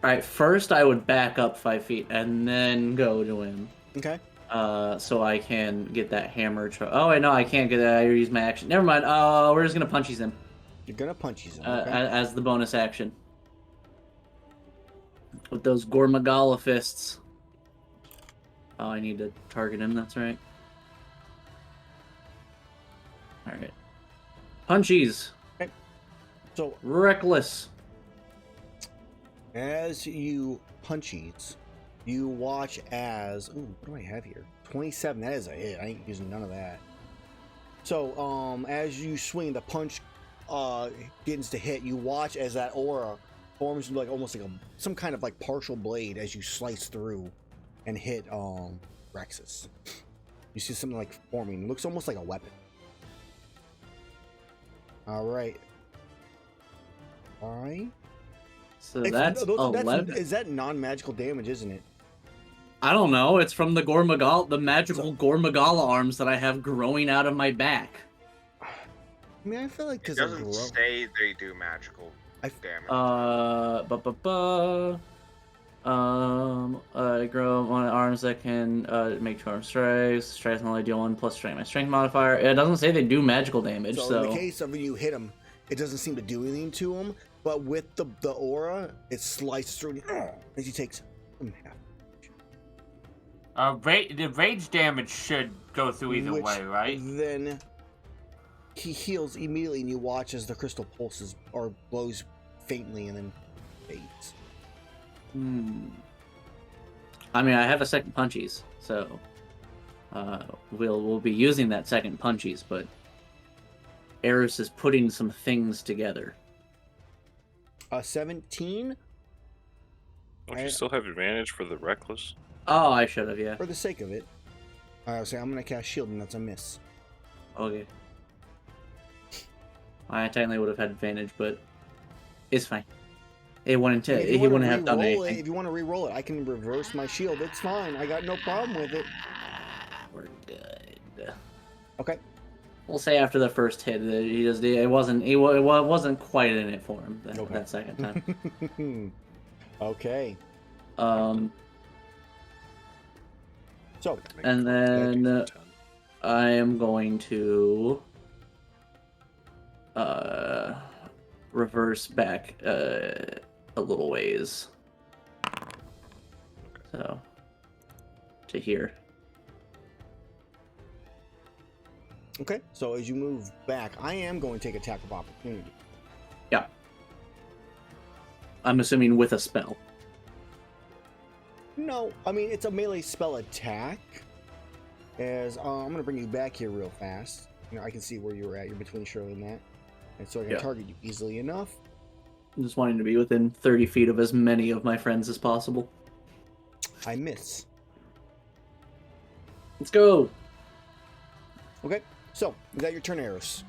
All right, first I would back up 5 feet and then go to him. Okay. So I can get that hammer. Oh wait, no, I can't get that. I use my action. Never mind. We're just gonna punchies him. You're gonna punchies him. Okay. As the bonus action. With those Gormagala fists. Oh, I need to target him. That's right. All right. Punchies. Okay. So Reckless. as you punchies, you watch as what do I have here? 27. That is a hit. I ain't using none of that. So as you swing, the punch begins to hit. You watch as that aura forms like almost like some kind of like partial blade as you slice through and hit Rexus. You see something like forming. It looks almost like a weapon. All right. So that's 11. Is that non-magical damage, isn't it? I don't know. It's from the magical Gormagala arms that I have growing out of my back. I mean, I feel like It because doesn't say they do magical damage. I grow my arms that can make 2 arm strikes. Strikes only deal 1+ strength. My strength modifier. It doesn't say they do magical damage. So in the case of when you hit him, it doesn't seem to do anything to him. But with the aura, it slices through as he takes half. The rage damage should go through either way, right? Then he heals immediately, and you watch as the crystal pulses or blows faintly and then fades. I mean, I have a second punchies, so we'll be using that second punchies, but Erus is putting some things together. 17. Don't you still have advantage for the reckless? Oh, I should have, yeah. For the sake of it, I was saying I'm gonna cast shield, and that's a miss. Okay. I technically would have had advantage, but it's fine. He wouldn't have done anything. If you want to re-roll it, I can reverse my shield. It's fine. I got no problem with it. We're good. Okay. We'll say after the first hit, it wasn't quite in it for him that second time. Okay. So. And then I am going to reverse back a little ways. So to here. Okay, so as you move back, I am going to take attack of opportunity. Yeah. I'm assuming with a spell. No, I mean, it's a melee spell attack. As I'm gonna bring you back here real fast. You know, I can see where you were at. You're between Shirley and that, and so I can Yeah. target you easily enough. I'm just wanting to be within 30 feet of as many of my friends as possible. I miss. Let's go. Okay, so is that your turn, Erus?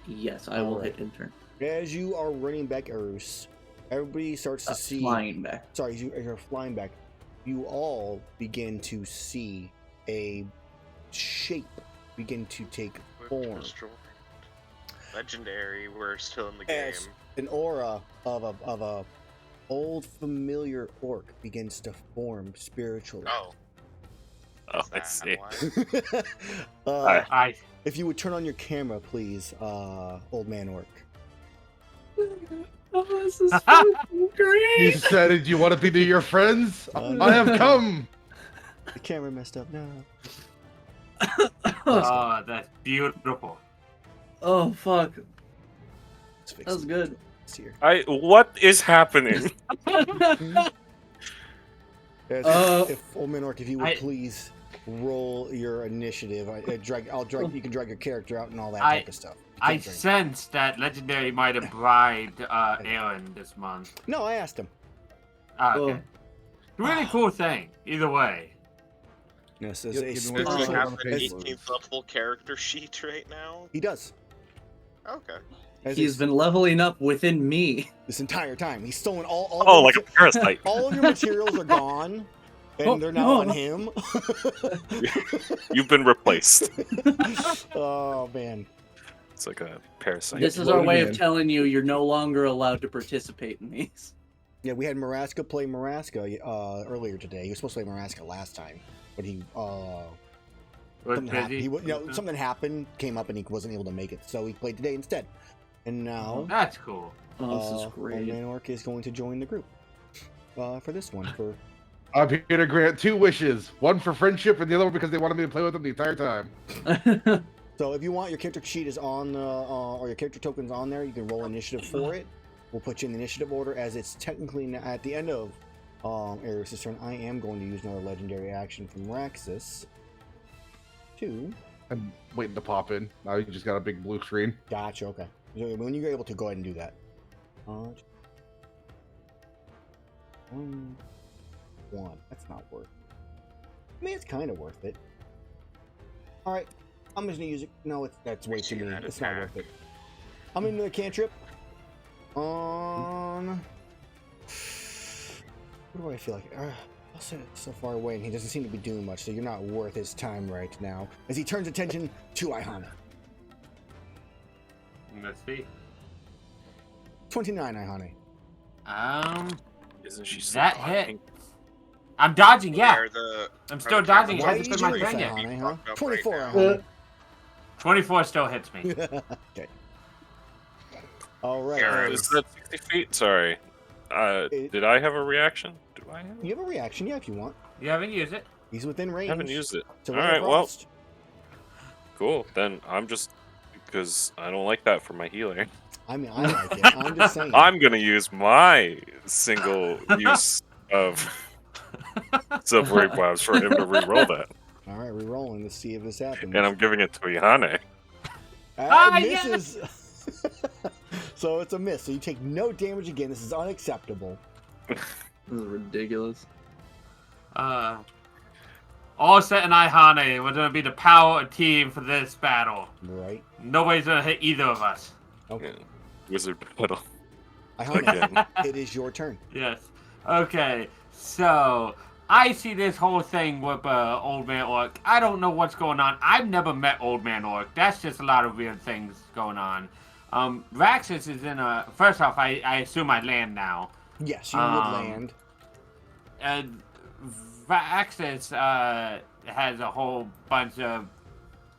Yes, I will Alright. hit in turn. As you are running back, Erus, everybody starts to see. Flying back. Sorry, as you're flying back, you all begin to see a shape begin to take form. Legendary, we're still in the game. As an aura of a old familiar orc begins to form spiritually. Oh. Oh, Is I that see. why? I If you would turn on your camera, please, old man orc. Oh, this is fucking great. You said you wanted to be your friends? Oh, I have come! The camera messed up now. oh, that's beautiful. Oh, fuck. Let's fix That was it. good. It's here. What is happening? Yes, if old man orc, if you would please roll your initiative. You can drag your character out and all that type of stuff. I sense that Legendary might have bribed Aaron this month. No, I asked him. Okay. Really cool thing, either way. Yes, Yep, as a give me Does one he spiritual. have an as- 18th level character sheet right now? He does. Okay. As He's a- been leveling up within me. this entire time. He's stolen all. Oh, the like a parasite. all of your materials are gone, and Oh, they're now on no. him. You've been replaced. Oh man. It's like a parasite. This is our way of again. telling you you're no longer allowed to participate in these. Yeah, we had Maraska play Maraska earlier today. He was supposed to play Maraska last time, but he Was something happened. busy. Something happened, came up, and he wasn't able to make it. So he played today instead. And now That's cool. Oh, this is Old great. Man Orc is going to join the group for this one. For I'm here to grant 2 wishes. One for friendship and the other one because they wanted me to play with them the entire time. so, if you want, your character sheet is on or your character token's on there. You can roll initiative for it. We'll put you in the initiative order as it's technically at the end of Erus' turn. I am going to use another legendary action from Raxus. To I'm waiting to pop in. Now you just got a big blue screen. gotcha. Okay. So when you're able to go ahead and do that. 1. That's not worth it. I mean, it's kind of worth it. All right. I'm just gonna use it. No, that's way too many. It's not worth it. I'm into the cantrip. On. What do I feel like? I'll set it so far away, and he doesn't seem to be doing much, so you're not worth his time right now. As he turns attention to Iihane. Let's see. 29, Iihane. Isn't she still That dodging? hit. I'm dodging, yeah. I'm still dodging. Why I are haven't you put my doing turn this, yet. Iihane, huh? Fucked up 24, right Iihane. now. 24 still hits me. Okay. All right. Erus. Is that 60 feet? Sorry. Did I have a reaction? Do I have? You have a reaction, yeah, if you want. You haven't used it. He's within range. I haven't used it. So All run right, well, across. cool. Then I'm just because I don't like that for my healer. I mean, I like it. I'm just saying. I'm gonna use my single use of silvery blobs for him to re-roll that, All right, re-rolling to see if this happens. and I'm giving it to Iihane. Misses. So it's a miss. So you take no damage again. This is unacceptable. This is ridiculous. All set in Iihane. We're gonna be the power team for this battle. Right. Nobody's gonna hit either of us. Okay. Wizard battle. Iihane, Again. it is your turn. Yes. Okay. So I see this whole thing with Old Man Orc. I don't know what's going on. I've never met Old Man Orc. That's just a lot of weird things going on. Raxus is in a. First off, I assume I land now. Yes, you would land. And Raxus has a whole bunch of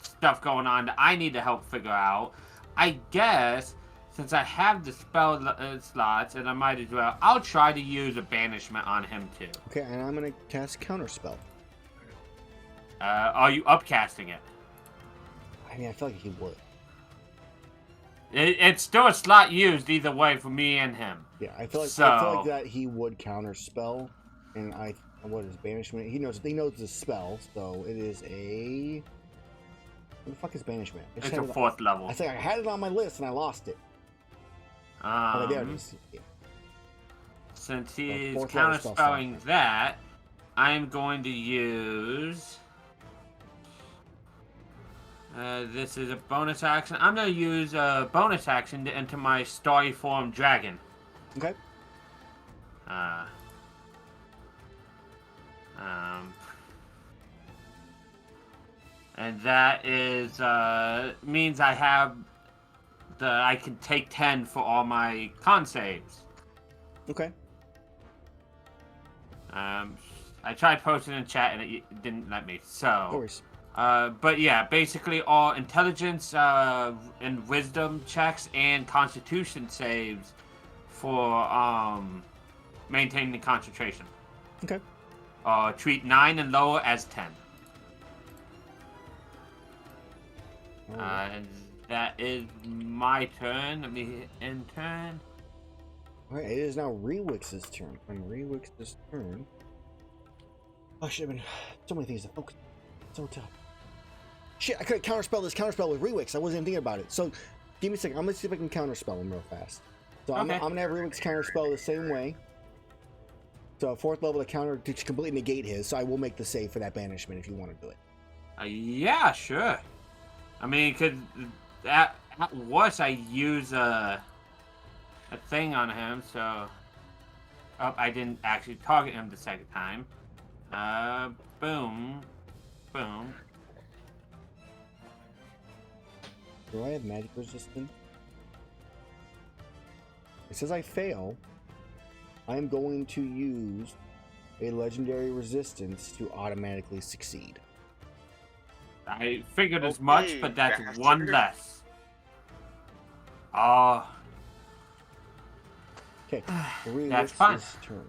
stuff going on that I need to help figure out. I guess since I have the spell slots, and I might as well, I'll try to use a banishment on him too. Okay, and I'm gonna cast counterspell. Are you upcasting it? I mean, I feel like he would. It's still a slot used either way for me and him. Yeah, I feel like So- that he would counterspell, and I what is banishment? He knows the spell, so it is a. What the fuck is banishment? It's a 4th level. I think I had it on my list and I lost it. Okay, there it is. Yeah. Since he's 4th level spell counterspelling that, I'm going to use. This is a bonus action. I'm going to use a bonus action to enter my starry form dragon. Okay. And that is means I can take 10 for all my con saves. Okay. I tried posting in chat and it didn't let me. So. Of course. But yeah, basically all intelligence and wisdom checks and constitution saves for maintaining concentration. Okay. Treat 9 and lower as 10. And that is my turn. Let me end turn. Alright, it is now Rewix's turn. On Rewix's turn. Oh shit, man. So many things to focus on. So tough. Shit, I couldn't counterspell this counterspell with Rewix. I wasn't even thinking about it. So, give me a second. I'm gonna see if I can counterspell him real fast. So, I'm gonna have Rewix counterspell the same way. So, 4th level to completely negate his. So, I will make the save for that banishment if you want to do it. Yeah, sure. I mean, at worst, I use a thing on him, so. Oh, I didn't actually target him the second time. Boom. Boom. Do I have magic resistance? It says I fail. I am going to use a legendary resistance to automatically succeed. I figured as much, but that's 1 less. Oh. Okay, That's fine. Turn.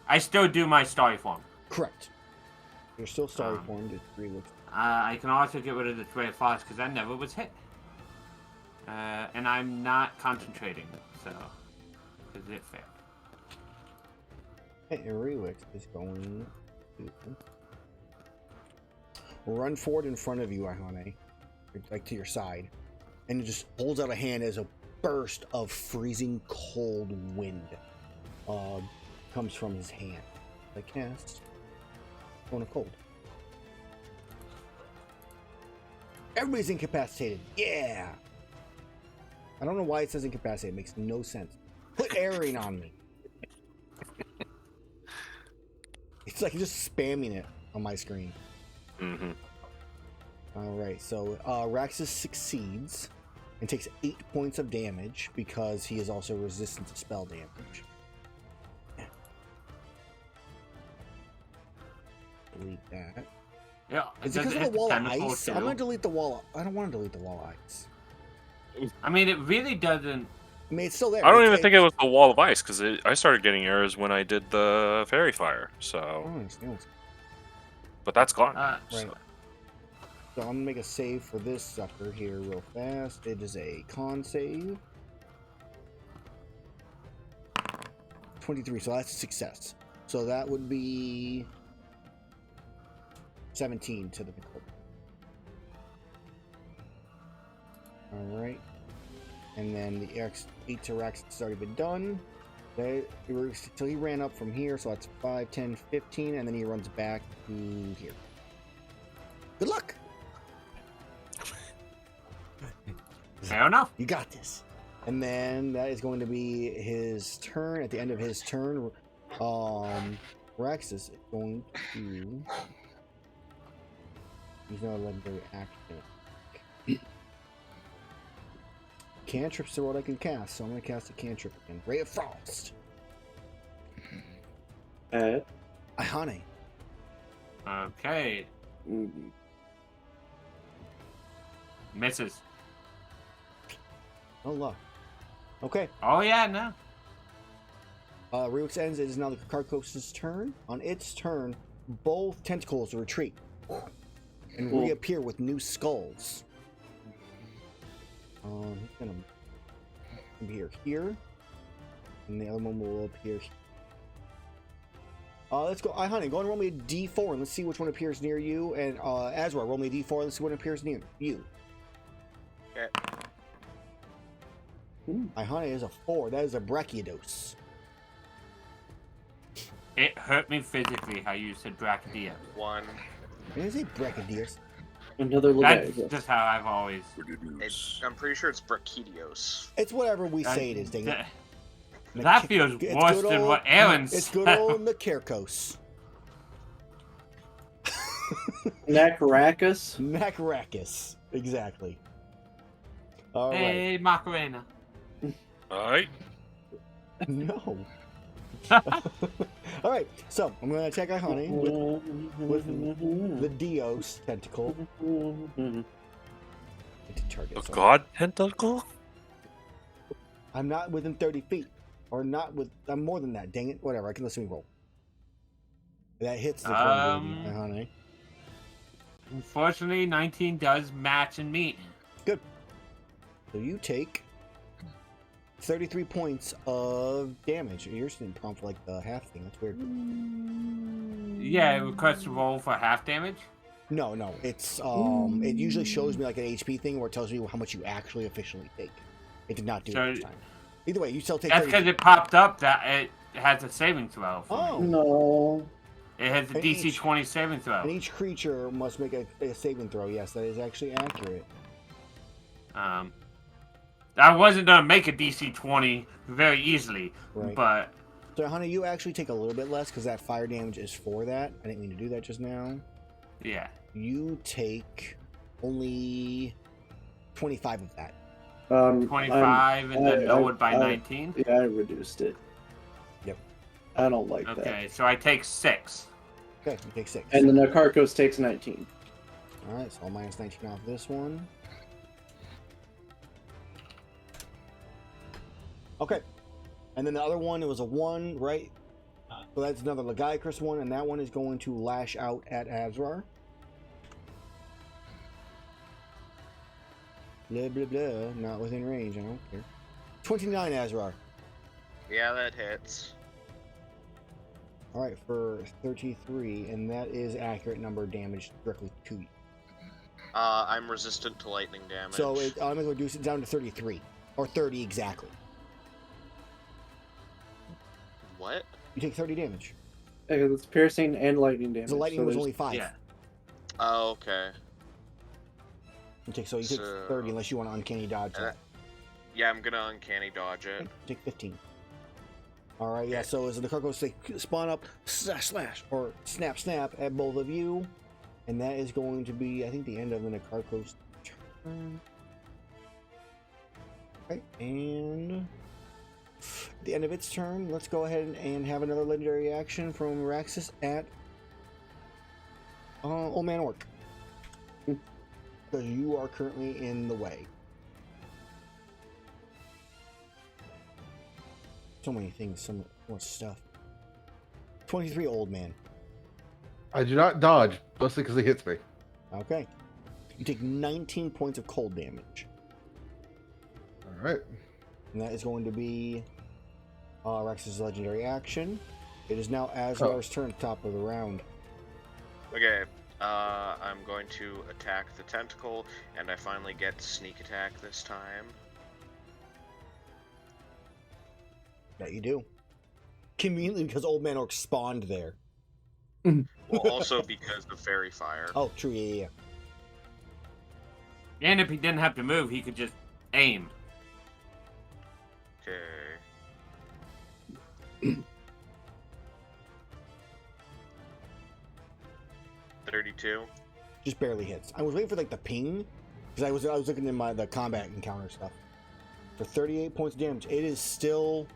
I still do my starry form. Correct. You're still starry formed. It's Rewix. I can also get rid of the Tray of Frost because that never was hit. And I'm not concentrating, so. Because it failed. Okay, and Rewix is going to run forward in front of you, Iihane. Like to your side. And it just holds out a hand as a burst of freezing cold wind comes from his hand. I cast Cone of Cold. Everybody's incapacitated. Yeah! I don't know why it says incapacitated. It makes no sense. Put airing on me. It's like just spamming it on my screen. Mm-hmm. Alright, so Raxus succeeds and takes 8 points of damage because he is also resistant to spell damage. Delete that. Yeah. Is it because of the wall of ice? I'm going to delete the wall. I don't want to delete the wall of ice. I mean, it really doesn't. I mean, it's still there. I don't even think it was the wall of ice because I started getting errors when I did the fairy fire. So, but that's gone. Right. So I'm gonna make a save for this sucker here real fast. It is a con save. 23. So that's a success. So that would be 17 to the record. All right. And then the X8 to Rex has already been done. So he ran up from here, so that's 5, 10, 15, and then he runs back to here. Good luck! Fair enough. You got this. And then that is going to be his turn. At the end of his turn, Rex is going to use no legendary action. Cantrips are what I can cast, so I'm going to cast a cantrip again. Ray of Frost. Iihane. Okay. Misses. No luck. Okay. Oh, yeah, no. Rewix ends. It is now the Carcos's turn. On its turn, both tentacles retreat and reappear with new skulls. He's gonna appear here, and the other one will appear here. Let's go. Iihane, go and roll me a d4 and let's see which one appears near you. And Azrar, roll me a d4 and let's see what appears near you. Okay. Iihane is a 4. That is a Brachiodos. It hurt me physically how you said Brachydia. 1. Did I say Brachiodos? Another That's Leviticus. just how I've always. I'm pretty sure it's Brachydios. It's whatever we say it is, dang it. That feels It's worse good than old- what Aaron said. It's good old Nakarkos. Nakaracus. Nakarkos. Exactly. All right. Hey, Macarena. Alright. No. All right. So I'm going to attack Iihane with the Dios tentacle. To target A someone. god tentacle? I'm not within 30 feet. Or not with... I'm more than that. Dang it. Whatever. I can listen to me roll. That hits the Iihane. Unfortunately, 19 does match and meet. Good. So you take 33 points of damage. Yours didn't prompt for like the half thing. That's weird. Yeah, it requests a roll for half damage. No. It's it usually shows me like an HP thing where it tells me how much you actually officially take. It did not do So- it this time. Either way, you still take That's 30. because it popped up that it has a saving throw. For me. Oh. No. It has a And DC each- 20 saving And throw. each creature must make a saving throw. Yes, that is actually accurate. I wasn't gonna make a DC 20 very easily, Right. but So, honey, you actually take a little bit less because that fire damage is for that. I didn't mean to do that just now. yeah. You take only 25 of that. 25 and then lowered by 19. Yeah, I reduced it. Yep. I don't like Okay, so I take 6. Okay, you take 6. that. And the Nakarkos takes 19. Alright, so I'll minus 19 off this one. Okay. And then the other one, it was a 1, right? So that's another Legiacrus one, and that one is going to lash out at Azrar. Blah, blah, blah. Not within range, I don't care. 29, Azrar. Yeah, that hits. Alright, for 33, and that is accurate number of damage directly to you. I'm resistant to lightning damage. So I'm going to reduce it down to 33. Or 30 exactly. What? You take 30 damage. Yeah, 'cause it's piercing and lightning damage. The lightning so was there's- only 5. Yeah. Oh, okay. You take 30 unless you want to uncanny dodge that. Yeah, I'm gonna uncanny dodge it. Okay, take 15. Alright, yeah, so as the Nakarkos they spawn up, slash, or snap at both of you. And that is going to be, I think, the end of the Nakarkos turn. Okay, and at the end of its turn, let's go ahead and have another legendary action from Raxus at Old Man Orc. Because you are currently in the way. So many things, so much stuff. 23 Old Man. I do not dodge, mostly because he hits me. Okay. You take 19 points of cold damage. All right. And that is going to be Rex's legendary action. It is now Azrar's turn, top of the round. Okay, I'm going to attack the tentacle, and I finally get sneak attack this time. That you do. Conveniently because Old Man Orc spawned there. Well, also because of fairy fire. Oh, true, yeah. And if he didn't have to move, he could just aim. Okay. $32. Just barely hits. I was waiting for like the ping because I was looking in the combat encounter stuff. For 38 points of damage, it is still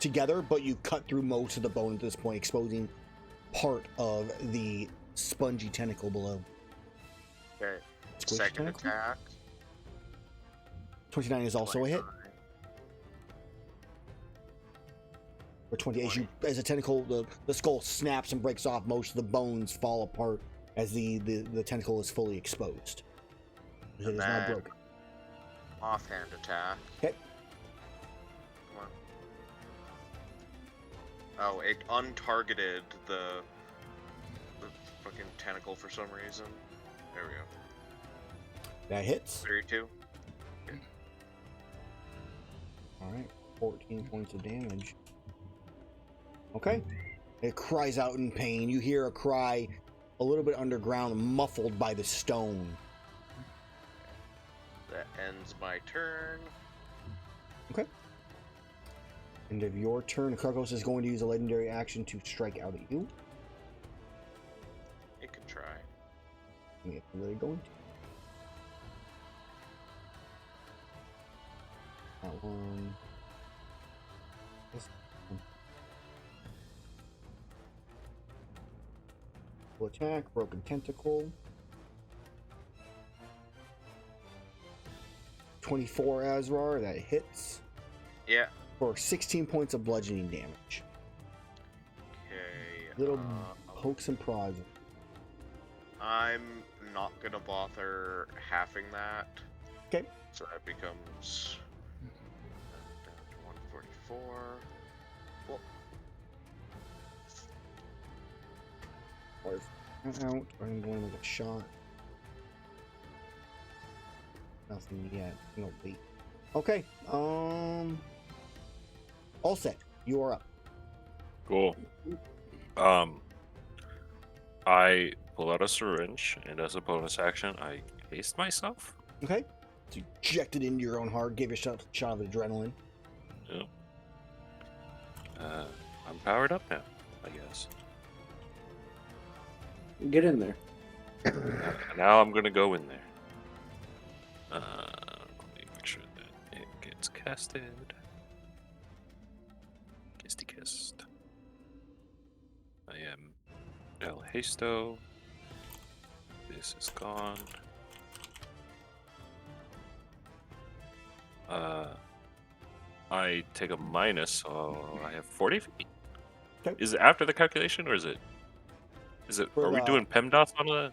together, but you cut through most of the bone at this point, exposing part of the spongy tentacle below. Okay. Squish Second tentacle? attack. 29 is also a hit. 29. Or 20 as the tentacle, the skull snaps and breaks off, most of the bones fall apart as the tentacle is fully exposed. It is now then- broken. Offhand attack. Okay. Come Oh, it untargeted the fucking tentacle for some reason. There we go. That hits. 32. Alright, 14 points of damage. Okay. It cries out in pain. You hear a cry a little bit underground, muffled by the stone. That ends my turn. Okay. End of your turn. Karkos is going to use a legendary action to strike out at you. It can try. It's really going to. That one. This one. Full attack, broken tentacle. 24 Azrar, that hits. Yeah. For 16 points of bludgeoning damage. Okay. Little pokes and prods. I'm not gonna bother halving that. Okay. So that becomes down to 144. Well, Out. I'm going with a shot. Nothing yet. No wait. Okay. All set. You are up. Cool. I pull out a syringe, and as a bonus action, I haste myself. Okay. So you inject it into your own heart. Give yourself a shot of adrenaline. Yep. I'm powered up now, I guess. Get in there. Now I'm gonna go in there. Let me make sure that it gets casted. Kisty kissed. I am El Hasto. This is gone. I take a minus, so I have 40 feet. Okay. Is it after the calculation, or is it? For Are we the- doing PEMDAS on the?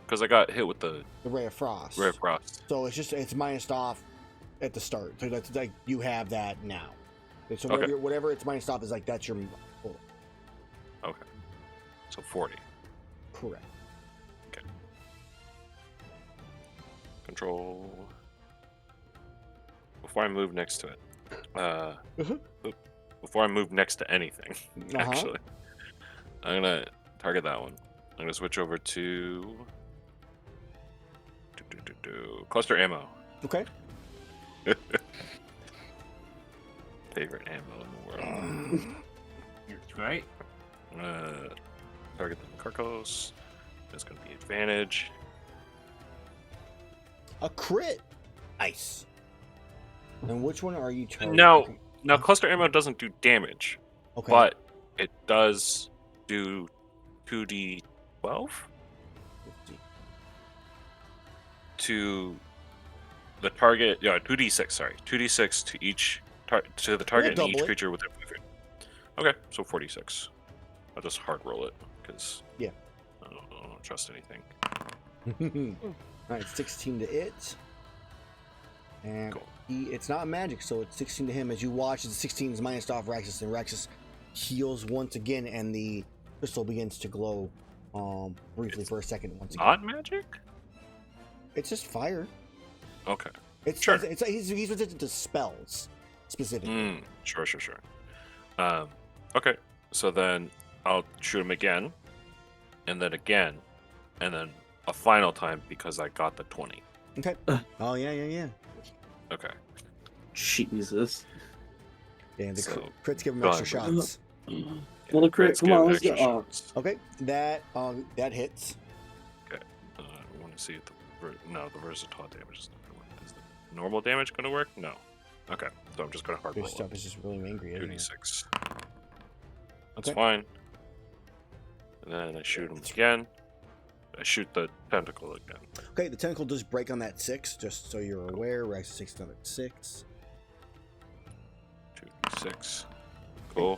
Because I got hit with the Ray of Frost. Ray of Frost. So it's minused off at the start. So that's like you have that now. So Okay. whatever it's minused off is like that's your total. Okay. So 40. Correct. Control. Before I move next to it. Before I move next to anything, actually. I'm gonna target that one. I'm gonna switch over to cluster ammo. Okay. Favorite ammo in the world. That's right. Target the Karkos. That's gonna be advantage. A crit. Nice. And which one are you targeting? Now cluster ammo doesn't do damage, Okay. but it does do 2d12 to the target. Yeah, 2d6. Sorry, 2d6 to each to the target and double each it. creature within 5 feet. Okay, so 46. I'll just hard roll it because Yeah. I don't trust anything. All right, 16 to it. And Cool. it's not magic, so it's 16 to him. As you watch, the 16 is minus off Raxus, and Raxus heals once again, and the crystal begins to glow briefly for a second once again. Not magic? It's just fire. Okay. It's Sure. he's resistant to spells specifically. Sure. Okay, so then I'll shoot him again, and then a final time because I got the 20. Okay. Oh yeah. Okay. Jesus. Yeah, the So, crits give him go extra on. shots. Well, the crit. Let's Come give on, let's extra go. shots. Okay, that hits. I want to see if the versatile damage is not going to work. Is the normal damage going to work? No. Okay, so I'm just going to hard Your roll stuff it. is just really angry. Isn't it? 2d6. That's Okay. fine. And then I shoot him again. I shoot the tentacle again. Okay, the tentacle does break on that 6, just so you're aware. Raxus takes another 6. 2d6. Cool.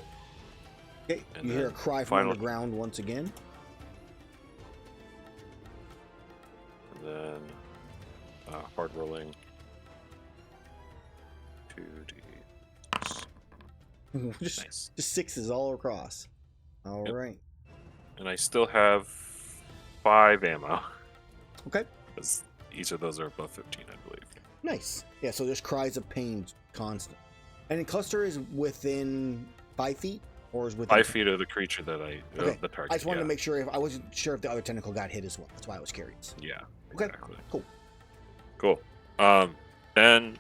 Okay, And you hear a then cry from final- underground once again. And then hard rolling. 2d. just, Nice. just sixes all across. All Yep. right. And I still have 5 ammo. Okay. 'Cause each of those are above 15, I believe. Nice. Yeah, so there's cries of pain constant. And the cluster is within 5 feet? Or is within 5 feet of the creature that Okay. of the target. I just wanted yeah. to make sure if I wasn't sure if the other tentacle got hit as well. That's why I was curious. Yeah, Okay. exactly. Cool. Cool. Then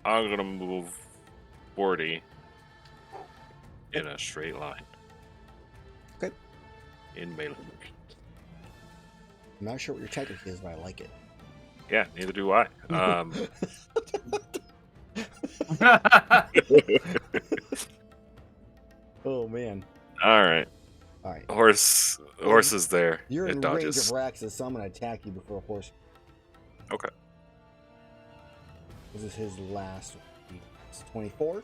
I'm gonna move 40 in a straight line. Okay. In melee. I'm not sure what your tactic is, but I like it. Yeah, neither do I. Oh man. All right. All right. Horse is there. You're It in dodges. range of Raxus, so I'm gonna attack you before a horse. Okay. This is his last one. It's 24.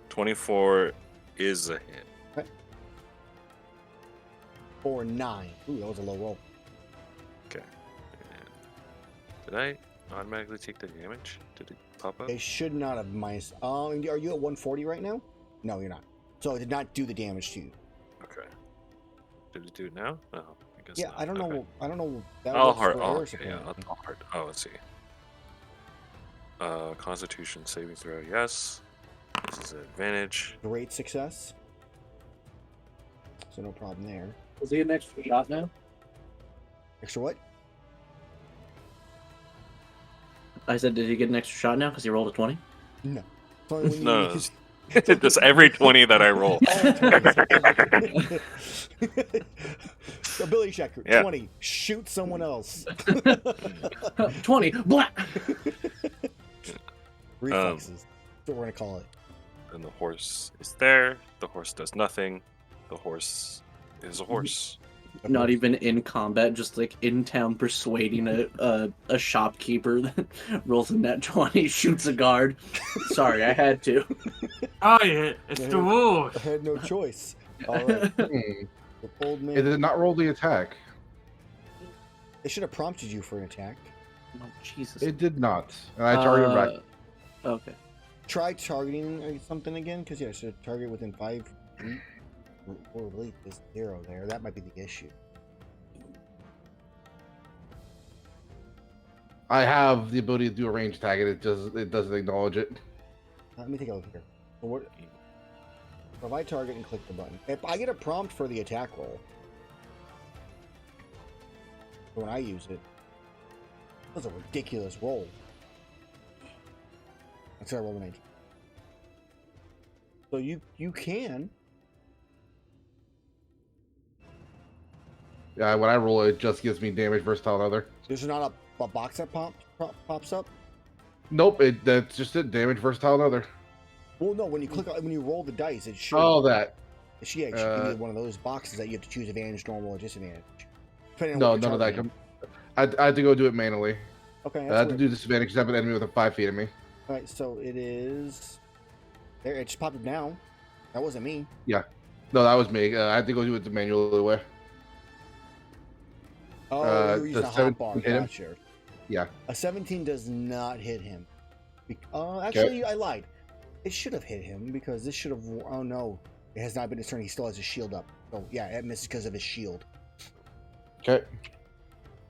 24 is a hit. Or 9. Ooh, that was a low roll. Okay. Did I automatically take the damage? Did it pop up? They should not have minus. Are you at 140 right now? No, you're not. So it did not do the damage to you. Okay. Did it do it now? No, I guess Yeah, not. I don't know. Okay. I don't know. That I'll works heart. for Oh, Erus, okay, yeah, apparently. I'll heart. Oh, let's see. Constitution saving throw, yes. This is an advantage. Great success. So no problem there. Does he get an extra shot now? Extra what? I said, did he get an extra shot now because he rolled a 20? No. It's only when you No. use- Just every 20 that I roll. Ability check. Yeah. 20. Shoot someone else. 20. Blah! Reflexes. That's what we're gonna call it. And the horse is there. The horse does nothing. The horse is a horse. Not even in combat, just like in town persuading a shopkeeper that rolls a net 20, shoots a guard. Sorry, I had to. Oh yeah, it's the rules. I had no choice. All right. The old man. It did not roll the attack. They should have prompted you for an attack. Oh, Jesus. It did not. And I targeted back. Okay. Try targeting something again, because yeah, should target within 5 feet. Or delete this 0 there. That might be the issue. I have the ability to do a range attack, and it doesn't acknowledge it. Let me take a look here. So what? Provide target and click the button. If I get a prompt for the attack roll, when I use it, that was a ridiculous roll. That's how I roll an 18. So you can. Yeah, when I roll it just gives me damage versatile other. There's not a box that pops up. Nope, that's just it. Damage versatile other. Well, no. When you roll the dice, it should. Oh, that. It should give you one of those boxes that you have to choose advantage, normal, or disadvantage. Depending on No, what you're none of that. targeting. I had to go do it manually. Okay. I That's had to weird. do disadvantage because I have an enemy within 5 feet of me. All right. So it is. There. It just popped up now. That wasn't me. No, that was me. I had to go do it the manual way. Oh, you were using a does hot bar. 17 hit him? Gotcha. Yeah. A 17 does not hit him. Actually, I lied. It should have hit him because this should have. Oh no, it has not been his turn. He still has his shield up. So yeah, it misses because of his shield. Okay.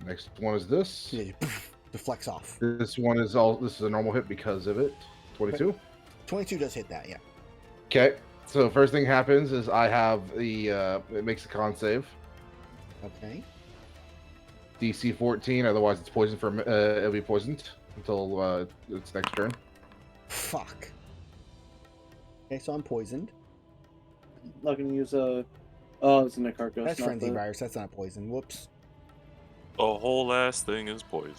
Next one is this. He deflects off. This one is This is a normal hit because of it. 22. 22 does hit that. Yeah. Okay. So first thing happens is I have the. It makes a con save. Okay. DC 14. Otherwise, it's poisoned for. It'll be poisoned until its next turn. Fuck. Okay, so I'm poisoned. Not gonna use a. Oh, it's a Nectarcos. That's not frenzy the- virus. That's not poison. Whoops. The whole ass thing is poison.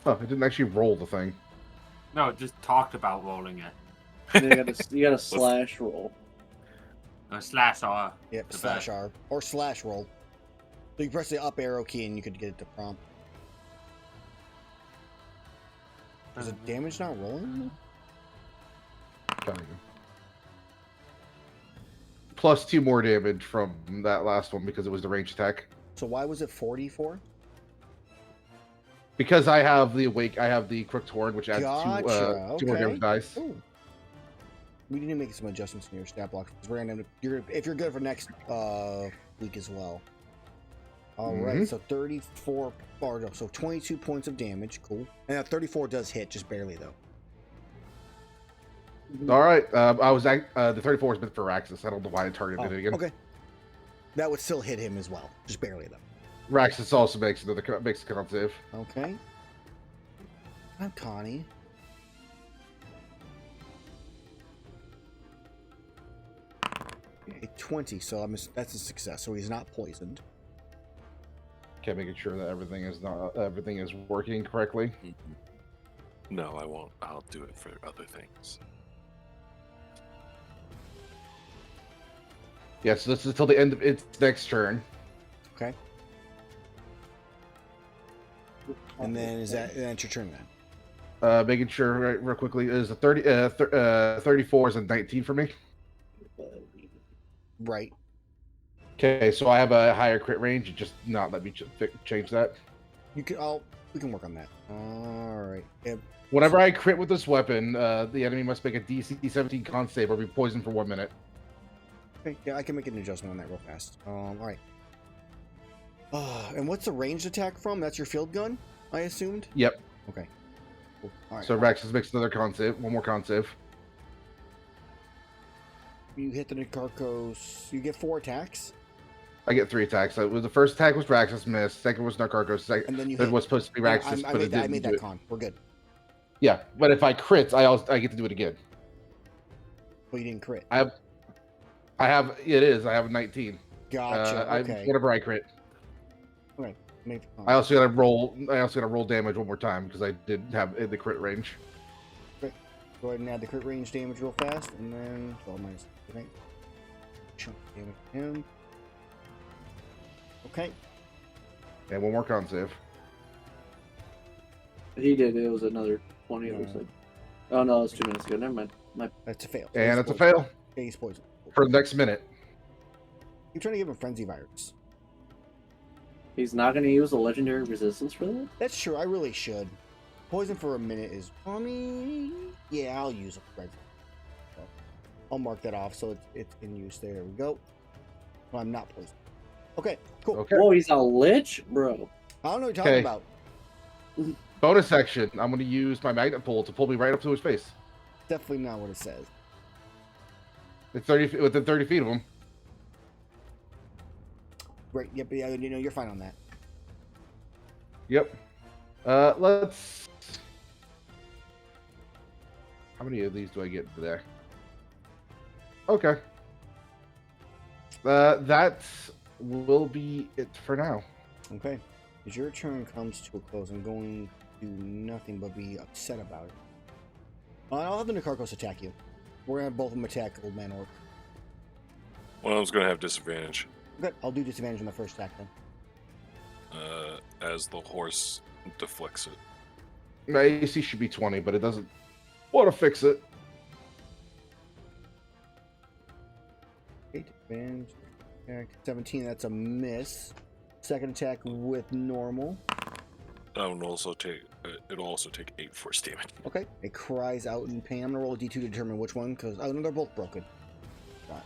Oh, it didn't actually roll the thing. No, just talked about rolling it. You got a slash roll. Slash R. Yep. The Slash bad. R or slash roll. So you press the up arrow key and you could get it to prompt. Is it damage not rolling? Trying to go. Plus 2 more damage from that last one because it was the range attack. So why was it 44? Because I have the awake, I have the crooked horn, which adds Gotcha, 2 more okay. damage dice. Ooh. We need to make some adjustments in your stat blocks. We're gonna, if you're good for next week as well. All right, so 34, or no, so 22 points of damage. Cool. And that 34 does hit, just barely though. All right. I was the 34 has been for Raxus. I don't know why I targeted it again. Okay. That would still hit him as well, just barely though. Raxus also makes a con save. Okay. I'm Connie. A 20, so that's a success. So he's not poisoned. Okay, making sure that everything is working correctly. No, I won't. I'll do it for other things. Yeah, so this is till the end of its next turn. Okay. And then that's your turn then. Making sure real quickly is a 34 is a 19 for me. Right. Okay, so I have a higher crit range. Just not let me change that. We can work on that. All right. Yep. Whenever I crit with this weapon, the enemy must make a DC 17 con save or be poisoned for 1 minute. Okay, yeah, I can make an adjustment on that real fast. All right. And what's the ranged attack from? That's your field gun, I assumed? Yep. Okay. Cool. All right. So Raxus makes another con save. One more con save. You hit the Nicarchos. You get 4 attacks. I get 3 attacks. So the first attack was Raxus, missed. Second was Nicarchos. And then you third hit. was supposed to be Raxus, I but it made didn't that do it. con. We're good. Yeah, but if I crit, I get to do it again. Well, you didn't crit. I have a 19. Gotcha. Okay. Whenever I crit. Okay. Make the con. I also gotta roll damage one more time because I did have the crit range. Go ahead and add the crit range damage real fast, and then 12 minus. Okay. Chunk damage to him. Okay. And one more con save. He did. It was another 20. It looks like. Oh no, it's 2 minutes ago. Never mind. That's a fail. And He's it's a poisoned. fail Yeah, he's poisoned. for the next minute. You're trying to give him frenzy virus. He's not going to use a legendary resistance for that. That's true. I really should. Poison for a minute is. Yeah, I'll use a frenzy. So, I'll mark that off so it's in use. There we go. Well, I'm not poisoned. Okay, cool. Okay. Whoa, he's a lich, bro. I don't know what you're talking Okay. about. Bonus action. I'm going to use my magnet pull to pull me right up to his face. Definitely not what it says. It's within 30 feet of him. Right. Yep. Yeah. You're fine on that. Yep. Let's. How many of these do I get today? Okay. That will be it for now. Okay. As your turn comes to a close, I'm going to do nothing but be upset about it. I'll have the Nicarchos attack you. We're gonna have both of them attack Old Man Orc. One of them's going to have disadvantage Okay. I'll do disadvantage on the first attack then. as the horse deflects it. My AC should be 20, but it doesn't want to fix it. Okay. Disadvantage. Attack 17. That's a miss. Second attack with normal. It'll also take 8 force damage. Okay. It cries out in pain. I'm gonna roll a D2 to determine which one, because no, they're both broken. Got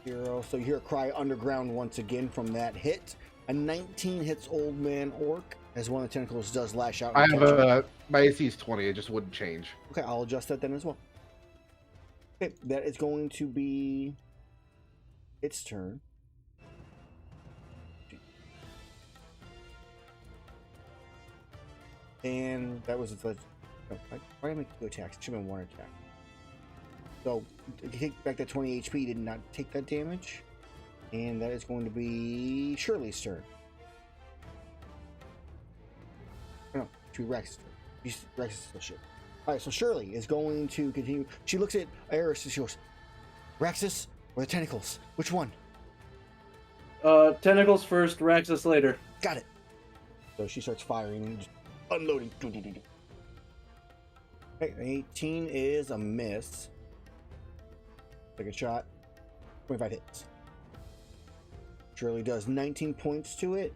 0. So you hear a cry underground once again from that hit. A 19 hits Old Man Orc as one of the tentacles does lash out. I and have catch him. my AC is 20. It just wouldn't change. Okay, I'll adjust that then as well. Okay, that is going to be its turn. And that was its. Why did I make 2 attacks? It should have been 1 attack. So, if you take back that 20 HP, did not take that damage. And that is going to be Shirley's turn. No, to Rex's turn. Rex is still shit. Alright, so Shirley is going to continue. She looks at Erus and she goes, Raxus or the tentacles? Which one? Tentacles first, Raxus later. Got it. So she starts firing and just unloading. Okay, 18 is a miss. Second shot. 25 hits. Shirley does 19 points to it.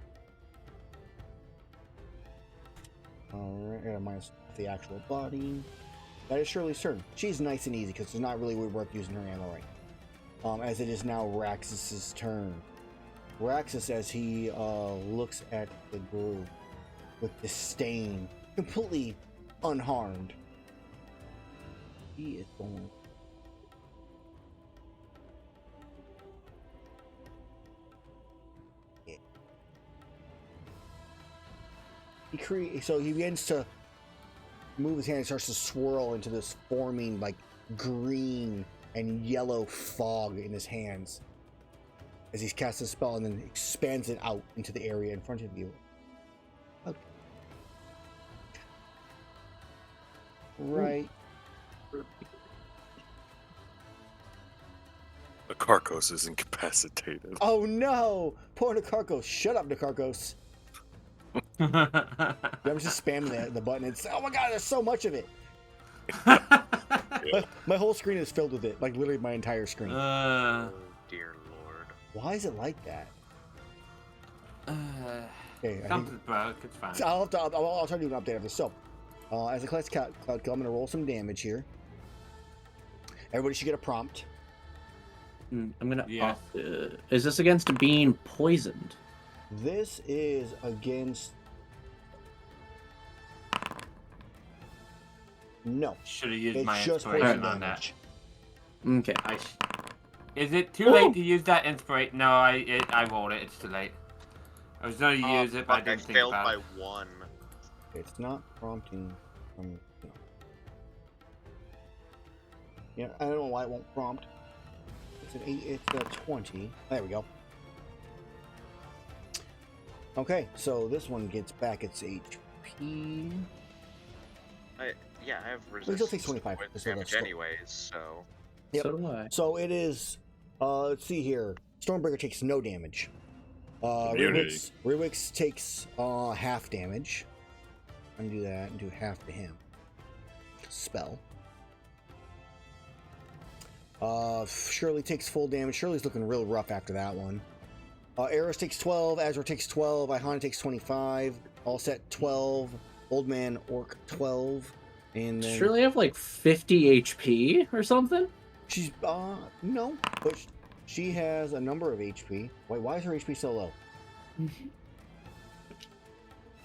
Alright, I gotta minus the actual body. That is Shirley's turn. She's nice and easy because it's not really worth using her ammo right. As it is now Raxus's turn. Raxus, as he looks at the group with disdain, completely unharmed. He is going. So he begins to move his hand and starts to swirl into this forming like green and yellow fog in his hands as he's cast a spell and then expands it out into the area in front of you. Okay. Right. The Carcos is incapacitated. Oh no! Poor Nikarkos. Shut up, Nikarkos. I'm just spamming the button. It's, oh my god, there's so much of it. My whole screen is filled with it. Like literally my entire screen. Oh dear lord. Why is it like that? Okay, Something's broke. It's fine. I'll try to do an update of this. So, as a class cloud kill, I'm going to roll some damage here. Everybody should get a prompt. I'm gonna. Yeah. Is this against being poisoned? This is against. No, Should have used it's my just inspiration poison on that. damage. Okay. Is it too late to use that inspiration? No, I rolled it. It's too late. I was going to use it, but I Fuck, didn't think failed about by it. 1. It's not prompting. No. Yeah, I don't know why it won't prompt. It's an 8. It's a 20. There we go. Okay, so this one gets back its HP. Yeah, I have Well, it still resistance takes 25, with so damage that's- anyways, so... Yep. So do I. So it is. Let's see here. Stormbreaker takes no damage. Immunity. Rewix takes half damage. I'm gonna do that and do half to him. Spell. Shirley takes full damage. Shirley's looking real rough after that one. Erus takes 12. Azrar takes 12. Iihane takes 25. All set 12. Old Man Orc 12. And then Surely have like 50 HP or something? she's no, but she has a number of HP. Wait, why is her HP so low?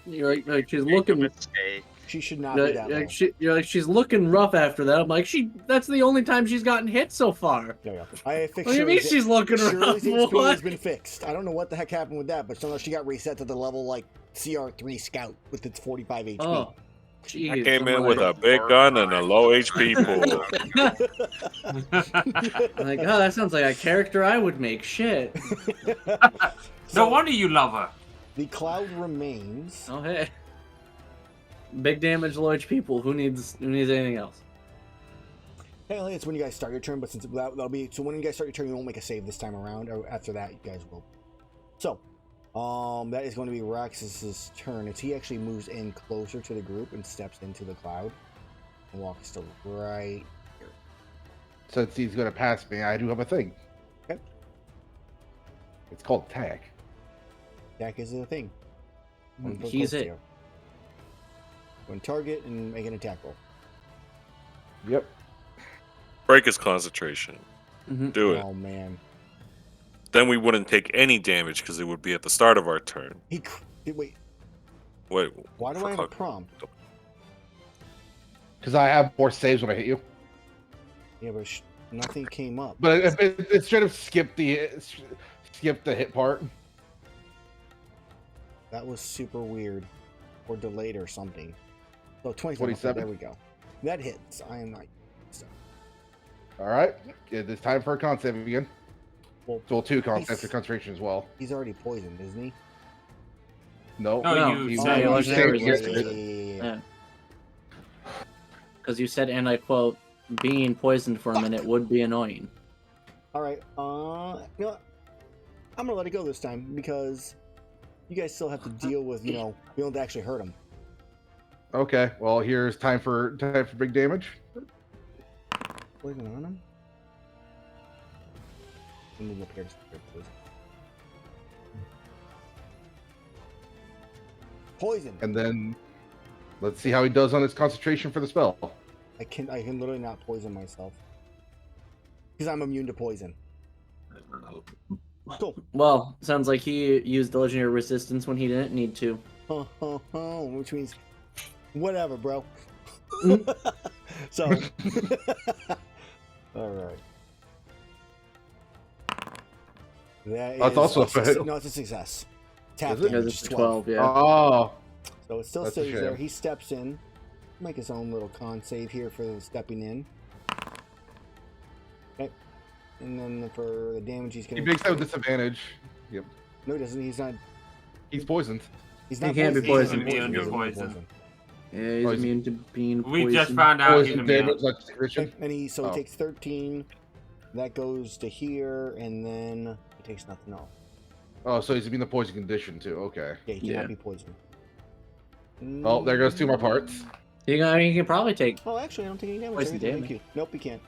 You're like she's Make a looking. mistake. She should not be that low. You're like she's looking rough after that. I'm like that's the only time she's gotten hit so far. There we go. I fixed What do you mean Shirley's- she's looking rough? Shirley's HP What? has been fixed. I don't know what the heck happened with that, but somehow she got reset to the level like CR3 Scout with its 45 HP. Oh, jeez. I came I'm in with like- a big gun and a low HP pool. I'm like, oh, that sounds like a character I would make. Shit. No wonder you love her. The cloud remains. Oh hey. Big damage, low HP people. Who needs anything else? Hey, it's when you guys start your turn, but since that'll be so when you guys start your turn, you won't make a save this time around. Or after that, you guys will. So, that is going to be Raxus's turn. As he actually moves in closer to the group and steps into the cloud and walks to right here. Since he's going to pass me, I do have a thing. Okay. It's called attack. Attack is the thing. When He's close to it. you. When target and make an attack roll. Yep. Break his concentration. Mhm. Do it. Oh man, Then we wouldn't take any damage because it would be at the start of our turn. wait. Wait. Why do for I have a fuck- prompt? Because I have more saves when I hit you. Yeah, but nothing came up. But it straight up skipped the hit part. That was super weird, or delayed or something. So 27. 27? There we go. That hits. I am not. All right. It's time for a con save again. Well, 2 con he's- saves for concentration as well. He's already poisoned, isn't he? No. No, you you- said you you said saved it. it. Yeah. Because you said, and I quote, being poisoned for a minute would be annoying. All right. You know what? I'm gonna let it go this time because you guys still have to deal with, you don't have to actually hurt him. Okay. Well, here's time for big damage. Poison on him. Let me move up here just for poison. Poison. And then let's see how he does on his concentration for the spell. I can literally not poison myself because I'm immune to poison. Cool. Well, sounds like he used the legendary resistance when he didn't need to. Which means whatever, bro. So, all right. That's also a fail. No, it's a success. Tap Is it? damage Because it's 12. 12, yeah. Oh, So it still That's a stays there. shame. He steps in. Make his own little con save here for the stepping in. Okay. And then for the damage, he's he gonna. makes that with disadvantage. Yep. No, he doesn't. He's not. He's poisoned. He's He not can't be poisoned. poisoned. He's Immune to immune poison. Yeah, he's Oh, he's- immune to being We poisoned. just found out he's Poison immune. damage, not condition. Okay, and he Oh. he takes 13. That goes to here, and then he takes nothing off. Oh, so he's immune to poison condition too. Okay. Yeah, he Yeah. cannot be poisoned. Well, there goes 2 more parts. He can probably take. Oh, actually, I don't take any damage. Poison Everything, damage. thank you. Nope, he can't.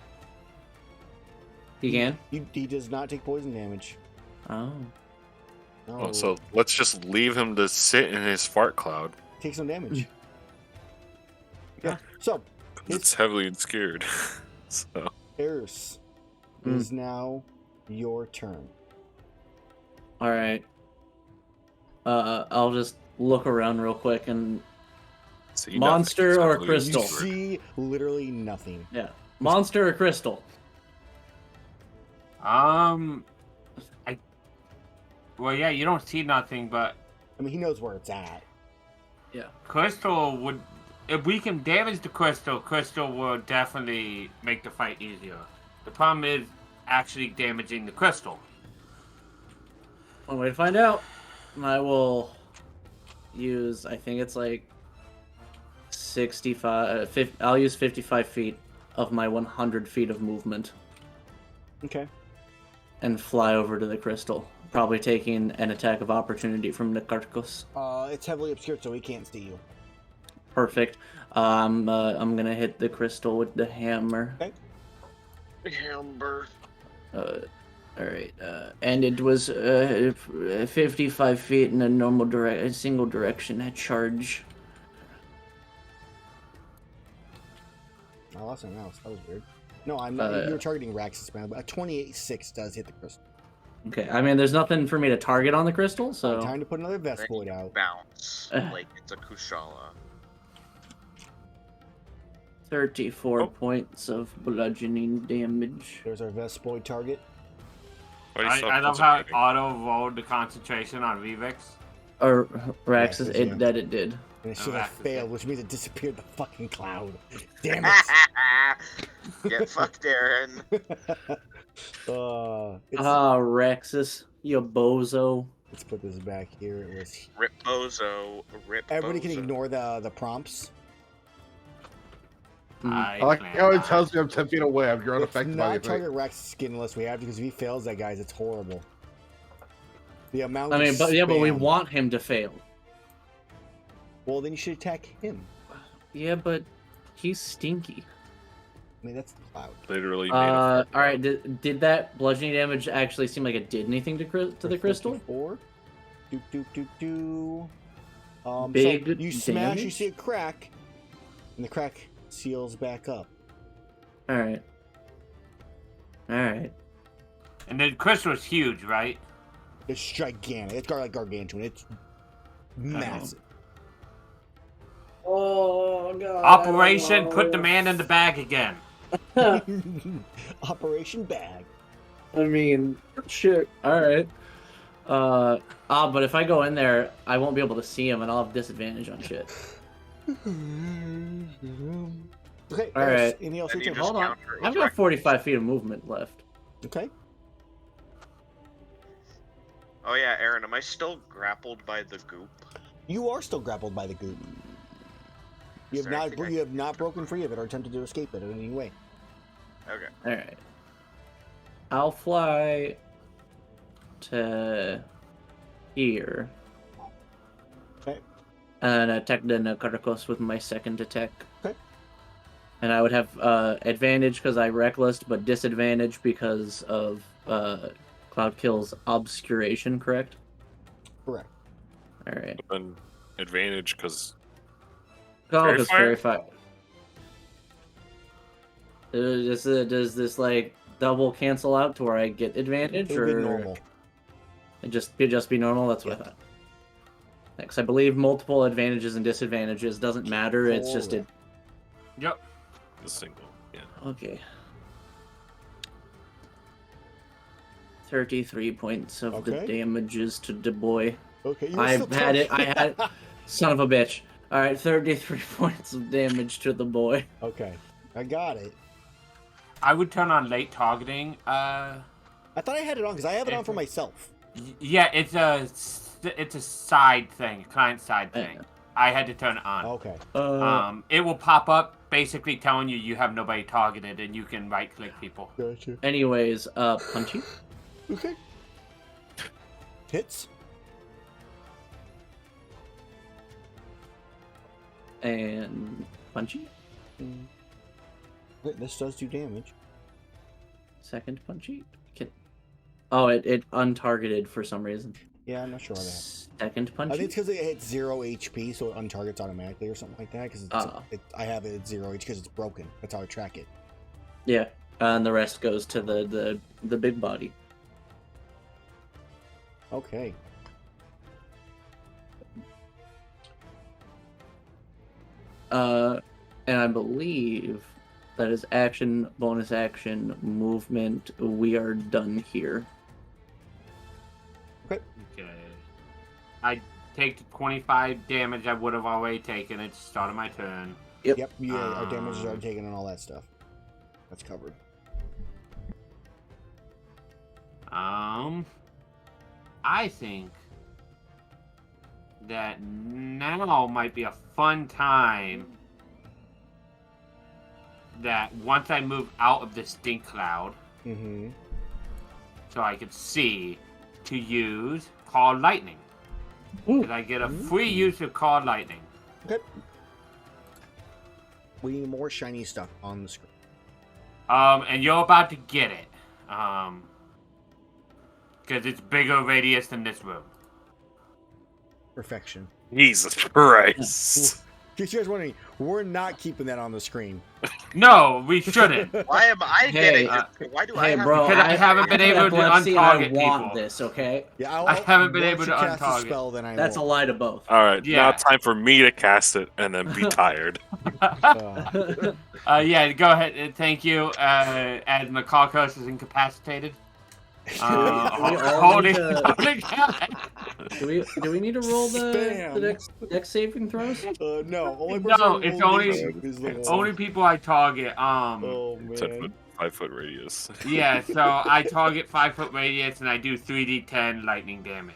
He can. He does not take poison damage. Oh. No. Oh, so let's just leave him to sit in his fart cloud. Take some damage. Yeah. So, It's heavily scared. So Erus, it Mm. is now your turn. All right. I'll just look around real quick and see Monster nothing. It's or heavily crystal? You scared. see literally nothing. yeah, monster or crystal. Well, yeah, you don't see nothing, but I mean, he knows where it's at. Crystal would. If we can damage the crystal, crystal will definitely make the fight easier. The problem is actually damaging the crystal. One way to find out. I will use. I think it's like 65. 50, I'll use 55 feet of my 100 feet of movement Okay. and fly over to the crystal. Probably taking an attack of opportunity from Nikarkos. It's heavily obscured, so he can't see you. Perfect. I'm gonna hit the crystal with the hammer. Amber. All right. And it was 55 feet in a single direction at charge. Oh, that's something else. That was weird. No, I'm not. You were targeting Raxus, man, but a 28-6 does hit the crystal. Okay. I mean, there's nothing for me to target on the crystal, so. Time to put another Then Vespoid you out. bounce like it's a Kushala. 34 points of bludgeoning damage. There's our Vespoid target. Why do you stop I love how it concentrating? auto rolled the concentration on Vivix. Or Raxus, yeah. that it did. And it Oh, should have Raxus, failed, yeah. which means it disappeared the fucking cloud. Damn it. Get fucked, Aaron. Raxus, you bozo. Let's put this back here. It was. Rip Bozo. Rip Everybody can Bozo. ignore the prompts. I like how it tells me I'm 10 feet away. You're It's unaffected by not anything. target Raxus skin unless we have to, because if he fails that, guys, it's horrible. The amount. I mean, of but we spam. want him to fail. Well, then you should attack him. Yeah, but he's stinky. I mean, that's the cloud. Literally. made a All right. Did that bludgeoning damage actually seem like it did anything to the crystal? 54. Do. Big so you smash, you damage? see a crack, and the crack seals back up. All right. And the crystal is huge, right? It's gigantic. It's like gargantuan. It's massive. Oh god. Operation Put the Man in the Bag again. Operation Bag. I mean, shit. All right. But if I go in there, I won't be able to see him, and I'll have disadvantage on shit. Okay. All right. Anything else? Then you you can- just Hold on. counter it I've with got 45 feet of movement left. Okay. Oh yeah, Aaron, am I still grappled by the goop? You are still grappled by the goop. You Is have there not. anything I You have can not do? broken free of it or attempted to escape it in any way. Okay. All right. I'll fly to here. Okay. And attack the Nikarkos with my second attack. Okay. And I would have advantage because I reckless, but disadvantage because of Cloud Kill's obscuration, correct? Correct. All right. An advantage because Oh, Fairy because Fire? Fairy Fire. Does this like double cancel out to where I get advantage, It'll or be normal. It just be normal? That's what I thought. Thanks. I believe multiple advantages and disadvantages doesn't matter. It's just it. Yep. The single. Yeah. Okay. 33 points of the Okay. damages to the boy. Okay, you I had son of a bitch. All right, 33 points of damage to the boy. Okay, I got it. I would turn on late targeting. I thought I had it on because I have it on for myself. Yeah, it's a side thing, client side thing. I had to turn it on. Okay. It will pop up basically telling you have nobody targeted, and you can right click people. Gotcha. Anyways, punchy. Okay. Hits. And punchy. Wait, this does do damage. Second punchy. Oh, it untargeted for some reason. Yeah, I'm not sure why that. Second punchy. I think it's because it hits 0 HP, so it untargets automatically or something like that. Because I have it at 0 HP because it's broken. That's how I track it. Yeah, and the rest goes to the big body. Okay. And I believe that is action, bonus action, movement. We are done here. Okay. Okay. I take 25 damage I would have already taken at the start of my turn. Yep. Yeah, our damages are taken and all that stuff. That's covered. I think that now might be a fun time that once I move out of the stink cloud, so I can see, to use Call Lightning. Because I get a free use of Call Lightning. Okay. We need more shiny stuff on the screen. And you're about to get it. Because it's bigger radius than this room. Perfection. Jesus Christ. In case you guys wondering, we're not keeping that on the screen. No, we shouldn't. Why am I getting it? Why do I have bro, Because I haven't been able to epilepsy, untarget I want people. this, okay? Yeah, I haven't been able once to you cast a untarget. spell, then I That's a will. lie to both. All right, Yeah. now time for me to cast it and then be tired. Yeah, go ahead. Thank you. As Makalkos is incapacitated. Holy God. Do we need to roll the Spam. dex saving throws? No, only No, person it's who only- leaves is the one. Only people I target. Oh 10 man. 5 foot radius. Yeah, so I target 5 foot radius and I do 3d10 lightning damage.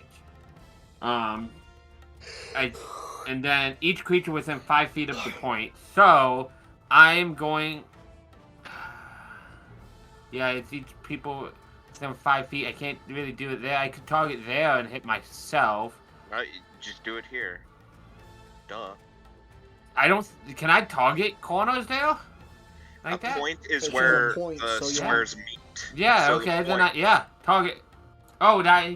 And then each creature within 5 feet of the point. So I'm going. Yeah, it's each people within 5 feet. I can't really do it there. I could target there and hit myself. Just do it here. Duh. I don't. Can I target corners there? Like A that? point is It's where a point, the so yeah. squares meet. Yeah. So Okay. the Then point- target. Oh, that.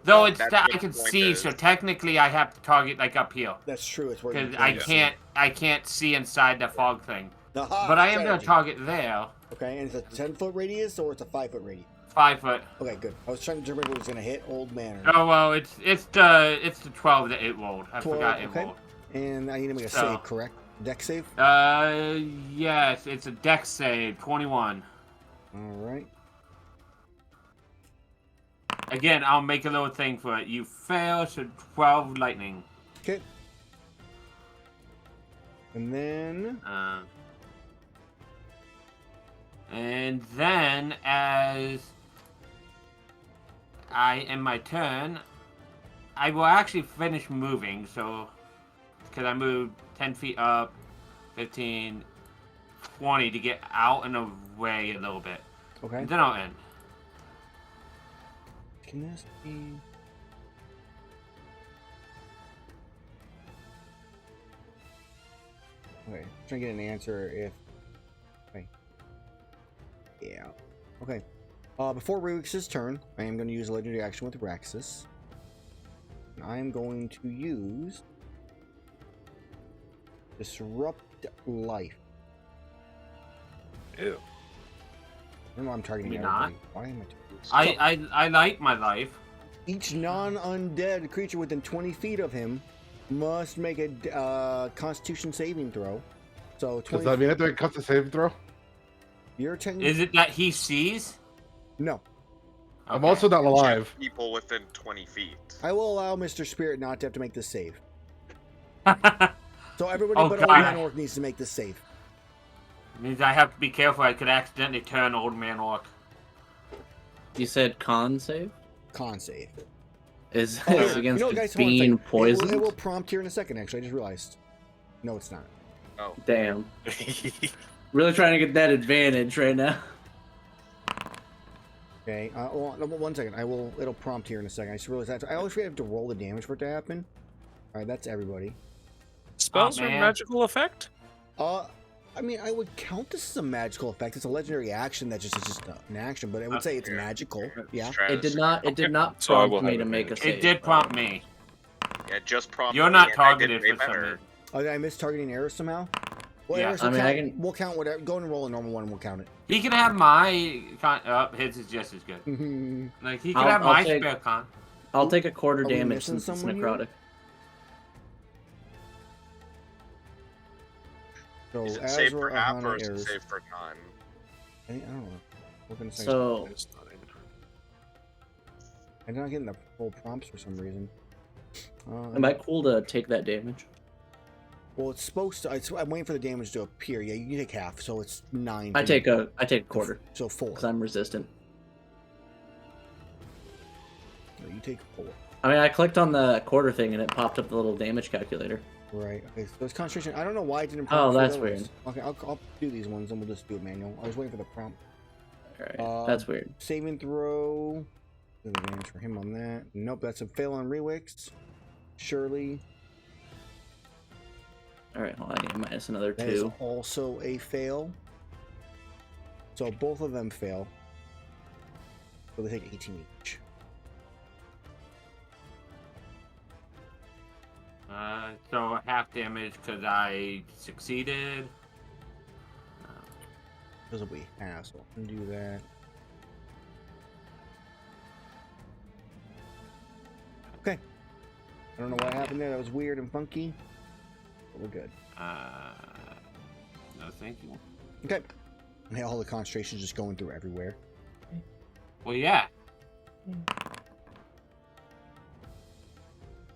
Though it's That's that what I can the point see, is. so technically I have to target like up here That's true. It's where you because can I can't see inside the fog thing. Aha, But I am gonna strategy. target there. Okay, and it's a 10-foot radius or it's a 5-foot radius? 5 foot. Okay, good. I was trying to remember if it was gonna hit old man or Oh well, it's the 12 that it rolled. I 12, forgot it okay. rolled. And I need to make a So- save, correct? Deck save? Yes, it's a dex save, 21. Alright. Again, I'll make a little thing for it. You fail, so 12 lightning. Okay. And then as I end my turn, I will actually finish moving, so because I moved 10 feet up, 15, 20 to get out and away a little bit. okay. And then I'll end. Can this be okay, trying to get an answer if okay. Yeah. Okay. Before Rubik's turn, I am going to use a legendary action with Raxus. And I am going to use Disrupt Life. Ew. I don't know I'm targeting Maybe everybody. not. Why am I? I like my life. Each non-undead creature within 20 feet of him must make a Constitution saving throw. So 20. Does that mean I have to make a custom saving throw? You're technically Is it that he sees? no. I'm Okay. also not alive. People within 20 feet. I will allow Mr. Spirit not to have to make this save. So everybody Oh, but God. Old Man Orc needs to make this save. Means I have to be careful. I could accidentally turn Old Man Orc. You said con save? Con save. Is Oh, is against hold on a second. being poisoned? It will prompt here in a second, actually. I just realized. No, it's not. Oh. Damn. Really trying to get that advantage right now. Okay, well, no, 1 second. It'll prompt here in a second. I just realized that. I always forget I have to roll the damage for it to happen. Alright, that's everybody. Spells Oh, or man. magical effect? I mean, I would count this as a magical effect. It's a legendary action that it's just an action, but I would say it's Yeah. magical. Yeah. It did not. It did not So I will prompt me have to make a advantage. save. It did prompt me. Yeah, just prompt. You're me not and I did targeted way for some better. reason. Oh, did I miss targeting Erus somehow? Well, Yeah. Erus, I we'll, mean, count, I can- we'll count whatever. Go and roll a normal one and we'll count it. He can have my con. His is just as good. Like he can I'll- have I'll my take- spell con. I'll take a quarter Are we damage missing since it's someone here? necrotic. So, Is it save Azrar, for half Iihane, or is it Erus. save for time? I don't know. We're gonna say So It's not in. I'm not getting the full prompts for some reason. am I cool to take that damage? Well, it's supposed to. I'm waiting for the damage to appear. Yeah, you take half, so it's 9. I take a quarter So 4. because I'm resistant. No, you take 4. I mean, I clicked on the quarter thing and it popped up the little damage calculator. Right. Okay. So it's concentration. I don't know why it didn't. Oh, prompt for that's those. weird. Okay, I'll do these ones and we'll just do it manual. I was waiting for the prompt. All right, that's weird. Saving throw. There's advantage for him on that. Nope, that's a fail on Rewix. Surely. All right, hold on, I need minus another That is 2. also a fail. So both of them fail. So they take 18 each. So half damage because I succeeded. This will be half, so I can do that. Okay. I don't know what happened there. That was weird and funky. But we're good. No, thank you. Okay. And all the concentration's just going through everywhere. Well, yeah.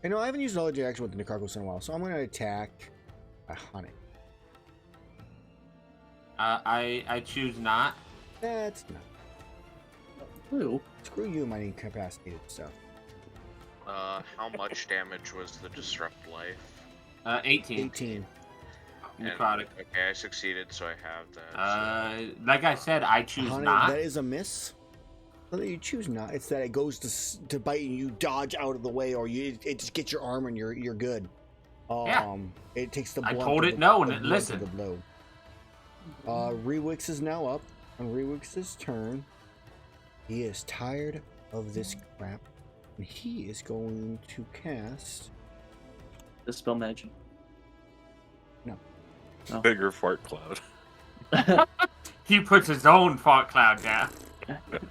I know I haven't used an legendary action with the Necrocos in a while, so I'm going to attack Iihane. I choose not. That's not. Ooh. Screw you, my incapacitated stuff. How much damage was the disrupt life? 18. 18. Necrotic. Okay, I succeeded, so I have that. Like I said, I choose Iihane, not. that is a miss. Not that you choose not. It's that it goes to bite and you dodge out of the way, or it just gets your arm and you're good. Yeah. It takes the. I blunt told of it the- no, the and it blunt of listened. The blow. Rewix is now up. On Rewix's turn, he is tired of this crap, and he is going to cast. Dispel magic. Bigger fart cloud. He puts his own fart cloud down.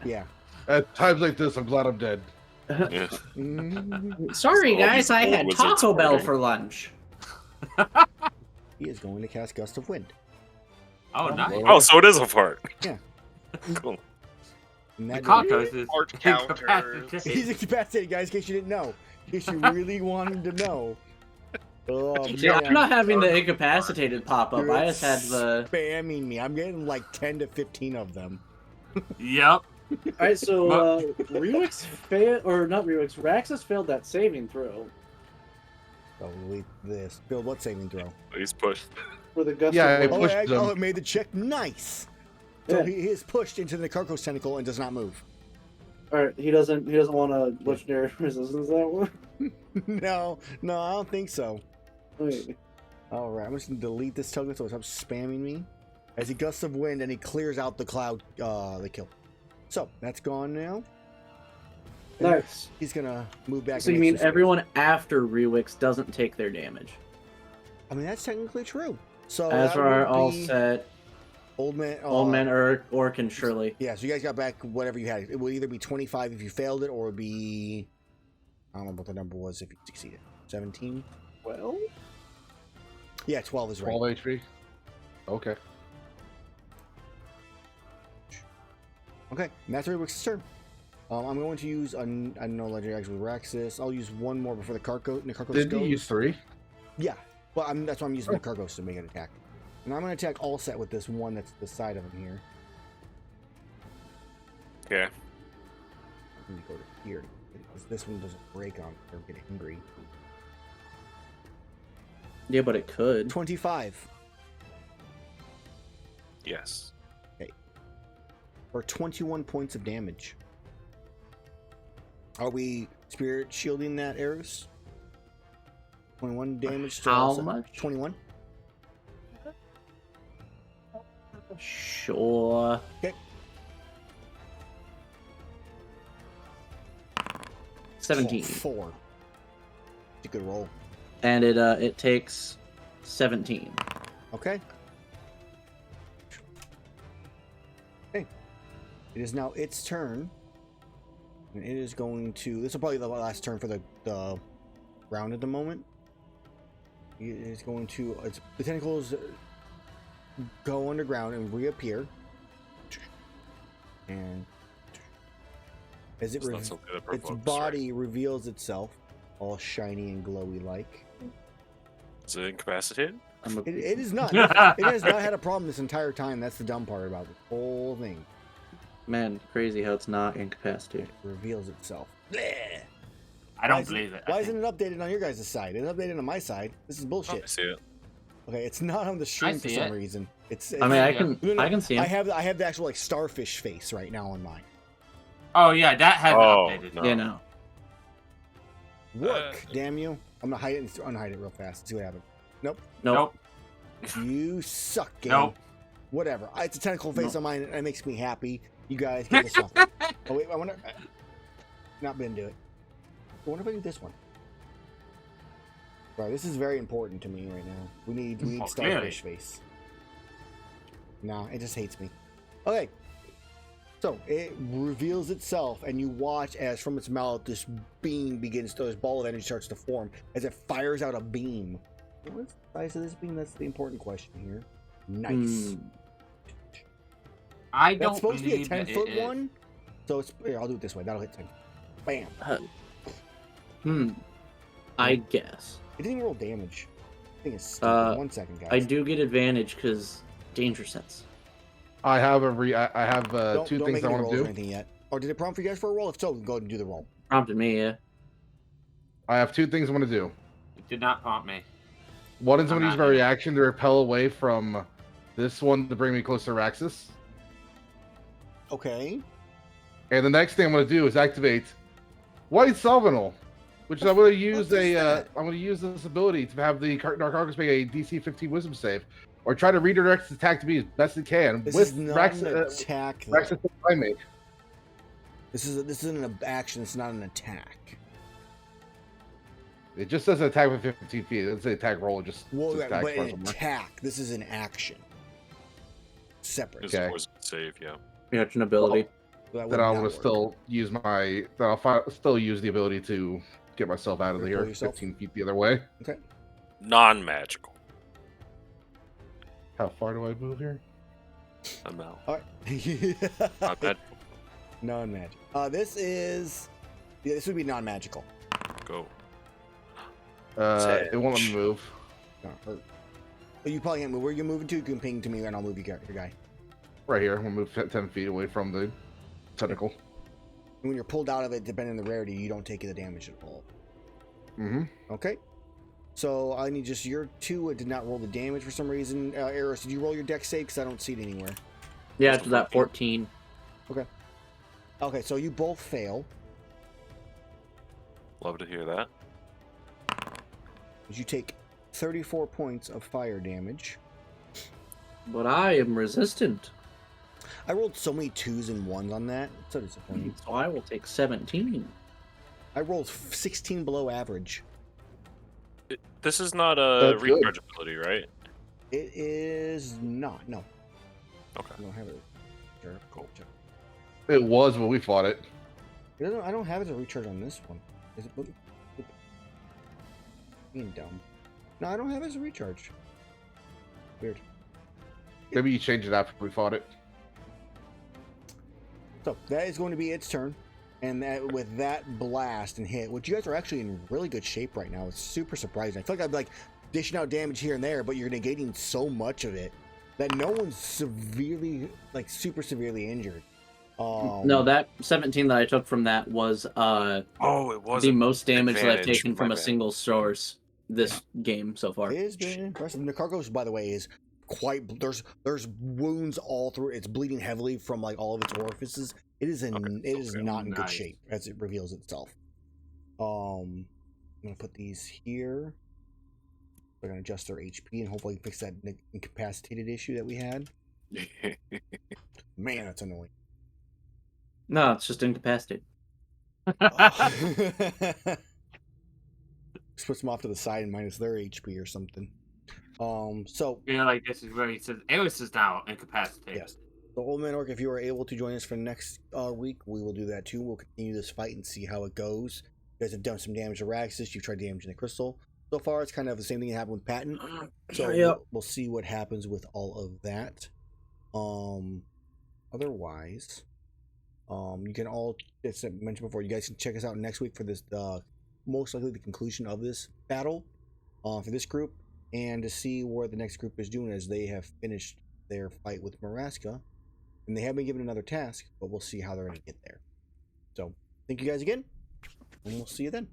Yeah. At times like this, I'm glad I'm dead. Yeah. Sorry, All guys, these I old had wizards Taco Bell farting. for lunch. He is going to cast Gust of Wind. Oh, nice. Oh, so it is a fart. Yeah. Cool. And The that Cocos is Fart counters. incapacitated. He's incapacitated, guys, in case you didn't know. In case you really wanted to know. Oh, Yeah, man. I'm not having the incapacitated pop up. You're I just had the. spamming me. I'm getting like 10 to 15 of them. Yep. Alright, so Rewix failed, or not Rewix, Raxus failed that saving throw So delete this. Bill, what saving throw? He's pushed. for the gust Yeah, of I Oh, wind. pushed him. it made the check. Nice. So Yeah. he is pushed into the Carcos tentacle and does not move. Alright, he doesn't want a legendary resistance that one. No, I don't think so. Wait. All right, I'm just gonna delete this token so it stops spamming me. As he gusts of wind and he clears out the cloud, the kill. So that's gone now. Nice. He's gonna move back. So and you make mean some everyone after Rewix doesn't take their damage? I mean, that's technically true. So Azrar that would all be set. Old man, Orc, and Shirley. Yeah, so you guys got back whatever you had. It would either be 25 if you failed it, or it would be, I don't know what the number was if you succeeded. 17? Well, Yeah, 12 is right. 12 HP. Okay. Okay, and that's Rubik's turn. I'm going to use, I know legendary actually Raxus. I'll use one more before the Carcos Did goes. you use 3? Yeah, well, that's why I'm using the Carcos to make an attack. And I'm going to attack all set with this one that's the side of him here. Okay. Let me go to here, because this one doesn't break on or get angry. Yeah, but it could. 25. Yes. Or 21 points of damage. Are we spirit shielding that, Erus? 21 damage to How all set? much? 21. Sure. Okay. 17. 4. It's a good roll. And it takes 17. Okay. Okay. It is now its turn. And it is going to... This will probably be the last turn for the round at the moment. It is going to... the tentacles go underground and reappear. And as it It's not so good at its provokes, body reveals itself, all shiny and glowy like. right? Is it incapacitated? It is not. It has not had a problem this entire time. That's the dumb part about the whole thing. Man, crazy how it's not incapacitated. It reveals itself. Bleh. I don't believe it. Why isn't it updated on your guys' side? It's updated on my side. This is Oh, I bullshit. see it. Okay, it's not on the stream for see some it. reason. It's I mean, No, I can see him. I have the actual like starfish face right now on mine. Oh yeah, that hasn't Oh, updated. no. Yeah, no. Work, damn you! I'm gonna hide it and unhide it real fast. See what happens. Nope. Nope. You suck, game. Nope. Whatever. It's a tentacle face Nope. on mine. It makes me happy. You guys get this off. Oh wait, I wonder. Not been to it. I wonder if I do this one. Right, this is very important to me right now. We need Oh, starfish face. Nah, it just hates me. Okay. So it reveals itself, and you watch as from its mouth this beam begins to, this ball of energy starts to form as it fires out a beam. What's the size of this beam? That's the important question here. Nice. I don't That's supposed to be a believe that 10-foot it is. one. So it's here, I'll do it this way. That'll hit 10. Bam. I guess. It didn't even roll damage. I think it's stupid. 1 second, guys. I do get advantage because danger sense. I have two don't things make I any want rolls to or do. anything yet. Or did it prompt for you guys for a roll? If so, go ahead and do the roll. Prompted me, yeah. I have 2 things I want to do. It did not prompt me. One is I'm I'm going to use not my here. reaction to repel away from this one to bring me closer to Raxus. Okay. And the next thing I'm going to do is activate White Salvinal, which I'm going to use I'm going to use this ability to have the Dark Arcus make a DC 15 Wisdom save, or try to redirect its attack to be as best it can This with is not Raxus. an attack. Though. Raxus Primate. This is an action. It's not an attack. It just says attack with 15 feet. It doesn't say attack roll. It just Well, says attack but from an somewhere. attack. This is an action. Separate. It's Okay. a wisdom save, yeah. Reaction ability. So that Then would I'm not going to work. still use still use the ability to get myself out of Repel here yourself? 15 feet the other way. Okay. Non-magical. How far do I move here? ML. All right. Not bad. Non-magic. This would be non-magical. Go. It won't let me move. Not hurt. But you probably can't move. Where you moving to? You can ping to me, and I'll move your guy. Right here. We'll move 10 feet away from the tentacle. And when you're pulled out of it, depending on the rarity, you don't take the damage at all. Mm-hmm. Okay. So I need just your 2. It did not roll the damage for some reason. Erus, did you roll your dex save? Because I don't see it anywhere. Yeah, after that 14. Okay, so you both fail. Love to hear that. You take 34 points of fire damage. But I am resistant, I rolled so many 2s and 1s on that. It's so disappointing. so I will take 17. I rolled 16 below average. This is not a That's good. recharge ability, right? It is not. No. Okay. I don't have it. Sure. Cool. It was when we fought it. I don't have it as a recharge on this one. Is it? Being dumb. No, I don't have it as a recharge. Weird. Maybe you changed it after we fought it. So that is going to be its turn, and that with that blast and hit, which you guys are actually in really good shape right now. It's super surprising. I feel like I'd be like dishing out damage here and there, but you're negating so much of it that no one's severely, like super severely injured. No, that 17 that I took from that was it was the most damage that I've advantage, taken my from a bad. single source this game so far. It has been impressive. Nicargos, by the way, is quite. There's wounds all through. It's bleeding heavily from like all of its orifices. It is not in good Nice. shape as it reveals itself. I'm gonna put these here. We're gonna adjust their HP and hopefully fix that incapacitated issue that we had. Man, that's annoying. No, it's just incapacitated. Just puts them off to the side and minus their HP or something. So Like this is where he says Erus is now incapacitated. yes. So Old Man Orc, if you are able to join us for next week, we will do that too. We'll continue this fight and see how it goes. You guys have done some damage to Raxus. You've tried damaging the crystal. So far, it's kind of the same thing that happened with Patton. So we'll see what happens with all of that. Otherwise, you can all, as I mentioned before, you guys can check us out next week for this, most likely the conclusion of this battle for this group, and to see where the next group is doing as they have finished their fight with Maraska. And they have been given another task, but we'll see how they're going to get there. So, thank you guys again, and we'll see you then.